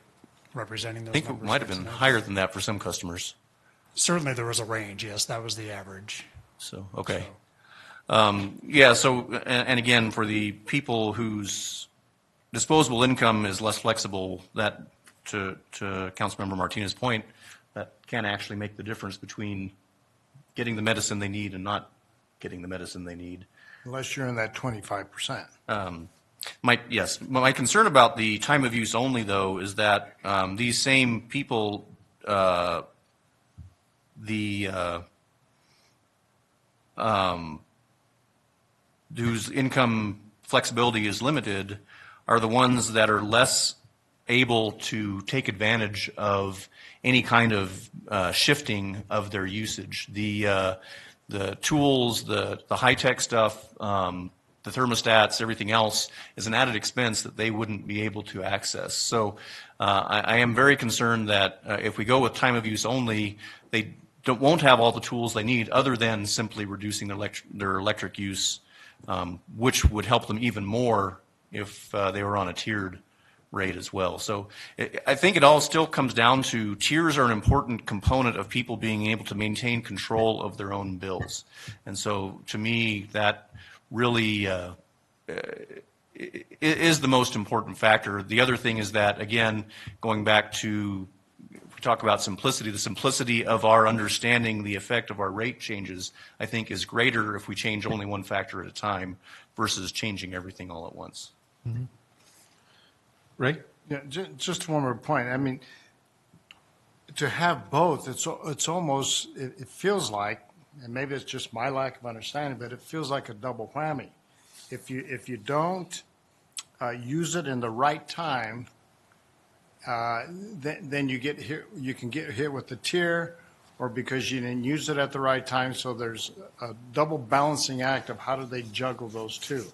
representing those I think numbers. it might have been higher than that for some customers. Certainly there was a range, yes, that was the average. So, okay. Yeah, so, and again, for the people whose disposable income is less flexible, that, to Councilmember Martinez's point, that can actually make the difference between getting the medicine they need and not getting the medicine they need. Unless you're in that 25%. Yes. My concern about the time of use only, though, is that these same people, whose income flexibility is limited, are the ones that are less able to take advantage of any kind of shifting of their usage. The tools, the high-tech stuff, the thermostats, everything else is an added expense that they wouldn't be able to access. So I am very concerned that if we go with time of use only, they won't have all the tools they need other than simply reducing their electric use, which would help them even more if they were on a tiered rate as well. So I think it all still comes down to tiers are an important component of people being able to maintain control of their own bills. And so to me, that really is the most important factor. The other thing is that, again, going back to, we talk about simplicity, the simplicity of our understanding the effect of our rate changes, I think, is greater if we change only one factor at a time versus changing everything all at once. Mm-hmm. Ray? Yeah, just one more point. I mean, to have both, it's almost, it feels like, and maybe it's just my lack of understanding, but it feels like a double whammy. If you don't use it in the right time, then you get hit. You can get hit with the tier, or because you didn't use it at the right time. So there's a double balancing act of how do they juggle those two,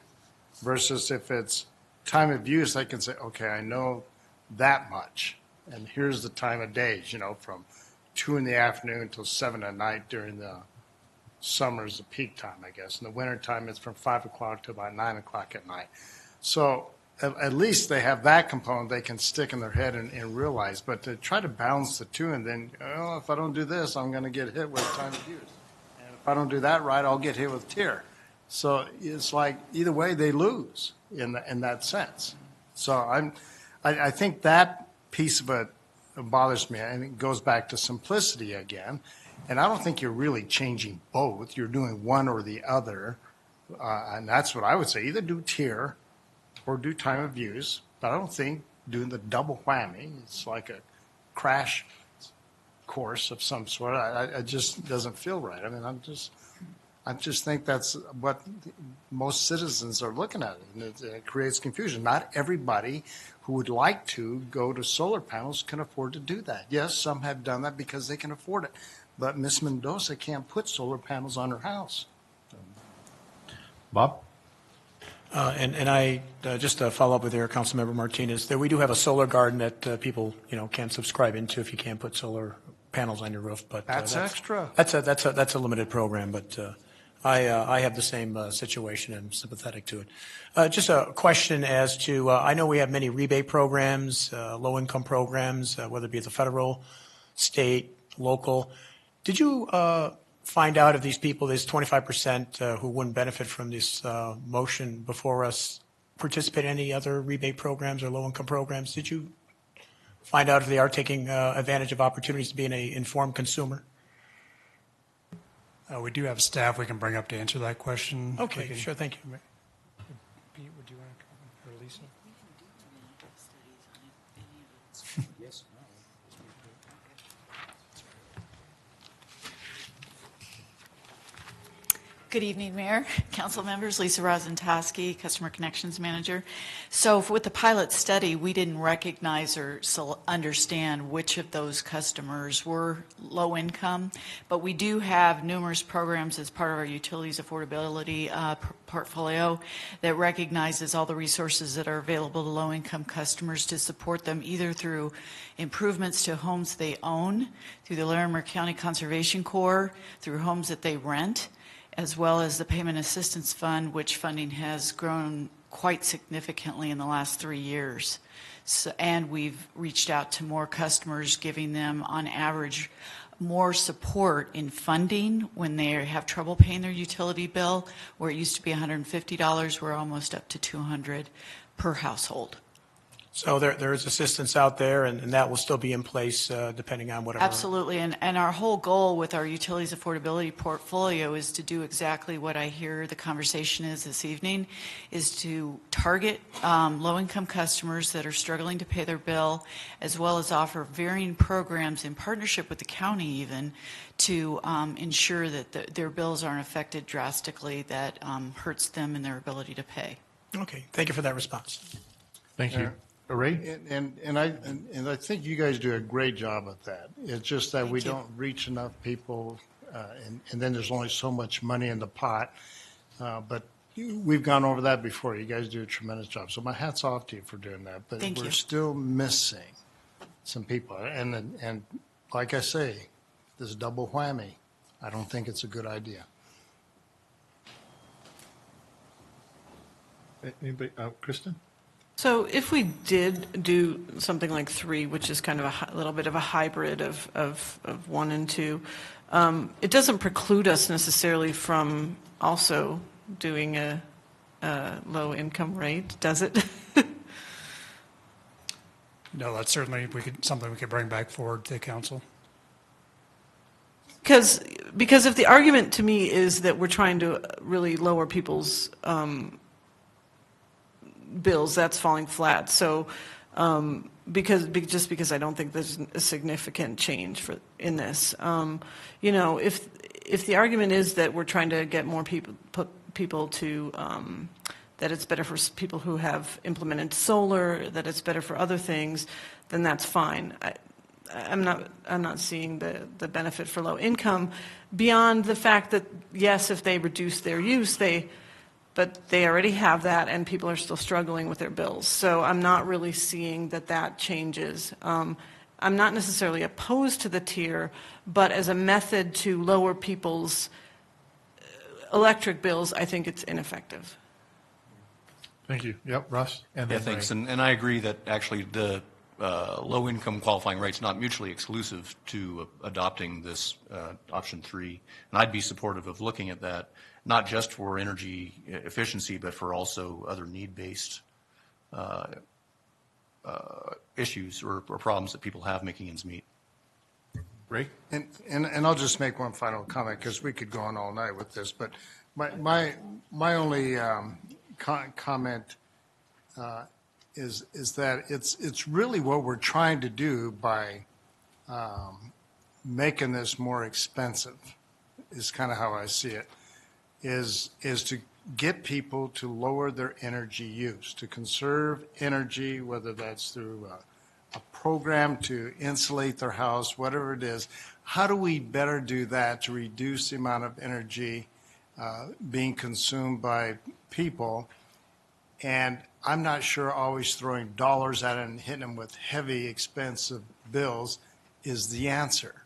versus if it's time of use, they can say, okay, I know that much, and here's the time of days, from 2 in the afternoon until 7 at night during the summer is the peak time, I guess. In the winter time, it's from 5 o'clock to about 9 o'clock at night. So at least they have that component they can stick in their head and realize. But to try to balance the two and then, if I don't do this, I'm going to get hit with time of use. And if I don't do that right, I'll get hit with tier. So it's like either way they lose in that sense. So I think that piece of it bothers me, and it goes back to simplicity again. And I don't think you're really changing both. You're doing one or the other, and that's what I would say. Either do tier or do time of use. But I don't think doing the double whammy, it's like a crash course of some sort. It just doesn't feel right. I mean, I just think that's what most citizens are looking at, and it creates confusion. Not everybody who would like to go to solar panels can afford to do that. Yes, some have done that because they can afford it, but Ms. Mendoza can't put solar panels on her house. Bob? And I, just to follow up with your Councilmember Martinez, that we do have a solar garden that people, can subscribe into if you can't put solar panels on your roof. But that's extra. That's a limited program, but I have the same situation and I'm sympathetic to it. Just a question as to, I know we have many rebate programs, low-income programs, whether it be at the federal, state, local. Did you find out if these people, this 25% who wouldn't benefit from this motion before us, participate in any other rebate programs or low-income programs? Did you find out if they are taking advantage of opportunities to be an informed consumer? We do have staff we can bring up to answer that question. Okay, sure, thank you. Pete, would you want to comment, or Lisa? Yes. Good evening, Mayor, Council members. Lisa Rosentowski, Customer Connections Manager. So with the pilot study, we didn't recognize or understand which of those customers were low income, but we do have numerous programs as part of our utilities affordability portfolio that recognizes all the resources that are available to low income customers to support them either through improvements to homes they own, through the Larimer County Conservation Corps, through homes that they rent, as well as the Payment Assistance Fund, which funding has grown quite significantly in the last 3 years. So, and we've reached out to more customers, giving them, on average, more support in funding when they have trouble paying their utility bill. Where it used to be $150, we're almost up to $200 per household. So there is assistance out there, and that will still be in place depending on whatever. Absolutely, and our whole goal with our utilities affordability portfolio is to do exactly what I hear the conversation is this evening, is to target low-income customers that are struggling to pay their bill, as well as offer varying programs in partnership with the county even to ensure that their bills aren't affected drastically that hurts them in their ability to pay. Okay, thank you for that response. Thank you. Ray? And I think you guys do a great job at that. It's just that we don't reach enough people, and then there's only so much money in the pot. But we've gone over that before. You guys do a tremendous job. So my hat's off to you for doing that. But Thank we're you. still missing some people. And like I say, this double whammy, I don't think it's a good idea. Anybody? Kristin? So if we did do something like 3, which is kind of a little bit of a hybrid of 1 and 2, it doesn't preclude us necessarily from also doing a low income rate, does it? No, that's certainly something we could bring back forward to the council. Because if the argument to me is that we're trying to really lower people's bills, that's falling flat. So because I don't think there's a significant change in this. You know, if the argument is that we're trying to get more people to that it's better for people who have implemented solar, that it's better for other things, then that's fine. I'm not seeing the benefit for low income beyond the fact that yes, if they reduce their use, but they already have that, and people are still struggling with their bills. So I'm not really seeing that changes. I'm not necessarily opposed to the tier, but as a method to lower people's electric bills, I think it's ineffective. Thank you. Yep, Russ? And Yeah, then thanks. Ray. And I agree that actually the low-income qualifying rate's not mutually exclusive to adopting this option 3. And I'd be supportive of looking at that, not just for energy efficiency, but for also other need-based issues or problems that people have making ends meet. Ray? And I'll just make one final comment, because we could go on all night with this, but my only comment is that it's really what we're trying to do by making this more expensive, is kind of how I see it, is to get people to lower their energy use, to conserve energy, whether that's through a program to insulate their house, whatever it is. How do we better do that to reduce the amount of energy being consumed by people? And I'm not sure always throwing dollars at it and hitting them with heavy, expensive bills is the answer.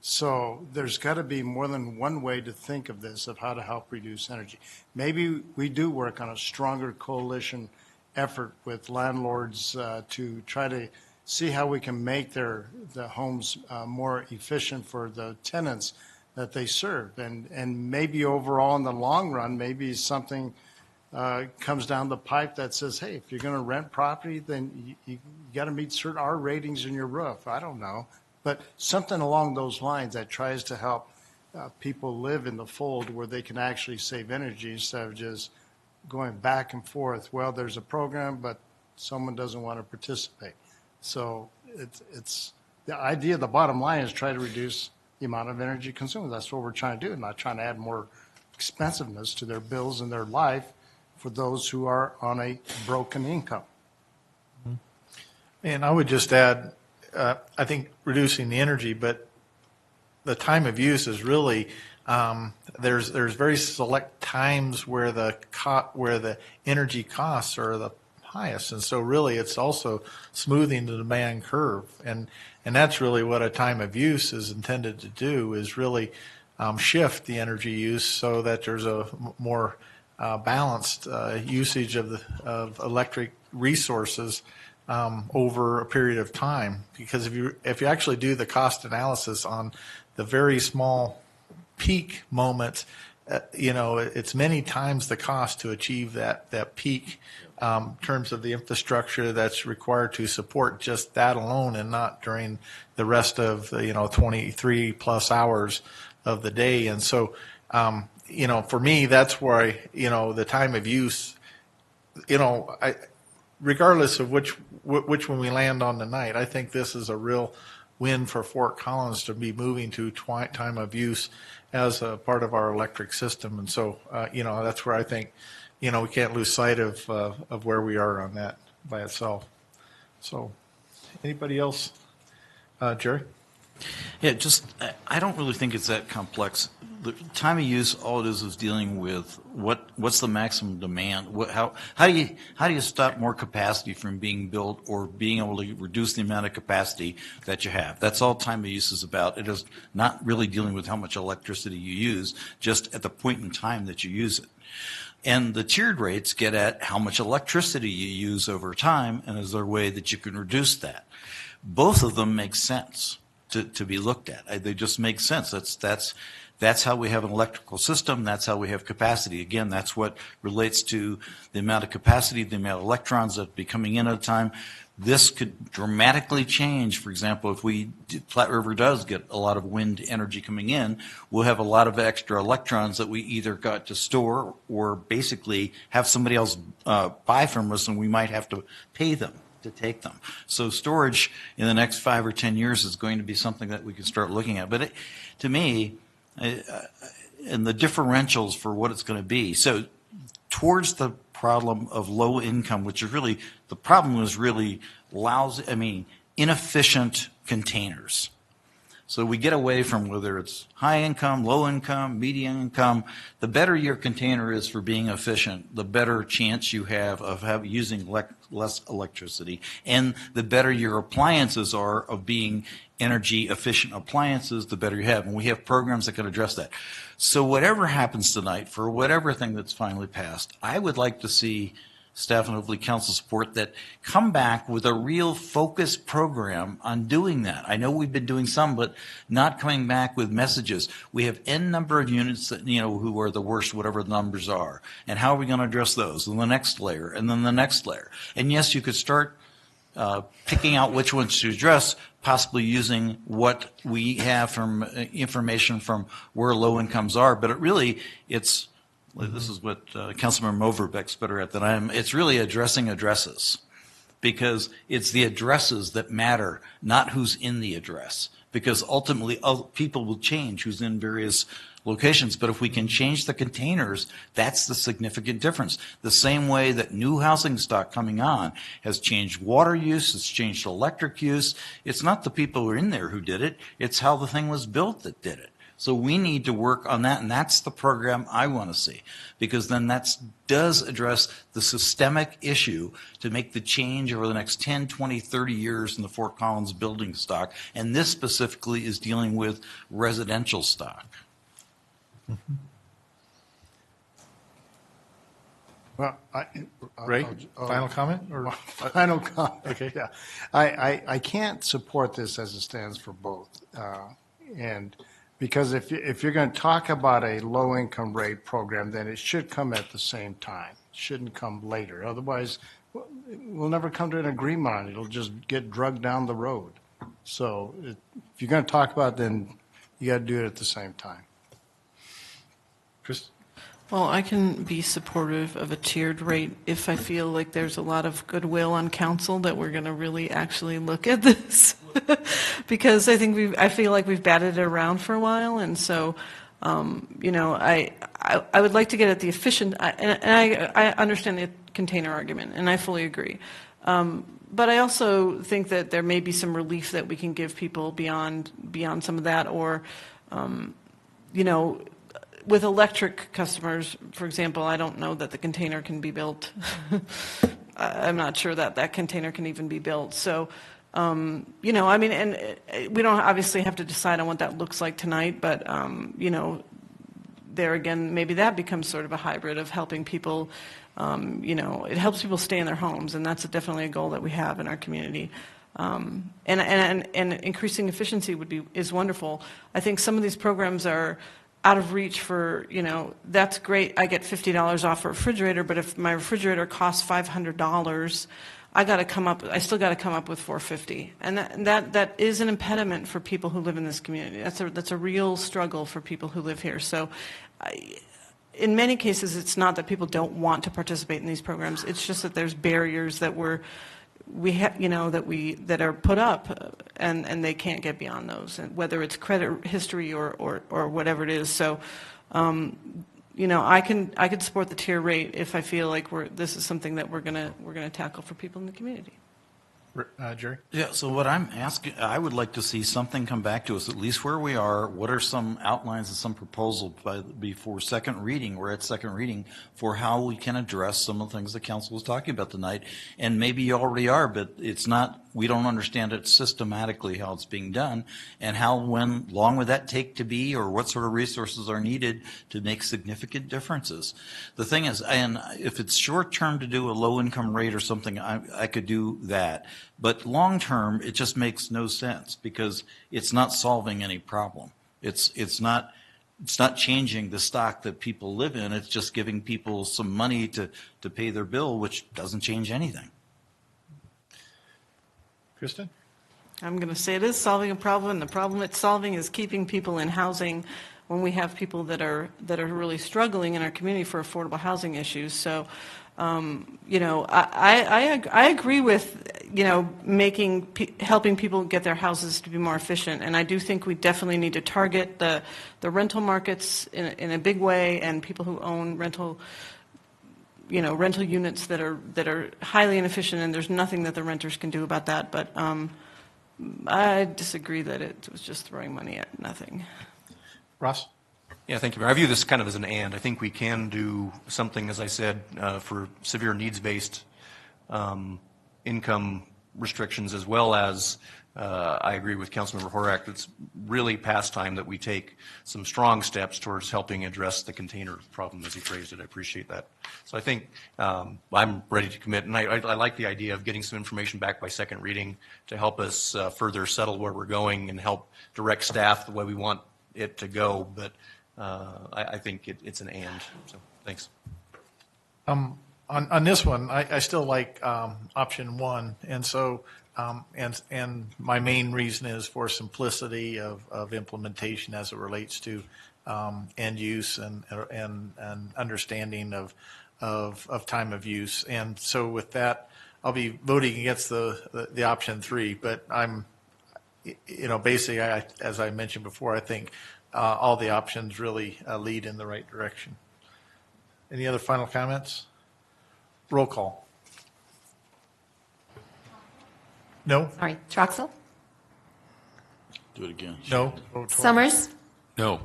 So there's got to be more than one way to think of this, of how to help reduce energy. Maybe we do work on a stronger coalition effort with landlords to try to see how we can make the homes more efficient for the tenants that they serve. And maybe overall in the long run, maybe something comes down the pipe that says, hey, if you're going to rent property, then you got to meet certain R ratings in your roof. I don't know. But something along those lines that tries to help people live in the fold where they can actually save energy instead of just going back and forth. Well, there's a program, but someone doesn't want to participate. So it's the idea, the bottom line is try to reduce the amount of energy consumed. That's what we're trying to do, not trying to add more expensiveness to their bills and their life for those who are on a broken income. And I would just add, I think reducing the energy, but the time of use is really, there's very select times where the energy costs are the highest. And so really it's also smoothing the demand curve. And that's really what a time of use is intended to do, is really shift the energy use so that there's a more balanced usage of electric resources over a period of time. Because if you actually do the cost analysis on the very small peak moments, it's many times the cost to achieve that peak in terms of the infrastructure that's required to support just that alone, and not during the rest of 23 plus hours of the day. And so, for me, that's where the time of use, regardless of which one we land on tonight, I think this is a real win for Fort Collins to be moving to time of use as a part of our electric system. And so, that's where I think, we can't lose sight of where we are on that by itself. So, anybody else? Jerry? Yeah, I don't really think it's that complex. The time of use, all it is dealing with what's the maximum demand. How do you stop more capacity from being built, or being able to reduce the amount of capacity that you have? That's all time of use is about. It is not really dealing with how much electricity you use, just at the point in time that you use it. And the tiered rates get at how much electricity you use over time, and is there a way that you can reduce that? Both of them make sense to be looked at. They just make sense. That's how we have an electrical system. That's how we have capacity. Again, that's what relates to the amount of capacity, the amount of electrons that be coming in at a time. This could dramatically change. For example, if Platte River does get a lot of wind energy coming in, we'll have a lot of extra electrons that we either got to store, or basically have somebody else buy from us, and we might have to pay them to take them. So storage in the next 5 or 10 years is going to be something that we can start looking at. But to me, and the differentials for what it's going to be. So towards the problem of low income, which is really, the problem is really inefficient containers. So we get away from whether it's high income, low income, medium income. The better your container is for being efficient, the better chance you have of using less electricity, and the better your appliances are of being energy efficient appliances, the better you have. And we have programs that can address that. So whatever happens tonight, for whatever thing that's finally passed, I would like to see staff and hopefully council support that come back with a real focused program on doing that. I know we've been doing some, but not coming back with messages. We have N number of units that, who are the worst, whatever the numbers are. And how are we going to address those? And the next layer, and then the next layer. And yes, you could start picking out which ones to address, possibly using what we have from information from where low incomes are. But this is what Councilmember Moverbec's better at than I am. It's really addressing addresses, because it's the addresses that matter, not who's in the address. Because ultimately, people will change who's in various locations. But if we can change the containers, that's the significant difference. The same way that new housing stock coming on has changed water use, it's changed electric use. It's not the people who are in there who did it. It's how the thing was built that did it. So we need to work on that, and that's the program I want to see, because then that does address the systemic issue to make the change over the next 10, 20, 30 years in the Fort Collins building stock. And this specifically is dealing with residential stock. Mm-hmm. Well, Ray, final comment? Or? Final comment. Okay. Yeah. I can't support this as it stands for both. And because if you're going to talk about a low-income rate program, then it should come at the same time. It shouldn't come later. Otherwise, we'll never come to an agreement on it. It'll just get drugged down the road. So if you're going to talk about it, then you got to do it at the same time. Chris? Well, I can be supportive of a tiered rate if I feel like there's a lot of goodwill on council that we're going to really actually look at this. Because I feel like we've batted it around for a while, and so I would like to get at the efficient, and I understand the container argument, and I fully agree. But I also think that there may be some relief that we can give people beyond some of that, or with electric customers, for example, I don't know that the container can be built. I'm not sure that container can even be built. So. And we don't obviously have to decide on what that looks like tonight, but, there again, maybe that becomes sort of a hybrid of helping people, it helps people stay in their homes, and that's definitely a goal that we have in our community. And increasing efficiency is wonderful. I think some of these programs are out of reach for, that's great, I get $50 off a refrigerator, but if my refrigerator costs $500, I still got to come up with $450. And that is an impediment for people who live in this community. That's a real struggle for people who live here. So in many cases, it's not that people don't want to participate in these programs. It's just that there's barriers that that are put up, and they can't get beyond those, and whether it's credit history or whatever it is. So, I could support the tier rate if I feel like this is something that we're gonna tackle for people in the community. Jerry? Yeah, so what I'm asking, I would like to see something come back to us, at least where we are. What are some outlines and some proposal before second reading? We're at second reading for how we can address some of the things the council was talking about tonight. And maybe you already are, but it's not, we don't understand it systematically how it's being done, and how long would that take to be, or what sort of resources are needed to make significant differences. The thing is, and if it's short term to do a low income rate or something, I could do that. But long term, it just makes no sense, because it's not solving any problem. It's not changing the stock that people live in. It's just giving people some money to pay their bill, which doesn't change anything. Kristin? I'm going to say it is solving a problem, and the problem it's solving is keeping people in housing when we have people that are really struggling in our community for affordable housing issues. So, I agree with, helping people get their houses to be more efficient, and I do think we definitely need to target the rental markets in a big way, and people who own rental units that are highly inefficient, and there's nothing that the renters can do about that. But I disagree that it was just throwing money at nothing. Ross? Yeah, thank you, Mayor. I view this kind of as an and. I think we can do something, as I said, for severe needs-based income restrictions, as well as I agree with Councilmember Horak. It's really past time that we take some strong steps towards helping address the container problem as he phrased it. I appreciate that. So I think I'm ready to commit, and I like the idea of getting some information back by second reading to help us further settle where we're going and help direct staff the way we want it to go. But I think it's an and. So thanks. On this one, I still like option one, and so and my main reason is for simplicity of implementation as it relates to end use and understanding of time of use. And so with that, I'll be voting against the option three. But I'm, basically, as I mentioned before, I think all the options really lead in the right direction. Any other final comments? Roll call. No? Sorry. Troxel? Do it again. No. Summers? No.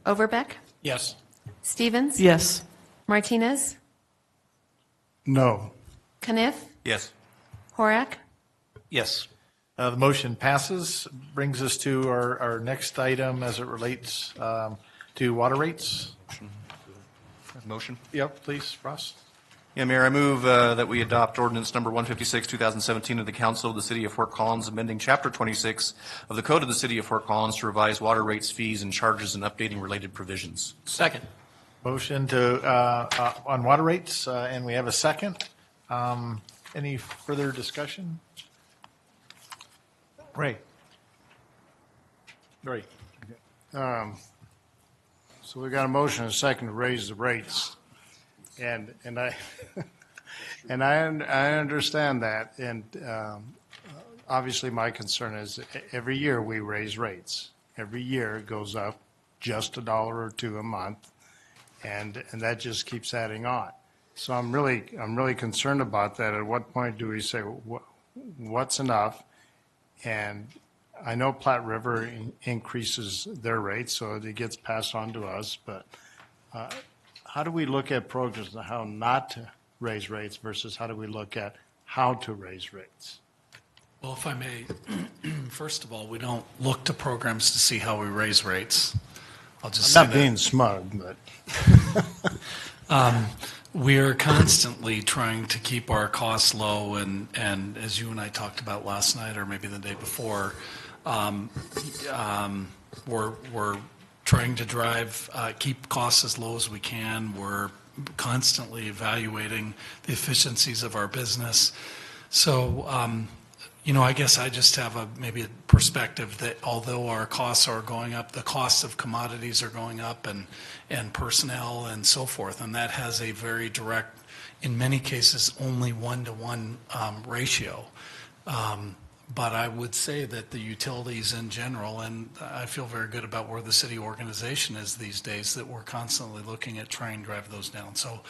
Overbeck? Yes. Stevens? Yes. Martinez? No. Caniff? Yes. Horak? Yes. The motion passes. Brings us to our next item as it relates to water rates. Motion? Yep, please, Ross. Yeah, Mayor, I move that we adopt ordinance number 156, 2017 of the Council of the City of Fort Collins, amending Chapter 26 of the Code of the City of Fort Collins to revise water rates, fees, and charges, and updating related provisions. Second. Motion to on water rates, and we have a second. Any further discussion? Ray. So we got a motion and a second to raise the rates, and I and I understand that, and obviously my concern is every year we raise rates. Every year it goes up just $1 or $2 a month, and that just keeps adding on. So I'm really concerned about that. At what point do we say what's enough? And I know Platte River increases their rates, so it gets passed on to us. But how do we look at programs on how not to raise rates versus how do we look at how to raise rates? Well, if I may, first of all, we don't look to programs to see how we raise rates. I'll just I'm not being smug, but we are constantly trying to keep our costs low, and as you and I talked about last night, or maybe the day before, we're trying to keep costs as low as we can. We're constantly evaluating the efficiencies of our business. So, I guess I just have maybe a perspective that although our costs are going up, the costs of commodities are going up and personnel and so forth, and that has a very direct, in many cases, only 1-to-1 ratio. But I would say that the utilities in general, and I feel very good about where the city organization is these days, that we're constantly looking at trying to drive those down. So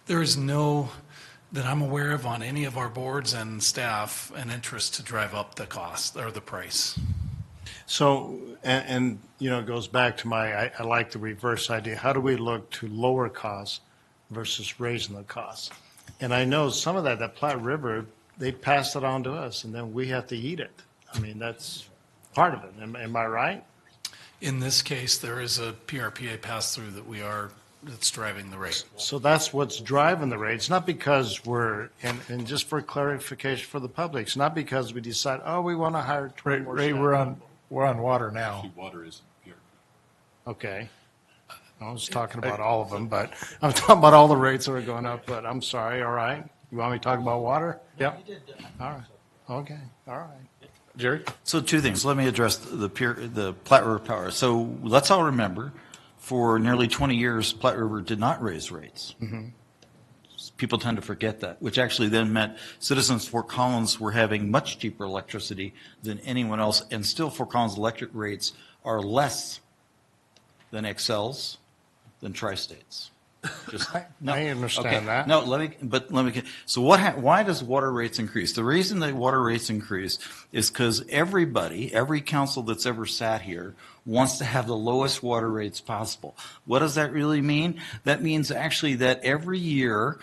there is no, that I'm aware of on any of our boards and staff, an interest to drive up the cost or the price. So, and it goes back to I like the reverse idea. How do we look to lower costs versus raising the costs? And I know some of that Platte River, they pass it on to us, and then we have to eat it. I mean, that's part of it. Am I right? In this case, there is a PRPA pass-through that's driving the rate. So that's what's driving the rate. It's not because and just for clarification for the public, it's not because we decide, we want to hire 20 more Ray, staff. we're on water now. Actually, water is here. Okay. I was talking about all of them, but I'm talking about all the rates that are going up, but I'm sorry, all right. You want me to talk about water? Yep. All right. Okay, all right. Jerry? So two things. Let me address the Platte River Power. So let's all remember, for nearly 20 years, Platte River did not raise rates. Mm-hmm. People tend to forget that, which actually then meant citizens of Fort Collins were having much cheaper electricity than anyone else, and still Fort Collins electric rates are less than Excel's, than Tri-State's. I understand that. No, let me. So why does water rates increase? The reason that water rates increase is because every council that's ever sat here wants to have the lowest water rates possible. What does that really mean? That means actually that every year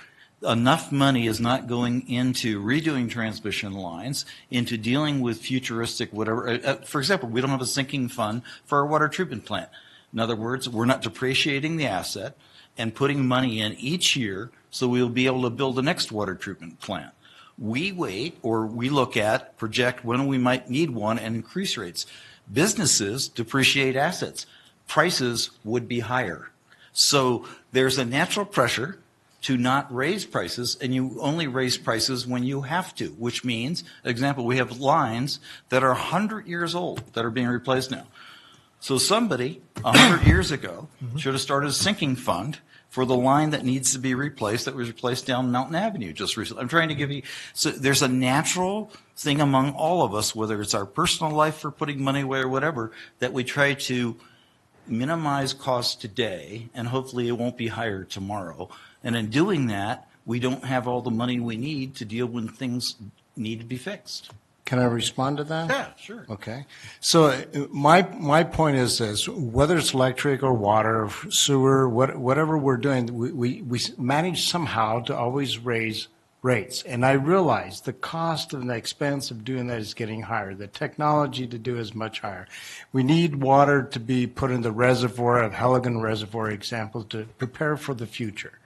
enough money is not going into redoing transmission lines, into dealing with futuristic whatever. For example, we don't have a sinking fund for our water treatment plant. In other words, we're not depreciating the asset and putting money in each year so we'll be able to build the next water treatment plant. We wait, or we look at, project when we might need one and increase rates. Businesses depreciate assets. Prices would be higher. So there's a natural pressure to not raise prices, and you only raise prices when you have to, which means, example, we have lines that are 100 years old that are being replaced now. So somebody 100 years ago should have started a sinking fund for the line that needs to be replaced, that was replaced down Mountain Avenue just recently. I'm trying to give you, so there's a natural thing among all of us, whether it's our personal life for putting money away or whatever, that we try to minimize costs today, and hopefully it won't be higher tomorrow. And in doing that, we don't have all the money we need to deal when things need to be fixed. Can I respond to that? Yeah, sure. Okay. So my point is this, whether it's electric or water, or sewer, whatever we're doing, we manage somehow to always raise rates. And I realize the cost and the expense of doing that is getting higher. The technology to do is much higher. We need water to be put in the reservoir, of Halligan Reservoir example, to prepare for the future.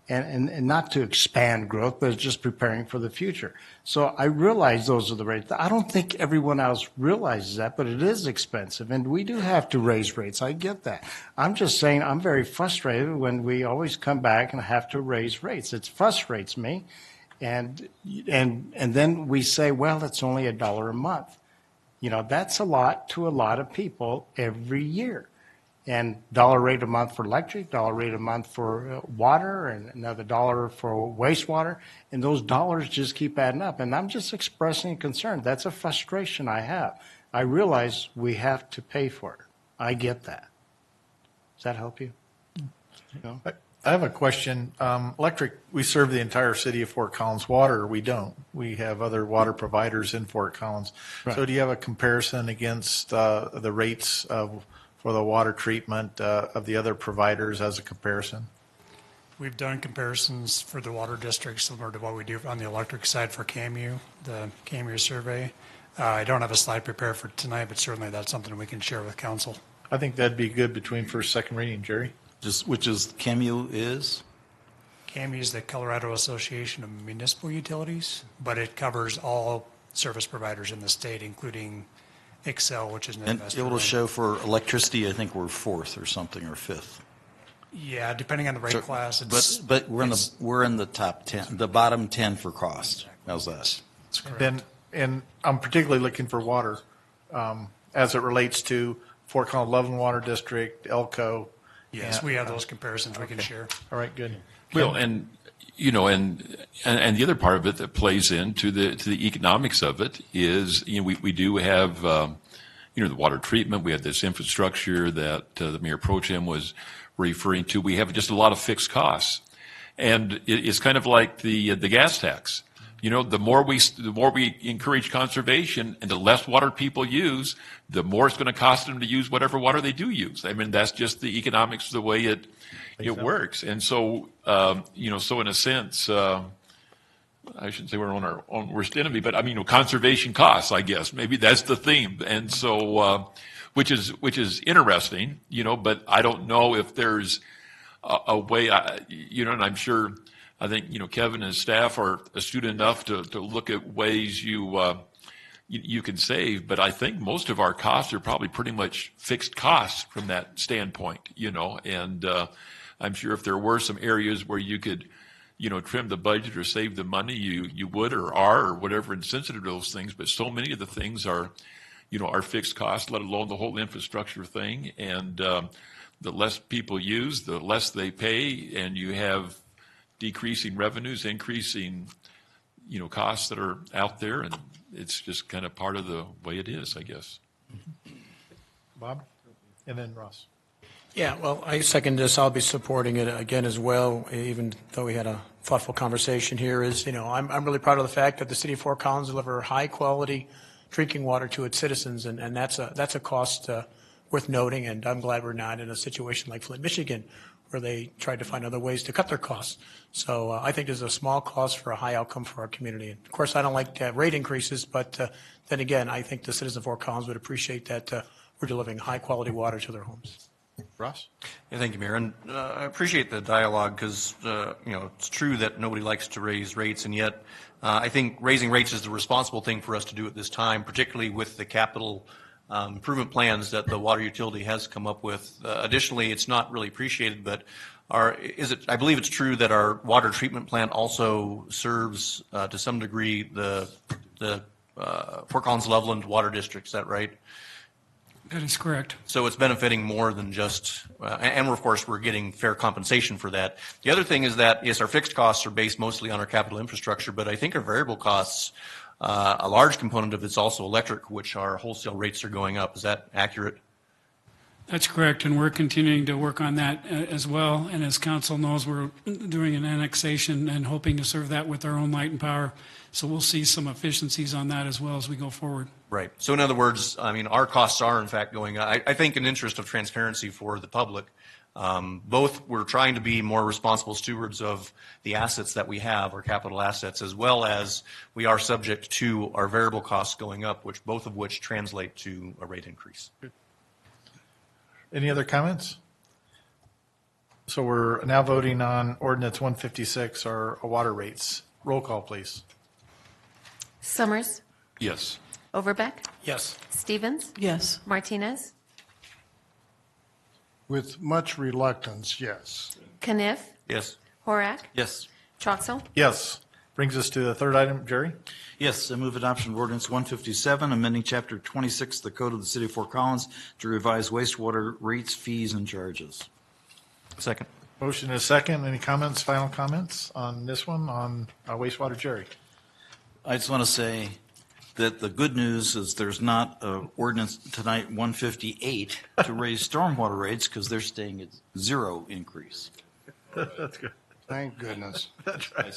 And not to expand growth, but it's just preparing for the future. So I realize those are the rates. I don't think everyone else realizes that, but it is expensive, and we do have to raise rates. I get that. I'm just saying I'm very frustrated when we always come back and have to raise rates. It frustrates me, and then we say, well, it's only $1 a month. That's a lot to a lot of people every year. And $1 rate a month for electric, $1 rate a month for water, and another $1 for wastewater. And those dollars just keep adding up. And I'm just expressing a concern. That's a frustration I have. I realize we have to pay for it. I get that. Does that help you? No? I have a question. Electric, we serve the entire city of Fort Collins. Water, we don't. We have other water providers in Fort Collins. Right. So do you have a comparison against the rates for the water treatment of the other providers as a comparison? We've done comparisons for the water district similar to what we do on the electric side for CAMU, the CAMU survey. I don't have a slide prepared for tonight, but certainly that's something we can share with council. I think that'd be good between first, second reading, Jerry. Which is CAMU is? CAMU is the Colorado Association of Municipal Utilities, but it covers all service providers in the state, including Excel, which is an And investor. it will show for electricity, I think we're fourth or something, or fifth. Yeah, depending on the rate So- class. It's, But we're in the top 10, the bottom 10 for cost. How's that? That's correct. Then, and I'm particularly looking for water as it relates to Fort Collins Loveland Water District, Elko. Yes, we have those comparisons we can share. All right, good. Well, and the other part of it that plays into the economics of it is, we do have, the water treatment. We have this infrastructure that the Mayor Pro Tem was referring to. We have just a lot of fixed costs, and it's kind of like the gas tax. The more we encourage conservation and the less water people use, the more it's going to cost them to use whatever water they do use. I mean, that's just the economics of the way it works. And so, so in a sense, I shouldn't say we're on our own worst enemy, but I mean, conservation costs, I guess. Maybe that's the theme. And so, which is interesting, but I don't know if there's a way, and I'm sure, I think, Kevin and his staff are astute enough to look at ways you can save, but I think most of our costs are probably pretty much fixed costs from that standpoint, and I'm sure if there were some areas where you could, trim the budget or save the money, you would or are or whatever, insensitive to those things, but so many of the things are fixed costs, let alone the whole infrastructure thing, and the less people use, the less they pay, and you have decreasing revenues, increasing, costs that are out there, and it's just kind of part of the way it is, I guess. Bob? And then Ross. Yeah, well, I second this. I'll be supporting it again as well, even though we had a thoughtful conversation here. I'm really proud of the fact that the city of Fort Collins deliver high-quality drinking water to its citizens, and that's a cost worth noting, and I'm glad we're not in a situation like Flint, Michigan, where they tried to find other ways to cut their costs. So I think there's a small cost for a high outcome for our community. And of course, I don't like rate increases, but then again, I think the citizens of Fort Collins would appreciate that we're delivering high-quality water to their homes. Ross? Yeah, thank you, Mayor. And I appreciate the dialogue because, it's true that nobody likes to raise rates, and yet I think raising rates is the responsible thing for us to do at this time, particularly with the capital improvement plans that the water utility has come up with. Additionally, it's not really appreciated, but I believe it's true that our water treatment plant also serves to some degree the Fort Collins Loveland Water District. Is that right? That is correct. So it's benefiting more than just, and of course we're getting fair compensation for that. The other thing is that, yes, our fixed costs are based mostly on our capital infrastructure, but I think our variable costs, a large component of it's also electric, which our wholesale rates are going up. Is that accurate? That's correct, and we're continuing to work on that as well. And as council knows, we're doing an annexation and hoping to serve that with our own light and power. So we'll see some efficiencies on that as well as we go forward. Right. So in other words, I mean, our costs are in fact going up. I think in interest of transparency for the public, both we're trying to be more responsible stewards of the assets that we have, our capital assets, as well as we are subject to our variable costs going up, both of which translate to a rate increase. Any other comments? So we're now voting on ordinance 156, our water rates. Roll call, please. Summers. Yes. Overbeck. Yes. Stevens. Yes. Martinez. With much reluctance, yes. Caniff. Yes. Horak. Yes. Troxel. Yes. Brings us to the third item. Jerry? Yes, I move adoption of ordinance 157, amending Chapter 26 of the Code of the City of Fort Collins to revise wastewater rates, fees, and charges. Second. Motion is second. Any comments, final comments on this one, on wastewater? Jerry? I just want to say that the good news is there's not an ordinance tonight 158 to raise stormwater rates because they're staying at zero increase. That's good. Thank goodness. That's right.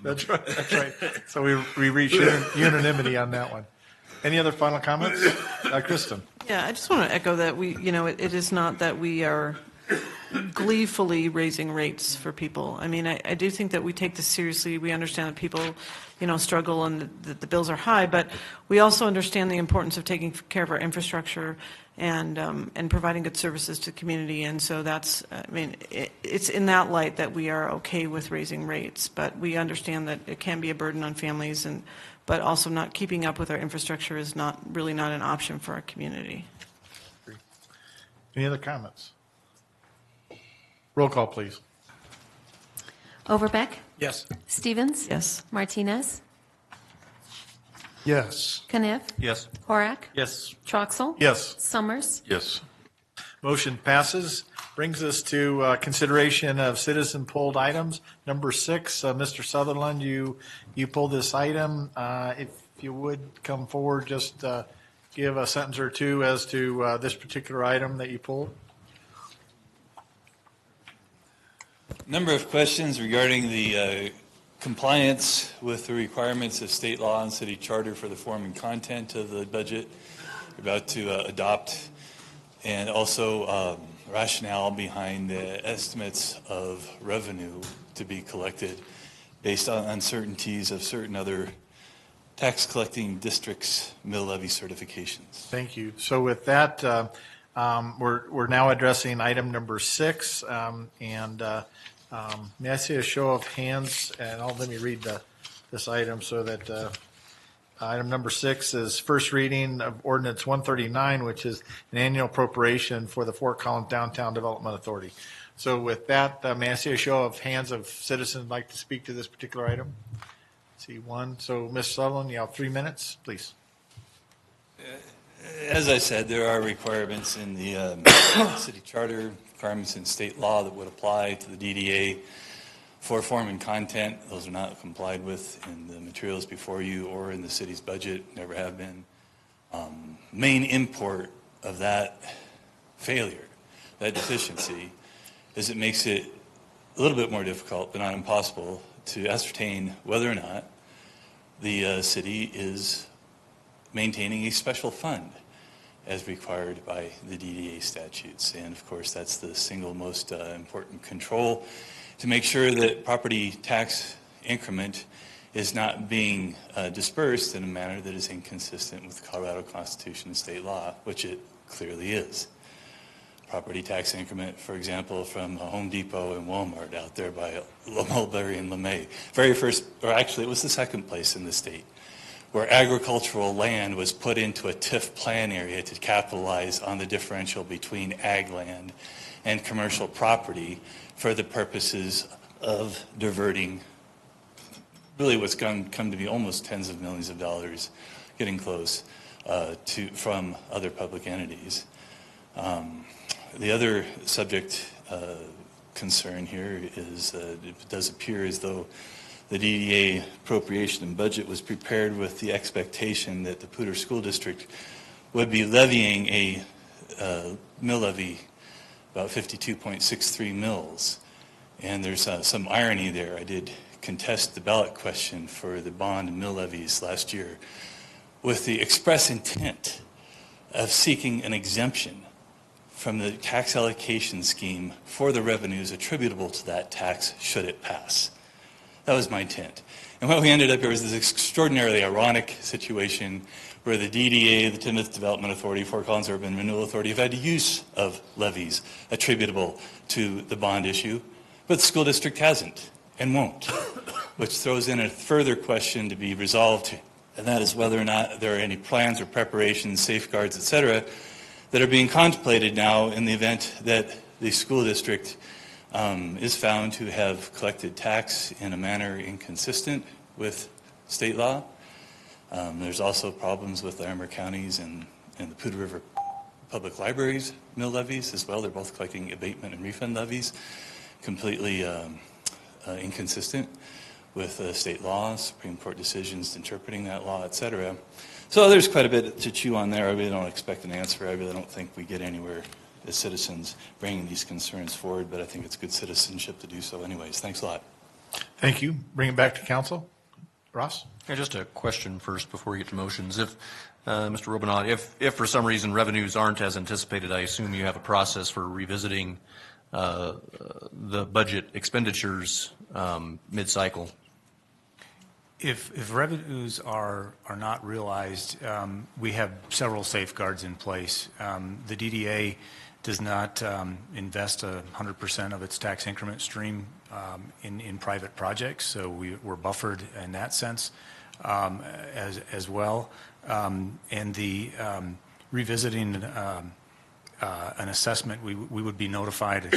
That's right. That's right. So we reached unanimity on that one. Any other final comments? Kristin? Yeah, I just want to echo that it is not that we are gleefully raising rates for people. I mean, I do think that we take this seriously. We understand that people, struggle and that the bills are high, but we also understand the importance of taking care of our infrastructure and providing good services to the community. And so that's, it's in that light that we are okay with raising rates, but we understand that it can be a burden on families, but also not keeping up with our infrastructure is really not an option for our community. Any other comments? Roll call, please. Overbeck? Yes. Stevens? Yes. Martinez? Yes. Kniff? Yes. Horak? Yes. Troxel? Yes. Summers? Yes. Motion passes. Brings us to consideration of citizen pulled items. Number 6, Mr. Sutherland, you pulled this item. If you would come forward, just give a sentence or two as to this particular item that you pulled. Number of questions regarding the compliance with the requirements of state law and city charter for the form and content of the budget we're about to adopt, and also rationale behind the estimates of revenue to be collected based on uncertainties of certain other tax collecting districts' mill levy certifications. Thank you. So with that, we're now addressing item number 6, and may I see a show of hands? And let me read this item so that item number 6 is first reading of ordinance 139, which is an annual appropriation for the Fort Collins Downtown Development Authority. So with that, may I see a show of hands of citizens who'd like to speak to this particular item? See one. So Ms. Sutherland, you have 3 minutes, please. As I said, there are requirements in the city charter, requirements in state law that would apply to the DDA for form and content. Those are not complied with in the materials before you or in the city's budget, never have been. Main import of that failure, that deficiency, is it makes it a little bit more difficult, but not impossible, to ascertain whether or not the city is maintaining a special fund as required by the DDA statutes. And of course, that's the single most important control to make sure that property tax increment is not being dispersed in a manner that is inconsistent with the Colorado Constitution and state law, which it clearly is. Property tax increment, for example, from Home Depot and Walmart out there by Mulberry and LeMay. Very first, or actually it was the second place in the state, where agricultural land was put into a TIF plan area to capitalize on the differential between ag land and commercial property for the purposes of diverting really what's come to be almost tens of millions of dollars, getting close, from other public entities. The other subject concern here is it does appear as though the DDA appropriation and budget was prepared with the expectation that the Poudre School District would be levying a mill levy about 52.63 mills. And there's some irony there. I did contest the ballot question for the bond and mill levies last year with the express intent of seeking an exemption from the tax allocation scheme for the revenues attributable to that tax should it pass. That was my intent. And what we ended up here was this extraordinarily ironic situation where the DDA, the Timoth Development Authority, Fort Collins Urban Renewal Authority have had use of levies attributable to the bond issue, but the school district hasn't and won't, which throws in a further question to be resolved, and that is whether or not there are any plans or preparations, safeguards, et cetera, that are being contemplated now in the event that the school district is found to have collected tax in a manner inconsistent with state law. There's also problems with Larimer counties and the Poudre River Public Libraries mill levies as well. They're both collecting abatement and refund levies, completely inconsistent with state law, Supreme Court decisions interpreting that law, et cetera. So there's quite a bit to chew on there. I really don't expect an answer. I really don't think we get anywhere as citizens bringing these concerns forward, but I think it's good citizenship to do so anyways. Thanks a lot. Thank you. Bring it back to council. Ross? Yeah, just a question first before we get to motions. If, Mr. Robinot, if for some reason revenues aren't as anticipated, I assume you have a process for revisiting the budget expenditures mid-cycle. If revenues are not realized, we have several safeguards in place. The DDA does not invest 100% of its tax increment stream in private projects, so we're buffered in that sense as well. And the revisiting an assessment, we would be notified at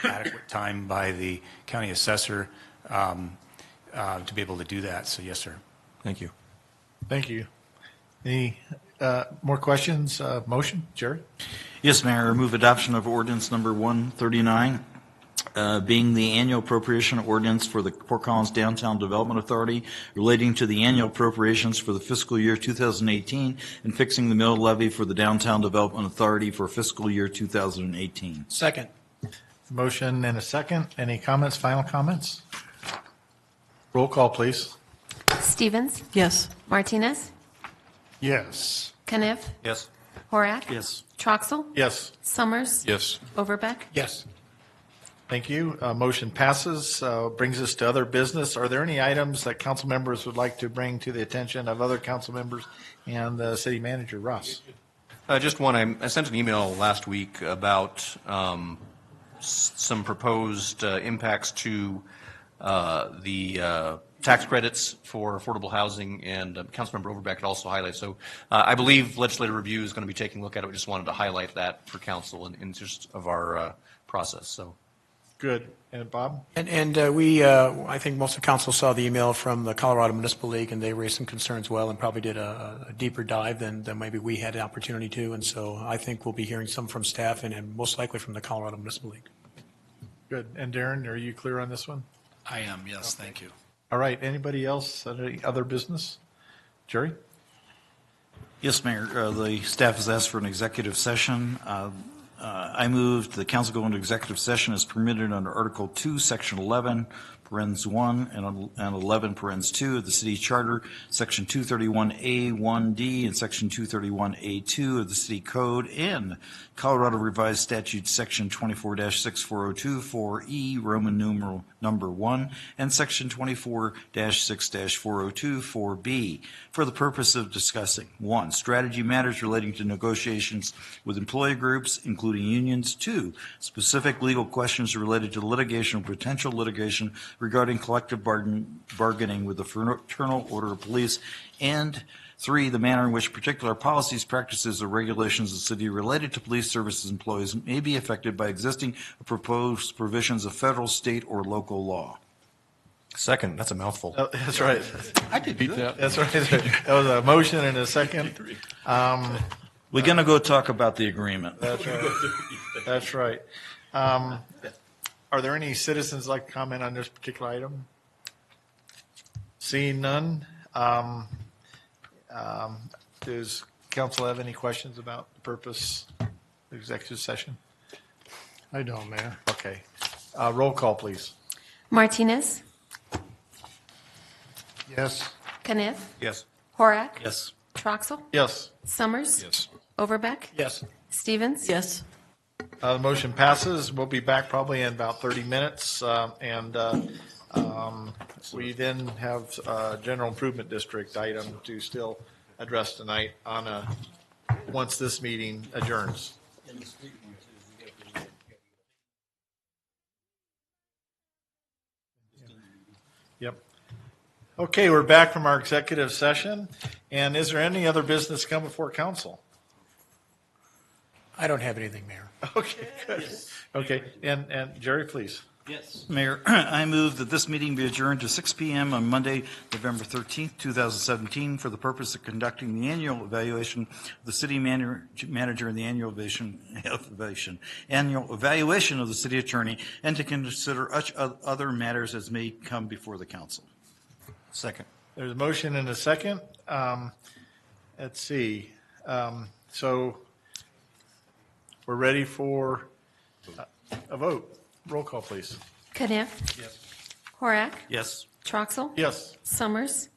adequate time by the county assessor to be able to do that. So yes, sir. Thank you. Thank you. Any more questions? Motion, Jerry? Yes, Mayor. I move adoption of ordinance number 139, being the annual appropriation ordinance for the Fort Collins Downtown Development Authority relating to the annual appropriations for the fiscal year 2018 and fixing the mill levy for the Downtown Development Authority for fiscal year 2018. Second. Motion and a second. Any comments, final comments? Roll call, please. Stevens? Yes. Martinez? Yes. Caniff? Yes. Horak? Yes. Troxel? Yes. Summers? Yes. Overbeck? Yes. Thank you. Motion passes. Brings us to other business. Are there any items that council members would like to bring to the attention of other council members and the city manager? Ross? Just one. I sent an email last week about some proposed impacts to the tax credits for affordable housing, and Councilmember Overbeck had also highlighted. So I believe legislative review is going to be taking a look at it. We just wanted to highlight that for council in interest of our process. So good. And Bob? And we, I think most of council saw the email from the Colorado Municipal League, and they raised some concerns well and probably did a deeper dive than maybe we had the opportunity to. And so I think we'll be hearing some from staff and most likely from the Colorado Municipal League. Good. And Darren, are you clear on this one? I am, yes, thank you. All right. Anybody else? Any other business? Jerry? Yes, Mayor. The staff has asked for an executive session. I moved the council go into executive session as permitted under Article 2, Section 11, parens 1 and 11, parens 2 of the city charter, Section 231A1D and Section 231A2 of the city code, and Colorado Revised Statute Section 24-6402 4E, Roman numeral number 1, and Section 24-6-402 4B, for the purpose of discussing 1. Strategy matters relating to negotiations with employee groups, including unions. 2. Specific legal questions related to litigation or potential litigation regarding collective bargaining with the Fraternal Order of Police. And 3, the manner in which particular policies, practices, or regulations of the city related to police services employees may be affected by existing or proposed provisions of federal, state, or local law. Second, that's a mouthful. Oh, that's right. I could beat that. That's right. That was a motion and a second. We're going to go talk about the agreement. That's right. That's right. Are there any citizens like to comment on this particular item? Seeing none. Does council have any questions about the purpose of the executive session? I don't, Mayor. Okay. Roll call, please. Martinez? Yes. Caniff? Yes. Horak? Yes. Troxel? Yes. Summers? Yes. Overbeck? Yes. Stevens? Yes. The motion passes. We'll be back probably in about 30 minutes. We then have General Improvement District item to still address tonight on once this meeting adjourns. Yep. Okay, we're back from our executive session. And is there any other business come before council? I don't have anything, Mayor. Okay, good. Okay, and Jerry, please. Yes. Mayor, I move that this meeting be adjourned to 6 p.m. on Monday, November 13th, 2017, for the purpose of conducting the annual evaluation of the city manager and the annual evaluation of the city attorney, and to consider other matters as may come before the council. Second. There's a motion and a second. Let's see. So we're ready for a vote. Roll call, please. Caniff? Yes. Horak? Yes. Troxel? Yes. Summers?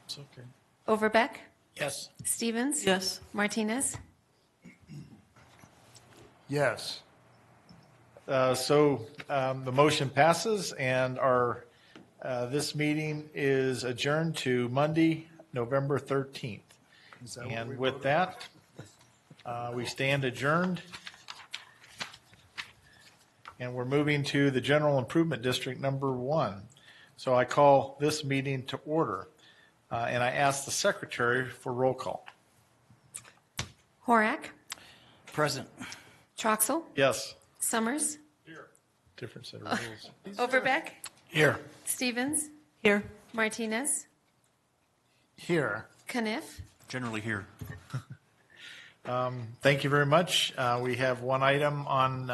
It's okay. Overbeck? Yes. Stevens? Yes. Martinez? Yes. The motion passes, and our this meeting is adjourned to Monday, November 13th. And with that, we stand adjourned. And we're moving to the General Improvement District number 1. So I call this meeting to order. And I ask the secretary for roll call. Horak, Present. Troxel, Yes. Summers, Different set of rules. Overbeck, Here. Stevens, Here. Martinez, Here. Caniff. Generally here. Thank you very much. We have one item on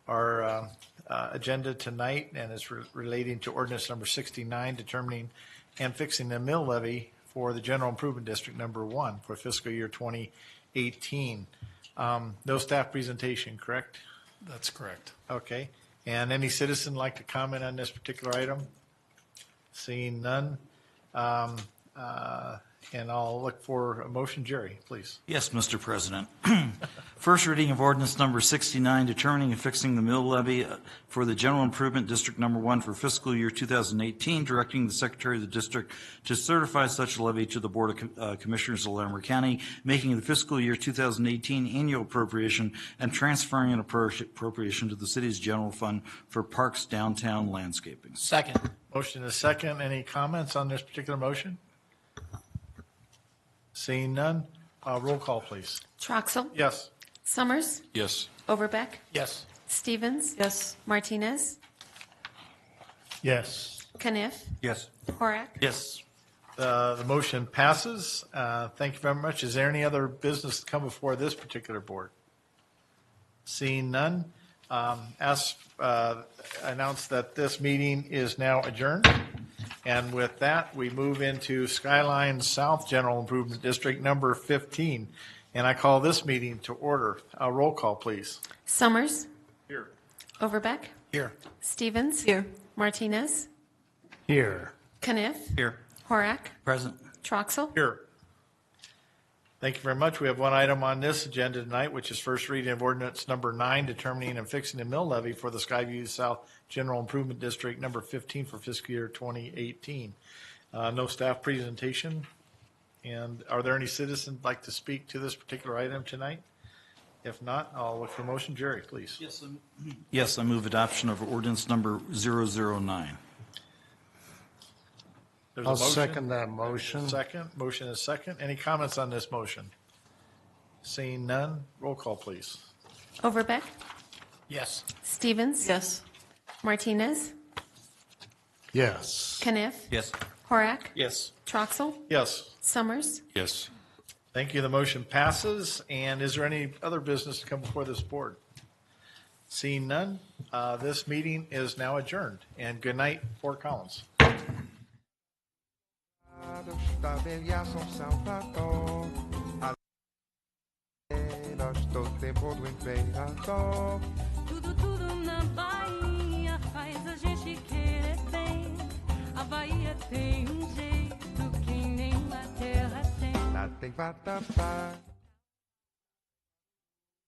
our agenda tonight, and it's relating to ordinance number 69, determining and fixing the mill levy for the General Improvement District number 1 for fiscal year 2018. No staff presentation, correct? That's correct. Okay. And any citizen like to comment on this particular item? Seeing none. And I'll look for a motion. Jerry, please. Yes, Mr. President. First reading of ordinance number 69, determining and fixing the mill levy for the General Improvement District number 1 for fiscal year 2018, directing the Secretary of the District to certify such levy to the Board of Commissioners of Larimer County, making the fiscal year 2018 annual appropriation and transferring an appropriation to the city's general fund for parks, downtown landscaping. Second. Motion is second. Any comments on this particular motion? Seeing none, roll call, please. Troxel, Yes. Summers, Yes. Overbeck, Yes. Stevens, Yes. Martinez, Yes. Caniff, Yes. Horak. Yes. The motion passes. Thank you very much. Is there any other business to come before this particular board? Seeing none, announce that this meeting is now adjourned. And with that, we move into Skyline South General Improvement District number 15. And I call this meeting to order. A roll call, please. Summers, Here. Overbeck, Here. Stevens, Here. Martinez, Here. Caniff, Here. Horak, Present. Troxel, Here. Thank you very much. We have one item on this agenda tonight, which is first reading of ordinance number 9, determining and fixing the mill levy for the Skyview South General Improvement District number 15 for fiscal year 2018. No staff presentation. And are there any citizens who'd like to speak to this particular item tonight? If not, I'll look for a motion. Jerry, please. Yes, I move adoption of ordinance number 009. There's a I'll motion. second that motion. Second. Motion is second. Any comments on this motion? Seeing none, roll call, please. Overbeck, Yes. Stevens, Yes. Martinez, Yes. Caniff, Yes. Horak, Yes. Troxel, Yes. Summers, Yes. Thank you. The motion passes. And is there any other business to come before this board? Seeing none, this meeting is now adjourned. And good night, Fort Collins. Da velha São Salvador, do tempo do imperador. Tudo na Bahia faz a gente querer bem. A Bahia tem um jeito que nem a terra tem. Lá tem vatapá.